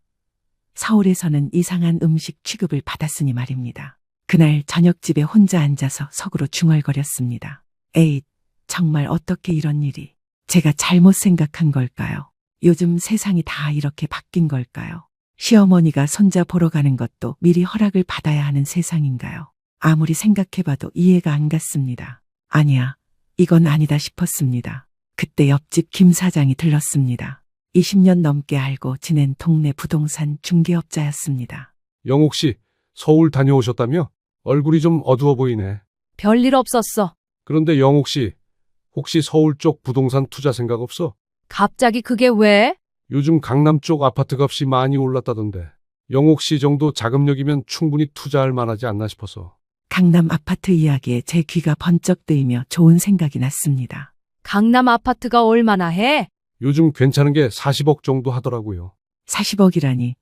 서울에서는 이상한 음식 취급을 받았으니 말입니다. 그날 저녁집에 혼자 앉아서 속으로 중얼거렸습니다. 에잇, 정말 어떻게 이런 일이. 제가 잘못 생각한 걸까요? 요즘 세상이 다 이렇게 바뀐 걸까요? 시어머니가 손자 보러 가는 것도 미리 허락을 받아야 하는 세상인가요? 아무리 생각해봐도 이해가 안 갔습니다. 아니야, 이건 아니다 싶었습니다. 그때 옆집 김 사장이 들렀습니다. 20년 넘게 알고 지낸 동네 부동산 중개업자였습니다. 영옥 씨, 서울 다녀오셨다며? 얼굴이 좀 어두워 보이네. 별일 없었어. 그런데 영옥 씨, 혹시 서울 쪽 부동산 투자 생각 없어? 갑자기 그게 왜? 요즘 강남 쪽 아파트 값이 많이 올랐다던데. 영옥 씨 정도 자금력이면 충분히 투자할 만하지 않나 싶어서. 강남 아파트 이야기에 제 귀가 번쩍 뜨이며 좋은 생각이 났습니다. 강남 아파트가 얼마나 해? 요즘 괜찮은 게 40억 정도 하더라고요. 40억이라니.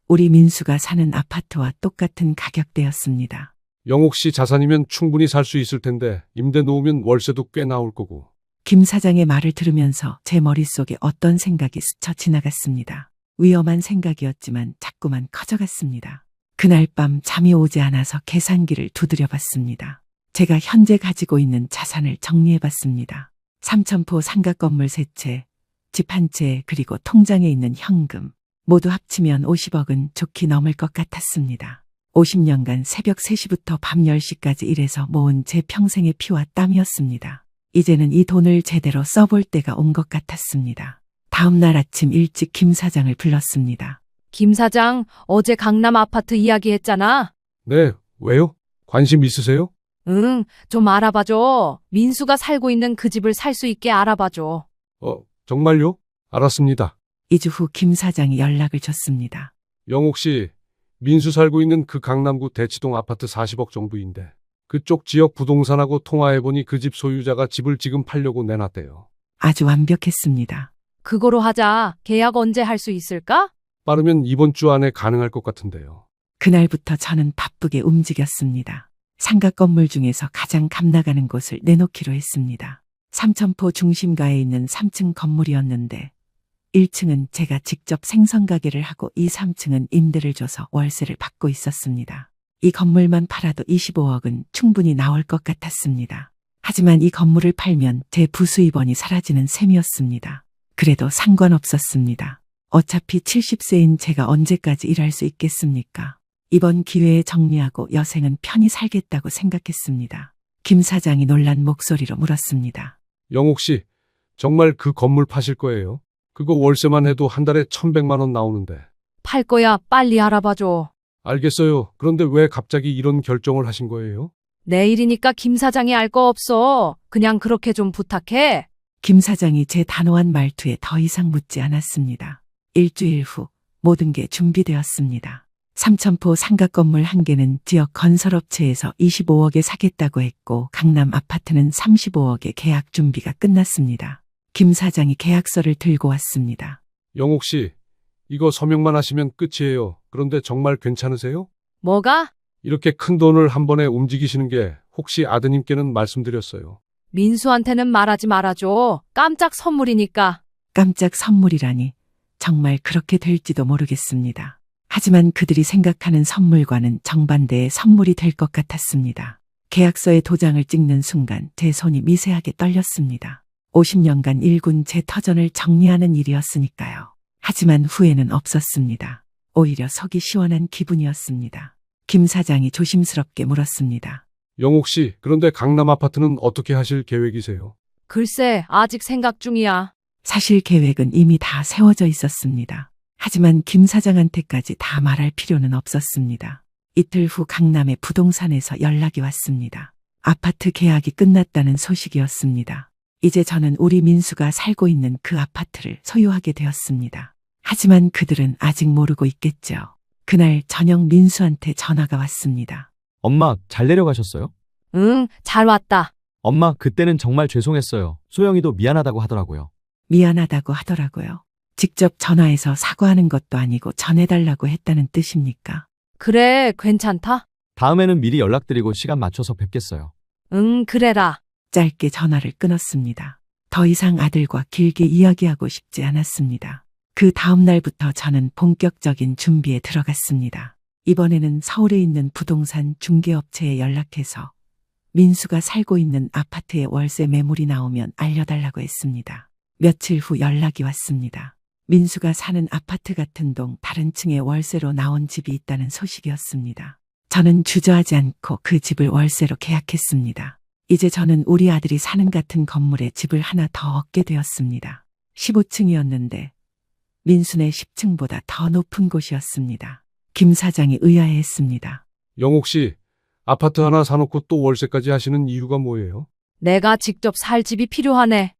우리 민수가 사는 아파트와 똑같은 가격대였습니다. 영옥 씨 자산이면 충분히 살 수 있을 텐데 임대 놓으면 월세도 꽤 나올 거고. 김 사장의 말을 들으면서 제 머릿속에 어떤 생각이 스쳐 지나갔습니다. 위험한 생각이었지만 자꾸만 커져갔습니다. 그날 밤 잠이 오지 않아서 계산기를 두드려 봤습니다. 제가 현재 가지고 있는 자산을 정리해 봤습니다. 삼천포 상가 건물 3채, 집 1채, 그리고 통장에 있는 현금. 모두 합치면 50억은 좋게 넘을 것 같았습니다. 50년간 새벽 3시부터 밤 10시까지 일해서 모은 제 평생의 피와 땀이었습니다. 이제는 이 돈을 제대로 써볼 때가 온 것 같았습니다. 다음 날 아침 일찍 김 사장을 불렀습니다. 김 사장, 어제 강남 아파트 이야기했잖아. 네, 왜요? 관심 있으세요? 응, 좀 알아봐줘. 민수가 살고 있는 그 집을 살 수 있게 알아봐줘. 정말요? 알았습니다. 2주 후 김 사장이 연락을 줬습니다. 영옥 씨, 민수 살고 있는 그 강남구 대치동 아파트 40억 정도인데 그쪽 지역 부동산하고 통화해보니 그 집 소유자가 집을 지금 팔려고 내놨대요. 아주 완벽했습니다. 그거로 하자. 계약 언제 할 수 있을까? 빠르면 이번 주 안에 가능할 것 같은데요. 그날부터 저는 바쁘게 움직였습니다. 상가 건물 중에서 가장 값나가는 곳을 내놓기로 했습니다. 삼천포 중심가에 있는 3층 건물이었는데 1층은 제가 직접 생선 가게를 하고 2, 3층은 임대를 줘서 월세를 받고 있었습니다. 이 건물만 팔아도 25억은 충분히 나올 것 같았습니다. 하지만 이 건물을 팔면 제 부수입원이 사라지는 셈이었습니다. 그래도 상관없었습니다. 어차피 70세인 제가 언제까지 일할 수 있겠습니까? 이번 기회에 정리하고 여생은 편히 살겠다고 생각했습니다. 김 사장이 놀란 목소리로 물었습니다. 영옥 씨, 정말 그 건물 파실 거예요? 그거 월세만 해도 한 달에 1,100만 원 나오는데. 팔 거야. 빨리 알아봐줘. 알겠어요. 그런데 왜 갑자기 이런 결정을 하신 거예요? 내일이니까 김 사장이 알 거 없어. 그냥 그렇게 좀 부탁해. 김 사장이 제 단호한 말투에 더 이상 묻지 않았습니다. 일주일 후 모든 게 준비되었습니다. 삼천포 상가 건물 1개는 지역 건설업체에서 25억에 사겠다고 했고 강남 아파트는 35억에 계약 준비가 끝났습니다. 김 사장이 계약서를 들고 왔습니다. 영옥 씨, 이거 서명만 하시면 끝이에요. 그런데 정말 괜찮으세요? 뭐가? 이렇게 큰 돈을 한 번에 움직이시는 게 혹시 아드님께는 말씀드렸어요. 민수한테는 말하지 말아줘. 깜짝 선물이니까. 깜짝 선물이라니 정말 그렇게 될지도 모르겠습니다. 하지만 그들이 생각하는 선물과는 정반대의 선물이 될 것 같았습니다. 계약서에 도장을 찍는 순간 제 손이 미세하게 떨렸습니다. 50년간 일군 제 터전을 정리하는 일이었으니까요. 하지만 후회는 없었습니다. 오히려 속이 시원한 기분이었습니다. 김 사장이 조심스럽게 물었습니다. 영옥 씨, 그런데 강남 아파트는 어떻게 하실 계획이세요? 글쎄, 아직 생각 중이야. 사실 계획은 이미 다 세워져 있었습니다. 하지만 김 사장한테까지 다 말할 필요는 없었습니다. 이틀 후 강남의 부동산에서 연락이 왔습니다. 아파트 계약이 끝났다는 소식이었습니다. 이제 저는 우리 민수가 살고 있는 그 아파트를 소유하게 되었습니다. 하지만 그들은 아직 모르고 있겠죠. 그날 저녁 민수한테 전화가 왔습니다. 엄마, 잘 내려가셨어요? 응, 잘 왔다. 엄마, 그때는 정말 죄송했어요. 소영이도 미안하다고 하더라고요. 미안하다고 하더라고요. 직접 전화해서 사과하는 것도 아니고 전해달라고 했다는 뜻입니까? 그래, 괜찮다. 다음에는 미리 연락드리고 시간 맞춰서 뵙겠어요. 응, 그래라. 짧게 전화를 끊었습니다. 더 이상 아들과 길게 이야기하고 싶지 않았습니다. 그 다음 날부터 저는 본격적인 준비에 들어갔습니다. 이번에는 서울에 있는 부동산 중개업체에 연락해서 민수가 살고 있는 아파트의 월세 매물이 나오면 알려달라고 했습니다. 며칠 후 연락이 왔습니다. 민수가 사는 아파트 같은 동 다른 층에 월세로 나온 집이 있다는 소식이었습니다. 저는 주저하지 않고 그 집을 월세로 계약했습니다. 이제 저는 우리 아들이 사는 같은 건물에 집을 하나 더 얻게 되었습니다. 15층이었는데 민수네 10층보다 더 높은 곳이었습니다. 김 사장이 의아해했습니다. 영옥 씨, 아파트 하나 사놓고 또 월세까지 하시는 이유가 뭐예요? 내가 직접 살 집이 필요하네.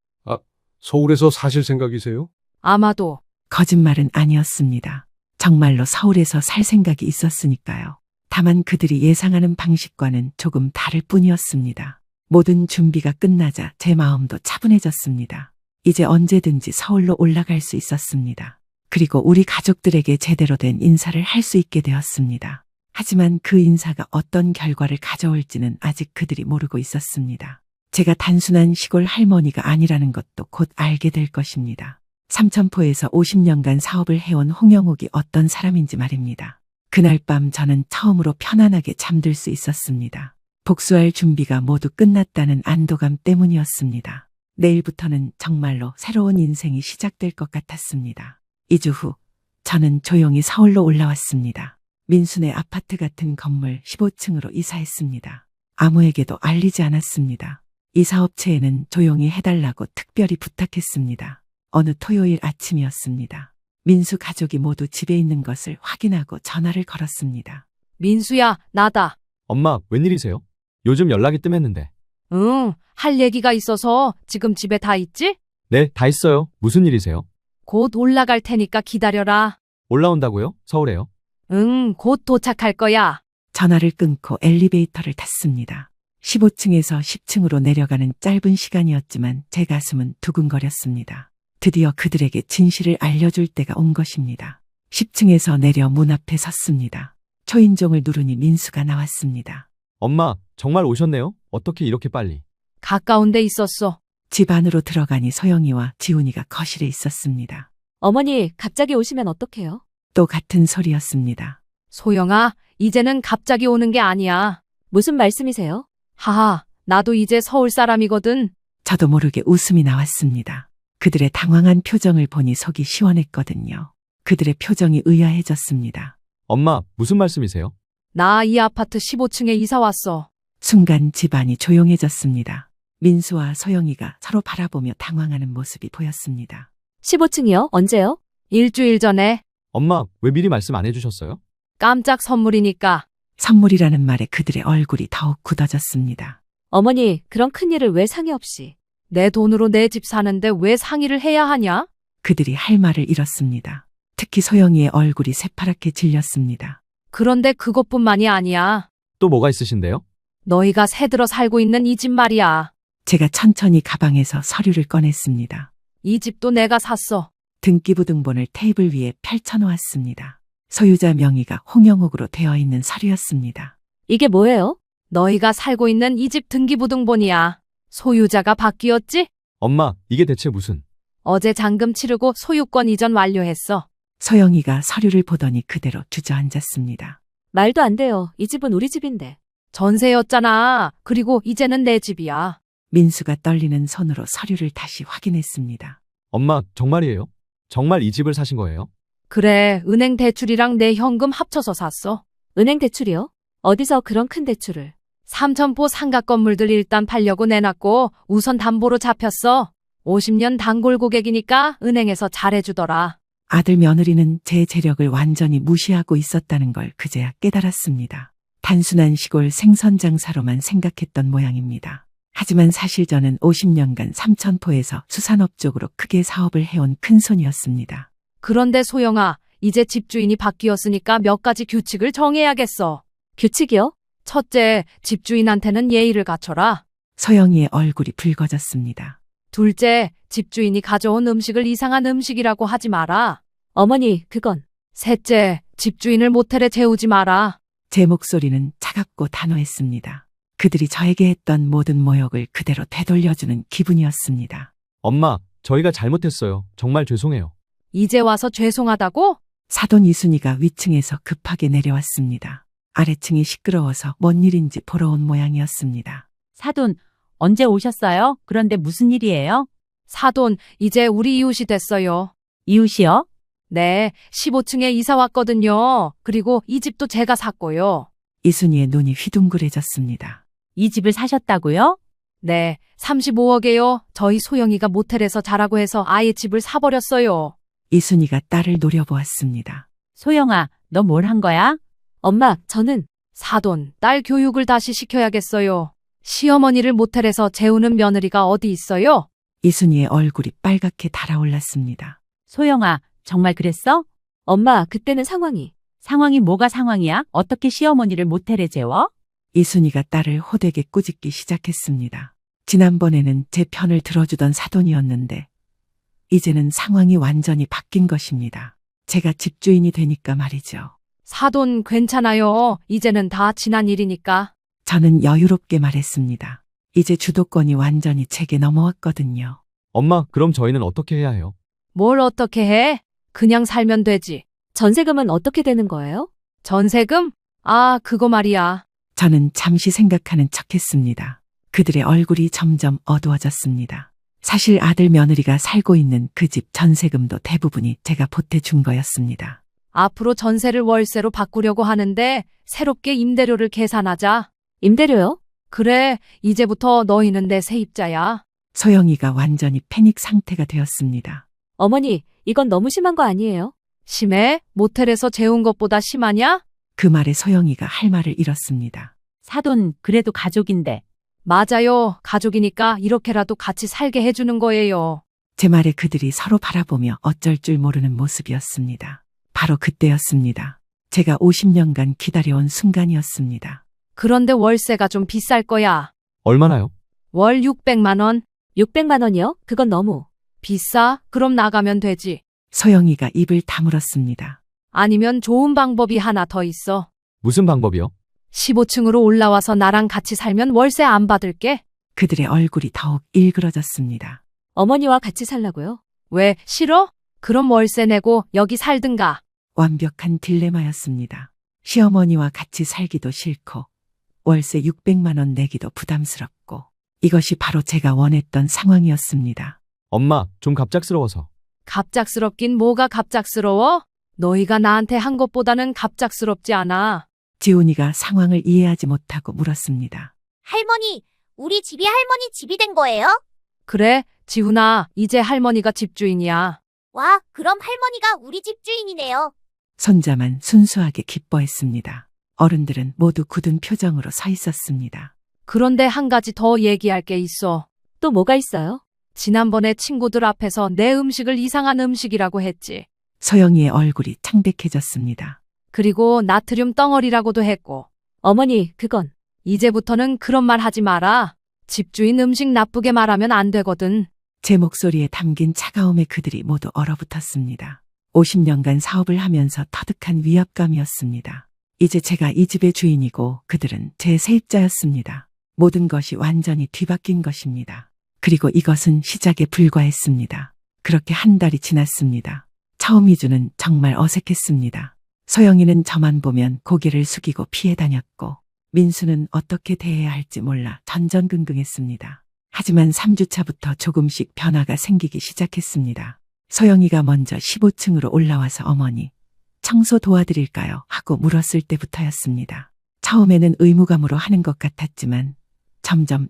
서울에서 사실 생각이세요? 아마도. 거짓말은 아니었습니다. 정말로 서울에서 살 생각이 있었으니까요. 다만 그들이 예상하는 방식과는 조금 다를 뿐이었습니다. 모든 준비가 끝나자 제 마음도 차분해졌습니다. 이제 언제든지 서울로 올라갈 수 있었습니다. 그리고 우리 가족들에게 제대로 된 인사를 할 수 있게 되었습니다. 하지만 그 인사가 어떤 결과를 가져올지는 아직 그들이 모르고 있었습니다. 제가 단순한 시골 할머니가 아니라는 것도 곧 알게 될 것입니다. 삼천포에서 50년간 사업을 해온 홍영욱이 어떤 사람인지 말입니다. 그날 밤 저는 처음으로 편안하게 잠들 수 있었습니다. 복수할 준비가 모두 끝났다는 안도감 때문이었습니다. 내일부터는 정말로 새로운 인생이 시작될 것 같았습니다. 2주 후, 저는 조용히 서울로 올라왔습니다. 민수네 아파트 같은 건물 15층으로 이사했습니다. 아무에게도 알리지 않았습니다. 이사업체에는 조용히 해달라고 특별히 부탁했습니다. 어느 토요일 아침이었습니다. 민수 가족이 모두 집에 있는 것을 확인하고 전화를 걸었습니다. 민수야, 나다. 엄마, 웬일이세요? 요즘 연락이 뜸했는데. 응, 할 얘기가 있어서 지금 집에 다 있지? 네, 다 있어요. 무슨 일이세요? 곧 올라갈 테니까 기다려라. 올라온다고요? 서울에요? 응, 곧 도착할 거야. 전화를 끊고 엘리베이터를 탔습니다. 15층에서 10층으로 내려가는 짧은 시간이었지만 제 가슴은 두근거렸습니다. 드디어 그들에게 진실을 알려줄 때가 온 것입니다. 10층에서 내려 문 앞에 섰습니다. 초인종을 누르니 민수가 나왔습니다. 엄마, 정말 오셨네요? 어떻게 이렇게 빨리? 가까운 데 있었어. 집 안으로 들어가니 소영이와 지훈이가 거실에 있었습니다. 어머니, 갑자기 오시면 어떡해요? 또 같은 소리였습니다. 소영아, 이제는 갑자기 오는 게 아니야. 무슨 말씀이세요? 하하, 나도 이제 서울 사람이거든. 저도 모르게 웃음이 나왔습니다. 그들의 당황한 표정을 보니 속이 시원했거든요. 그들의 표정이 의아해졌습니다. 엄마, 무슨 말씀이세요? 나 이 아파트 15층에 이사 왔어. 순간 집안이 조용해졌습니다. 민수와 소영이가 서로 바라보며 당황하는 모습이 보였습니다. 15층이요? 언제요? 일주일 전에. 엄마, 왜 미리 말씀 안 해주셨어요? 깜짝 선물이니까. 선물이라는 말에 그들의 얼굴이 더욱 굳어졌습니다. 어머니, 그런 큰일을 왜 상의 없이? 내 돈으로 내 집 사는데 왜 상의를 해야 하냐? 그들이 할 말을 잃었습니다. 특히 소영이의 얼굴이 새파랗게 질렸습니다. 그런데 그것뿐만이 아니야. 또 뭐가 있으신데요? 너희가 새들어 살고 있는 이 집 말이야. 제가 천천히 가방에서 서류를 꺼냈습니다. 이 집도 내가 샀어. 등기부등본을 테이블 위에 펼쳐놓았습니다. 소유자 명의가 홍영욱으로 되어 있는 서류였습니다. 이게 뭐예요? 너희가 살고 있는 이 집 등기부등본이야. 소유자가 바뀌었지? 엄마, 이게 대체 무슨? 어제 잔금 치르고 소유권 이전 완료했어. 소영이가 서류를 보더니 그대로 주저앉았습니다. 말도 안 돼요. 이 집은 우리 집인데. 전세였잖아. 그리고 이제는 내 집이야. 민수가 떨리는 손으로 서류를 다시 확인했습니다. 엄마, 정말이에요? 정말 이 집을 사신 거예요? 그래, 은행 대출이랑 내 현금 합쳐서 샀어. 은행 대출이요? 어디서 그런 큰 대출을? 삼천포 상가 건물들 일단 팔려고 내놨고 우선 담보로 잡혔어. 50년 단골 고객이니까 은행에서 잘해주더라. 아들 며느리는 제 재력을 완전히 무시하고 있었다는 걸 그제야 깨달았습니다. 단순한 시골 생선 장사로만 생각했던 모양입니다. 하지만 사실 저는 50년간 삼천포에서 수산업 쪽으로 크게 사업을 해온 큰손이었습니다. 그런데 소영아, 이제 집주인이 바뀌었으니까 몇 가지 규칙을 정해야겠어. 규칙이요? 첫째, 집주인한테는 예의를 갖춰라. 소영이의 얼굴이 붉어졌습니다. 둘째, 집주인이 가져온 음식을 이상한 음식이라고 하지 마라. 어머니, 그건. 셋째, 집주인을 모텔에 재우지 마라. 제 목소리는 차갑고 단호했습니다. 그들이 저에게 했던 모든 모욕을 그대로 되돌려주는 기분이었습니다. 엄마, 저희가 잘못했어요. 정말 죄송해요. 이제 와서 죄송하다고? 사돈 이순이가 위층에서 급하게 내려왔습니다. 아래층이 시끄러워서 뭔 일인지 보러 온 모양이었습니다. 사돈, 언제 오셨어요? 그런데 무슨 일이에요? 사돈, 이제 우리 이웃이 됐어요. 이웃이요? 네, 15층에 이사 왔거든요. 그리고 이 집도 제가 샀고요. 이순이의 눈이 휘둥그레졌습니다. 이 집을 사셨다고요? 네, 35억에요. 저희 소영이가 모텔에서 자라고 해서 아예 집을 사버렸어요. 이순이가 딸을 노려보았습니다. 소영아, 너 뭘 한 거야? 엄마, 저는 사돈, 딸 교육을 다시 시켜야겠어요. 시어머니를 모텔에서 재우는 며느리가 어디 있어요? 이순이의 얼굴이 빨갛게 달아올랐습니다. 소영아, 정말 그랬어? 엄마, 그때는 상황이. 상황이 뭐가 상황이야? 어떻게 시어머니를 모텔에 재워? 이순이가 딸을 호되게 꾸짖기 시작했습니다. 지난번에는 제 편을 들어주던 사돈이었는데 이제는 상황이 완전히 바뀐 것입니다. 제가 집주인이 되니까 말이죠. 사돈 괜찮아요. 이제는 다 지난 일이니까. 저는 여유롭게 말했습니다. 이제 주도권이 완전히 제게 넘어왔거든요. 엄마, 그럼 저희는 어떻게 해야 해요? 뭘 어떻게 해? 그냥 살면 되지. 전세금은 어떻게 되는 거예요? 전세금? 아, 그거 말이야. 저는 잠시 생각하는 척했습니다. 그들의 얼굴이 점점 어두워졌습니다. 사실 아들 며느리가 살고 있는 그 집 전세금도 대부분이 제가 보태준 거였습니다. 앞으로 전세를 월세로 바꾸려고 하는데 새롭게 임대료를 계산하자. 임대료요? 그래, 이제부터 너희는 내 세입자야. 소영이가 완전히 패닉 상태가 되었습니다. 어머니, 이건 너무 심한 거 아니에요? 심해? 모텔에서 재운 것보다 심하냐? 그 말에 소영이가 할 말을 잃었습니다. 사돈, 그래도 가족인데. 맞아요. 가족이니까 이렇게라도 같이 살게 해주는 거예요. 제 말에 그들이 서로 바라보며 어쩔 줄 모르는 모습이었습니다. 바로 그때였습니다. 제가 50년간 기다려온 순간이었습니다. 그런데 월세가 좀 비쌀 거야. 얼마나요? 월 600만 원. 600만 원이요? 그건 너무. 비싸? 그럼 나가면 되지. 소영이가 입을 다물었습니다. 아니면 좋은 방법이 하나 더 있어. 무슨 방법이요? 15층으로 올라와서 나랑 같이 살면 월세 안 받을게. 그들의 얼굴이 더욱 일그러졌습니다. 어머니와 같이 살라고요? 왜, 싫어? 그럼 월세 내고 여기 살든가. 완벽한 딜레마였습니다. 시어머니와 같이 살기도 싫고 월세 600만 원 내기도 부담스럽고 이것이 바로 제가 원했던 상황이었습니다. 엄마, 좀 갑작스러워서. 갑작스럽긴 뭐가 갑작스러워? 너희가 나한테 한 것보다는 갑작스럽지 않아. 지훈이가 상황을 이해하지 못하고 물었습니다. 할머니, 우리 집이 할머니 집이 된 거예요? 그래, 지훈아, 이제 할머니가 집주인이야. 와, 그럼 할머니가 우리 집주인이네요. 손자만 순수하게 기뻐했습니다. 어른들은 모두 굳은 표정으로 서 있었습니다. 그런데 한 가지 더 얘기할 게 있어. 또 뭐가 있어요? 지난번에 친구들 앞에서 내 음식을 이상한 음식이라고 했지. 소영이의 얼굴이 창백해졌습니다. 그리고 나트륨 덩어리라고도 했고. 어머니, 그건. 이제부터는 그런 말 하지 마라. 집주인 음식 나쁘게 말하면 안 되거든. 제 목소리에 담긴 차가움에 그들이 모두 얼어붙었습니다. 50년간 사업을 하면서 터득한 위압감이었습니다. 이제 제가 이 집의 주인이고 그들은 제 세입자였습니다. 모든 것이 완전히 뒤바뀐 것입니다. 그리고 이것은 시작에 불과했습니다. 그렇게 한 달이 지났습니다. 처음 2주는 정말 어색했습니다. 소영이는 저만 보면 고개를 숙이고 피해 다녔고 민수는 어떻게 대해야 할지 몰라 전전긍긍했습니다. 하지만 3주차부터 조금씩 변화가 생기기 시작했습니다. 소영이가 먼저 15층으로 올라와서 어머니, 청소 도와드릴까요? 하고 물었을 때부터였습니다. 처음에는 의무감으로 하는 것 같았지만 점점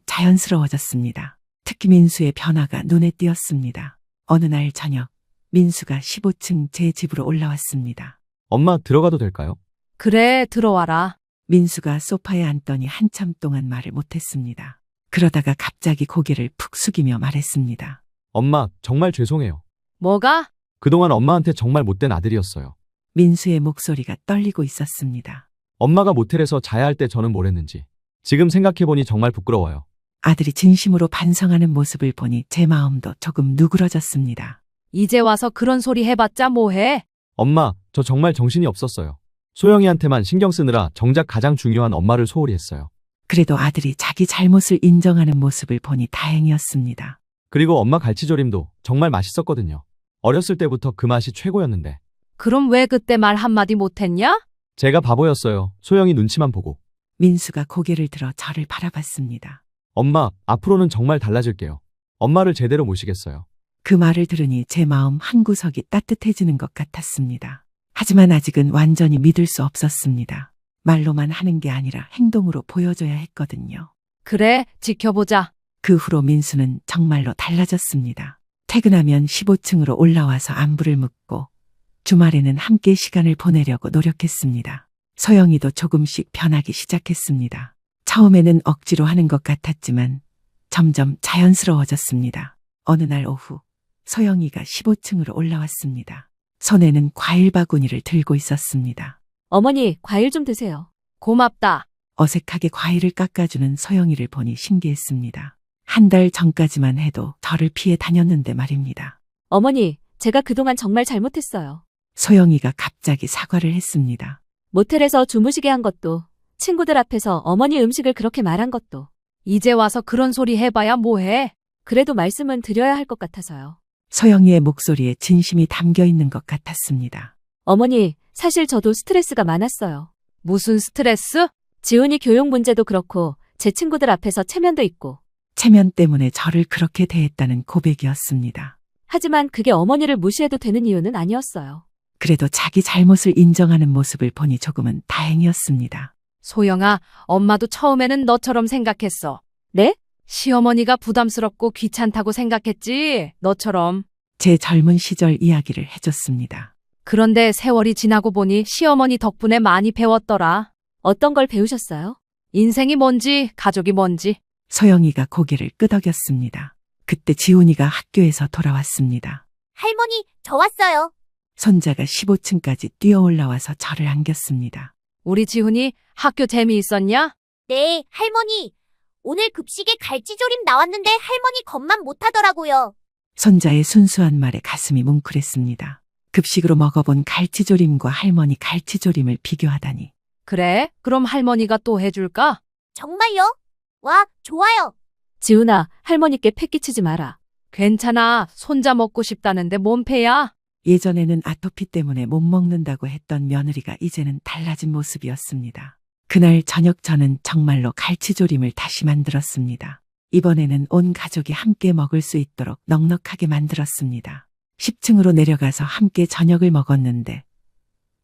자연스러워졌습니다. 특히 민수의 변화가 눈에 띄었습니다. 어느 날 저녁, 민수가 15층 제 집으로 올라왔습니다. 엄마, 들어가도 될까요? 그래, 들어와라. 민수가 소파에 앉더니 한참 동안 말을 못했습니다. 그러다가 갑자기 고개를 푹 숙이며 말했습니다. 엄마, 정말 죄송해요. 뭐가? 그동안 엄마한테 정말 못된 아들이었어요. 민수의 목소리가 떨리고 있었습니다. 엄마가 모텔에서 자야 할 때 저는 뭘 했는지. 지금 생각해보니 정말 부끄러워요. 아들이 진심으로 반성하는 모습을 보니 제 마음도 조금 누그러졌습니다. 이제 와서 그런 소리 해봤자 뭐해? 엄마, 저 정말 정신이 없었어요. 소영이한테만 신경 쓰느라 정작 가장 중요한 엄마를 소홀히 했어요. 그래도 아들이 자기 잘못을 인정하는 모습을 보니 다행이었습니다. 그리고 엄마 갈치조림도 정말 맛있었거든요. 어렸을 때부터 그 맛이 최고였는데. 그럼 왜 그때 말 한마디 못했냐? 제가 바보였어요. 소영이 눈치만 보고. 민수가 고개를 들어 저를 바라봤습니다. 엄마, 앞으로는 정말 달라질게요. 엄마를 제대로 모시겠어요. 그 말을 들으니 제 마음 한구석이 따뜻해지는 것 같았습니다. 하지만 아직은 완전히 믿을 수 없었습니다. 말로만 하는 게 아니라 행동으로 보여줘야 했거든요. 그래, 지켜보자. 그 후로 민수는 정말로 달라졌습니다. 퇴근하면 15층으로 올라와서 안부를 묻고 주말에는 함께 시간을 보내려고 노력했습니다. 소영이도 조금씩 변하기 시작했습니다. 처음에는 억지로 하는 것 같았지만 점점 자연스러워졌습니다. 어느 날 오후 소영이가 15층으로 올라왔습니다. 손에는 과일 바구니를 들고 있었습니다. 어머니, 과일 좀 드세요. 고맙다. 어색하게 과일을 깎아주는 소영이를 보니 신기했습니다. 한 달 전까지만 해도 저를 피해 다녔는데 말입니다. 어머니, 제가 그동안 정말 잘못했어요. 소영이가 갑자기 사과를 했습니다. 모텔에서 주무시게 한 것도, 친구들 앞에서 어머니 음식을 그렇게 말한 것도. 이제 와서 그런 소리 해봐야 뭐해? 그래도 말씀은 드려야 할 것 같아서요. 소영이의 목소리에 진심이 담겨 있는 것 같았습니다. 어머니, 사실 저도 스트레스가 많았어요. 무슨 스트레스? 지훈이 교육 문제도 그렇고 제 친구들 앞에서 체면도 있고. 체면 때문에 저를 그렇게 대했다는 고백이었습니다. 하지만 그게 어머니를 무시해도 되는 이유는 아니었어요. 그래도 자기 잘못을 인정하는 모습을 보니 조금은 다행이었습니다. 소영아, 엄마도 처음에는 너처럼 생각했어. 네? 시어머니가 부담스럽고 귀찮다고 생각했지, 너처럼. 제 젊은 시절 이야기를 해줬습니다. 그런데 세월이 지나고 보니 시어머니 덕분에 많이 배웠더라. 어떤 걸 배우셨어요? 인생이 뭔지, 가족이 뭔지. 소영이가 고개를 끄덕였습니다. 그때 지훈이가 학교에서 돌아왔습니다. 할머니, 저 왔어요. 손자가 15층까지 뛰어 올라와서 저를 안겼습니다. 우리 지훈이 학교 재미있었냐? 네, 할머니. 오늘 급식에 갈치조림 나왔는데 할머니 겉만 못하더라고요. 손자의 순수한 말에 가슴이 뭉클했습니다. 급식으로 먹어본 갈치조림과 할머니 갈치조림을 비교하다니. 그래? 그럼 할머니가 또 해줄까? 정말요? 와, 좋아요. 지훈아, 할머니께 패 끼치지 마라. 괜찮아. 손자 먹고 싶다는데 뭔 패야? 예전에는 아토피 때문에 못 먹는다고 했던 며느리가 이제는 달라진 모습이었습니다. 그날 저녁 저는 정말로 갈치조림을 다시 만들었습니다. 이번에는 온 가족이 함께 먹을 수 있도록 넉넉하게 만들었습니다. 10층으로 내려가서 함께 저녁을 먹었는데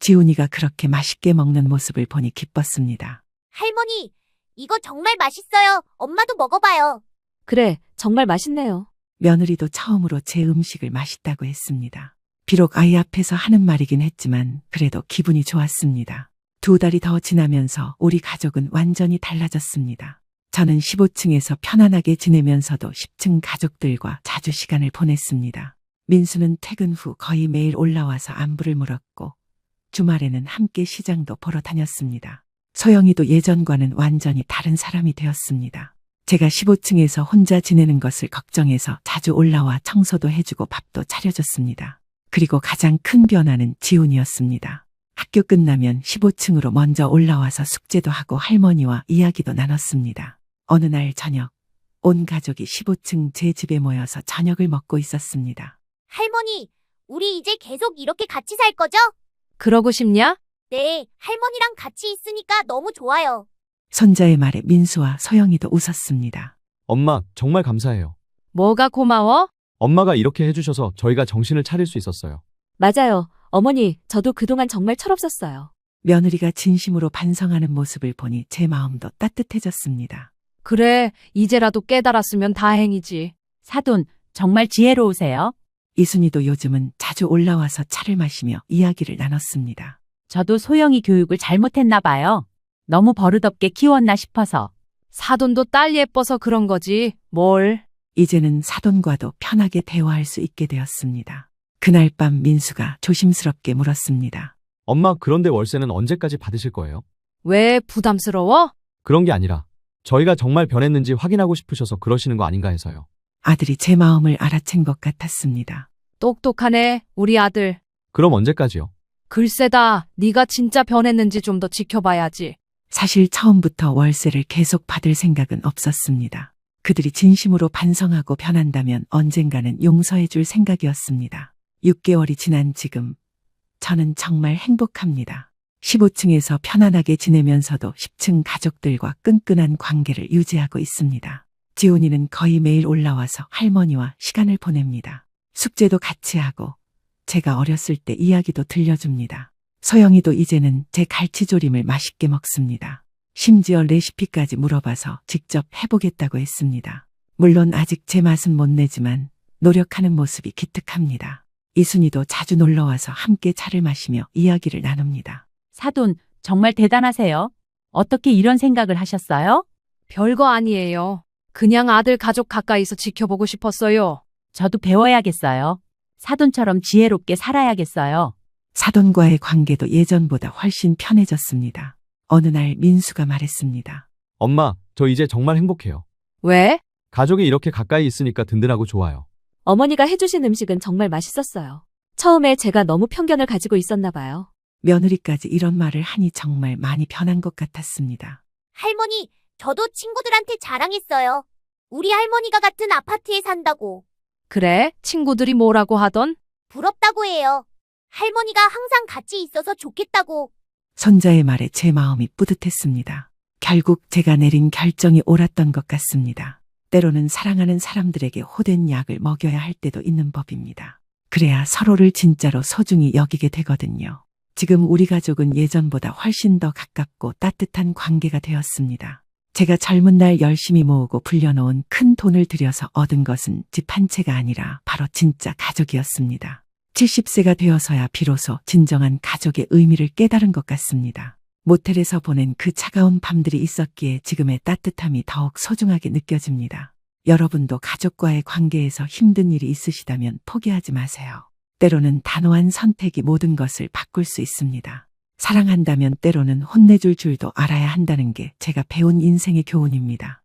지훈이가 그렇게 맛있게 먹는 모습을 보니 기뻤습니다. 할머니, 이거 정말 맛있어요. 엄마도 먹어봐요. 그래, 정말 맛있네요. 며느리도 처음으로 제 음식을 맛있다고 했습니다. 비록 아이 앞에서 하는 말이긴 했지만 그래도 기분이 좋았습니다. 2달이 더 지나면서 우리 가족은 완전히 달라졌습니다. 저는 15층에서 편안하게 지내면서도 10층 가족들과 자주 시간을 보냈습니다. 민수는 퇴근 후 거의 매일 올라와서 안부를 물었고 주말에는 함께 시장도 보러 다녔습니다. 소영이도 예전과는 완전히 다른 사람이 되었습니다. 제가 15층에서 혼자 지내는 것을 걱정해서 자주 올라와 청소도 해주고 밥도 차려줬습니다. 그리고 가장 큰 변화는 지훈이었습니다. 학교 끝나면 15층으로 먼저 올라와서 숙제도 하고 할머니와 이야기도 나눴습니다. 어느 날 저녁, 온 가족이 15층 제 집에 모여서 저녁을 먹고 있었습니다. 할머니, 우리 이제 계속 이렇게 같이 살 거죠? 그러고 싶냐? 네, 할머니랑 같이 있으니까 너무 좋아요. 손자의 말에 민수와 소영이도 웃었습니다. 엄마, 정말 감사해요. 뭐가 고마워? 엄마가 이렇게 해주셔서 저희가 정신을 차릴 수 있었어요. 맞아요. 어머니, 저도 그동안 정말 철없었어요. 며느리가 진심으로 반성하는 모습을 보니 제 마음도 따뜻해졌습니다. 그래, 이제라도 깨달았으면 다행이지. 사돈, 정말 지혜로우세요. 이순이도 요즘은 자주 올라와서 차를 마시며 이야기를 나눴습니다. 저도 소영이 교육을 잘못했나 봐요. 너무 버릇없게 키웠나 싶어서. 사돈도 딸 예뻐서 그런 거지, 뭘. 이제는 사돈과도 편하게 대화할 수 있게 되었습니다. 그날 밤 민수가 조심스럽게 물었습니다. 엄마, 그런데 월세는 언제까지 받으실 거예요? 왜 부담스러워? 그런 게 아니라 저희가 정말 변했는지 확인하고 싶으셔서 그러시는 거 아닌가 해서요. 아들이 제 마음을 알아챈 것 같았습니다. 똑똑하네, 우리 아들. 그럼 언제까지요? 글쎄다, 네가 진짜 변했는지 좀 더 지켜봐야지. 사실 처음부터 월세를 계속 받을 생각은 없었습니다. 그들이 진심으로 반성하고 변한다면 언젠가는 용서해 줄 생각이었습니다. 6개월이 지난 지금 저는 정말 행복합니다. 15층에서 편안하게 지내면서도 10층 가족들과 끈끈한 관계를 유지하고 있습니다. 지훈이는 거의 매일 올라와서 할머니와 시간을 보냅니다. 숙제도 같이 하고 제가 어렸을 때 이야기도 들려줍니다. 소영이도 이제는 제 갈치조림을 맛있게 먹습니다. 심지어 레시피까지 물어봐서 직접 해보겠다고 했습니다. 물론 아직 제 맛은 못 내지만 노력하는 모습이 기특합니다. 이순이도 자주 놀러와서 함께 차를 마시며 이야기를 나눕니다. 사돈, 정말 대단하세요. 어떻게 이런 생각을 하셨어요? 별거 아니에요. 그냥 아들 가족 가까이서 지켜보고 싶었어요. 저도 배워야겠어요. 사돈처럼 지혜롭게 살아야겠어요. 사돈과의 관계도 예전보다 훨씬 편해졌습니다. 어느 날 민수가 말했습니다. 엄마, 저 이제 정말 행복해요. 왜? 가족이 이렇게 가까이 있으니까 든든하고 좋아요. 어머니가 해주신 음식은 정말 맛있었어요. 처음에 제가 너무 편견을 가지고 있었나 봐요. 며느리까지 이런 말을 하니 정말 많이 변한 것 같았습니다. 할머니, 저도 친구들한테 자랑했어요. 우리 할머니가 같은 아파트에 산다고. 그래? 친구들이 뭐라고 하던? 부럽다고 해요. 할머니가 항상 같이 있어서 좋겠다고. 손자의 말에 제 마음이 뿌듯했습니다. 결국 제가 내린 결정이 옳았던 것 같습니다. 때로는 사랑하는 사람들에게 호된 약을 먹여야 할 때도 있는 법입니다. 그래야 서로를 진짜로 소중히 여기게 되거든요. 지금 우리 가족은 예전보다 훨씬 더 가깝고 따뜻한 관계가 되었습니다. 제가 젊은 날 열심히 모으고 불려놓은 큰 돈을 들여서 얻은 것은 집 한 채가 아니라 바로 진짜 가족이었습니다. 70세가 되어서야 비로소 진정한 가족의 의미를 깨달은 것 같습니다. 모텔에서 보낸 그 차가운 밤들이 있었기에 지금의 따뜻함이 더욱 소중하게 느껴집니다. 여러분도 가족과의 관계에서 힘든 일이 있으시다면 포기하지 마세요. 때로는 단호한 선택이 모든 것을 바꿀 수 있습니다. 사랑한다면 때로는 혼내줄 줄도 알아야 한다는 게 제가 배운 인생의 교훈입니다.